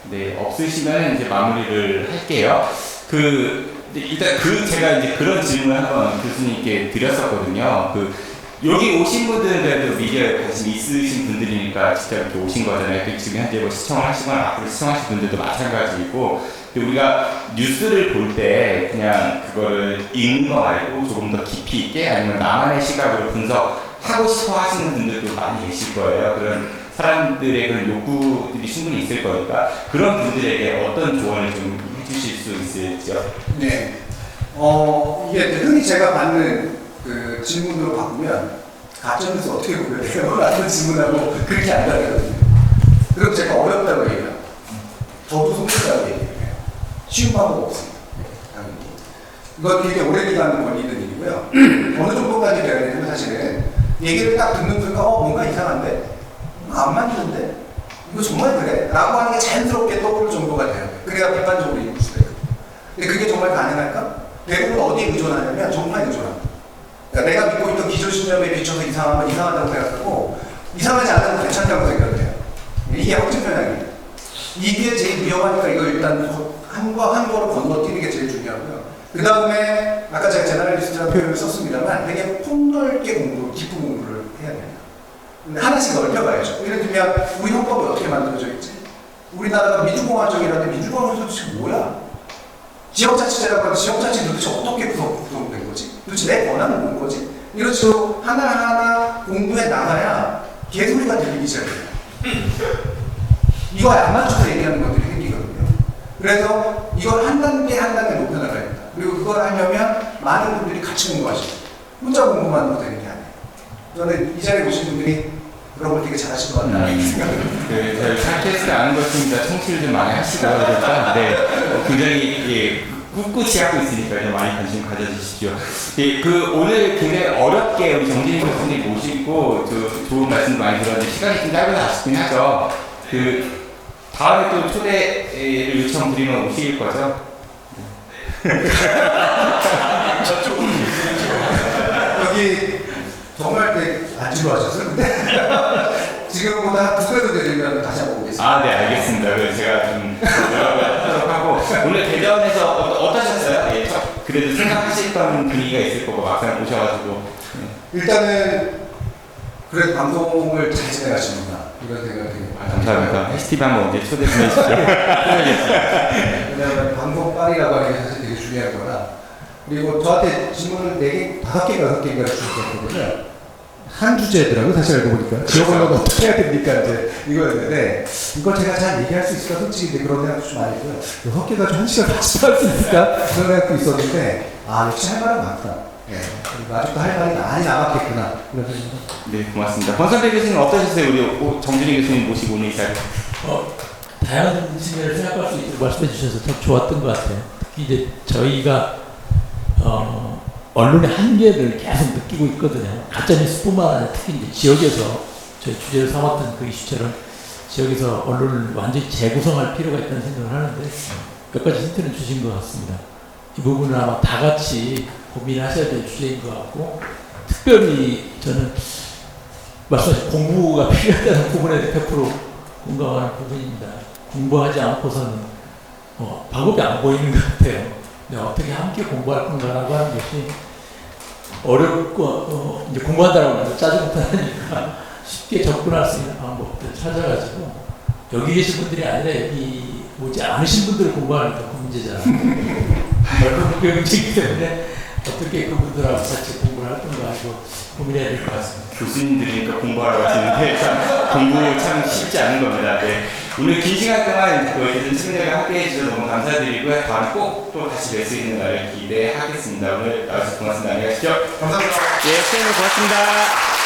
네, 없으시면 이제 마무리를 할게요. 일단 제가 이제 그런 질문을 한번 교수님께 드렸었거든요. 여기 오신 분들은 그래도 미디어에 관심 있으신 분들이니까 진짜 이렇게 오신 거잖아요. 또 지금 현재 뭐 시청을 하시거나 앞으로 시청하실 분들도 마찬가지이고, 우리가 뉴스를 볼 때 그냥 그거를 읽는 거 말고 조금 더 깊이 있게 아니면 나만의 시각으로 분석하고 싶어 하시는 분들도 많이 계실 거예요. 그런 사람들의 그런 욕구들이 충분히 있을 거니까 그런 분들에게 어떤 조언을 좀 해주실 수 있을지요? 네. 이게 흔히 제가 받는 그 질문으로 바꾸면 가짜뉴스 어떻게 구별해요? 라는 질문하고 그렇게 안 다르거든요. 그럼 제가 어렵다고 얘기해요. 저도 속도라고 얘기해요. 쉬운 방법 없습니다. 당연히. 이건 되게 오랜 기간 걸리는 일이고요. 어느 정도까지 돼야 되냐면 사실은 얘기를 딱 듣는 순간 뭔가 이상한데? 안 맞는데? 이거 정말 그래? 라고 하는 게 자연스럽게 떠오를 정도가 돼야 돼요. 그래야 비판적으로 읽을 수가 있어요. 근데 그게 정말 가능할까? 대부분 어디에 의존하냐면 정말 의존합니다. 그러니까 내가 믿고 있던 기존신념에 비춰서 이상하면 이상하다고 생각하고 이상하지 않으면 괜찮다고 생각해요. 이게 확증 편향이에요. 이게 제일 위험하니까 이걸 일단 한 거로 건너뛰는 게 제일 중요하고요. 그 다음에 아까 제가 제너럴리스트라는 표현을 썼습니다만 되게 폭넓게 깊은 공부를 해야 됩니다. 하나씩 넓혀가야죠. 예를 들면 우리 헌법이 어떻게 만들어져 있지? 우리나라가 민주공화정이라는데 민주공화정이 도대체 뭐야? 지역자치제라고 하면 지역자치 도대체 어떻게 구성된 거지? 도대체 내 권한은 뭔 거지? 이런 식으로 하나하나 공부해 나가야 개소리가 들리기 시작해요. 이거 안 맞춰서 얘기하는 것들이 생기거든요. 그래서 이걸 한 단계 한 단계 높여나가야 됩니다. 그리고 그걸 하려면 많은 분들이 같이 공부하시고 혼자 공부만 해도 되는 게 아니에요. 저는 이 자리에 오신 분들이 그런 걸 되게 잘하실 것 같다는 생각을 저희 팟캐스트 아는 것 중이다 청취를 좀 많이 하시고 그러니까 굉장히 꿋꿋이 하고 있으니까요. 많이 관심 가져주십시오. 예, 오늘 굉장히 어렵게 우리 정진희 교수님 모시고 좋은 말씀도 많이 들었는데 시간이 좀 짧아서 아쉽긴 하죠. 다음에 또 초대를 요청드리면 오실 거죠? 여기 정말 되게 안 지루하셨어요? 근데 지금보다 두 배도 되면 다시 한번 보겠습니다. 아, 네, 알겠습니다. 그래서 제가 좀 노력을 하고 오늘 대전에서 어떠셨어요? 예, 그래도 생각하셨던 분위기가 있을 거고 막상 오셔가지고 일단은 그래도 방송을 잘 진행하시는구나 이런 생각이 되게 감사합니다. 해시티브 한번 언제 초대 좀 해주시죠. 왜냐하면 방송 빨이라고 하는 게 사실 되게 중요한 거라. 그리고 저한테 질문을 4개, 5개, 6개인가 주셨거든요. 한 주제더라고요. 사실 알고 보니까 지역 언론 어떻게 해야 됩니까 이제 이거였는데 이걸 제가 잘 얘기할 수 있을까 솔직히 이제 그런 생각도 좀 많이 들어요. 6개 가지고 1시간 같이 할 수 있을까 그런 생각도 있었는데 역시 할 말은 많다. 그리고 아직도 할 말이 많이 남았겠구나 이런 생각입니다. 네, 고맙습니다. 권선태 교수님 어떠셨어요? 우리 정준희 교수님 모시고 오늘 이 자리. 다양한 측면을 생각할 수 있도록 말씀해 주셔서 참 좋았던 것 같아요. 특히 이제 저희가 언론의 한계를 계속 느끼고 있거든요. 가짜뉴스뿐만 아니라 특히 이제 지역에서 저희 주제를 삼았던 그 이슈처럼 지역에서 언론을 완전히 재구성할 필요가 있다는 생각을 하는데 몇 가지 힌트는 주신 것 같습니다. 이 부분은 아마 다 같이 고민하셔야 될 주제인 것 같고 특별히 저는 말씀하신 공부가 필요하다는 부분에 100% 공감하는 부분입니다. 공부하지 않고서는 방법이 안 보이는 것 같아요. 어떻게 함께 공부할 건가라고 하는 것이 어렵고 이제 공부한다라고 해서 짜지 못하니까 쉽게 접근할 수 있는 방법들 찾아가지고 여기 계신 분들이 아니라 여기 오지 않으신 분들을 공부하는 게 더 문제잖아요. 그런 문제이기 때문에 어떻게 그분들하고 같이 공부를 할 건가 이거 고민해야 될 것 같습니다. 교수님들이니까 공부하러 가시는데 참 공부 참 쉽지 않은 겁니다. 네. 오늘 긴 시간 동안 대전 시민들과 함께 해주셔서 너무 감사드리고요. 다음에 꼭 또 다시 뵐 수 있는 날을 기대하겠습니다. 오늘 나와주셔서 고맙습니다. 안녕히 가십시오. 감사합니다. 예, 선생님 고맙습니다.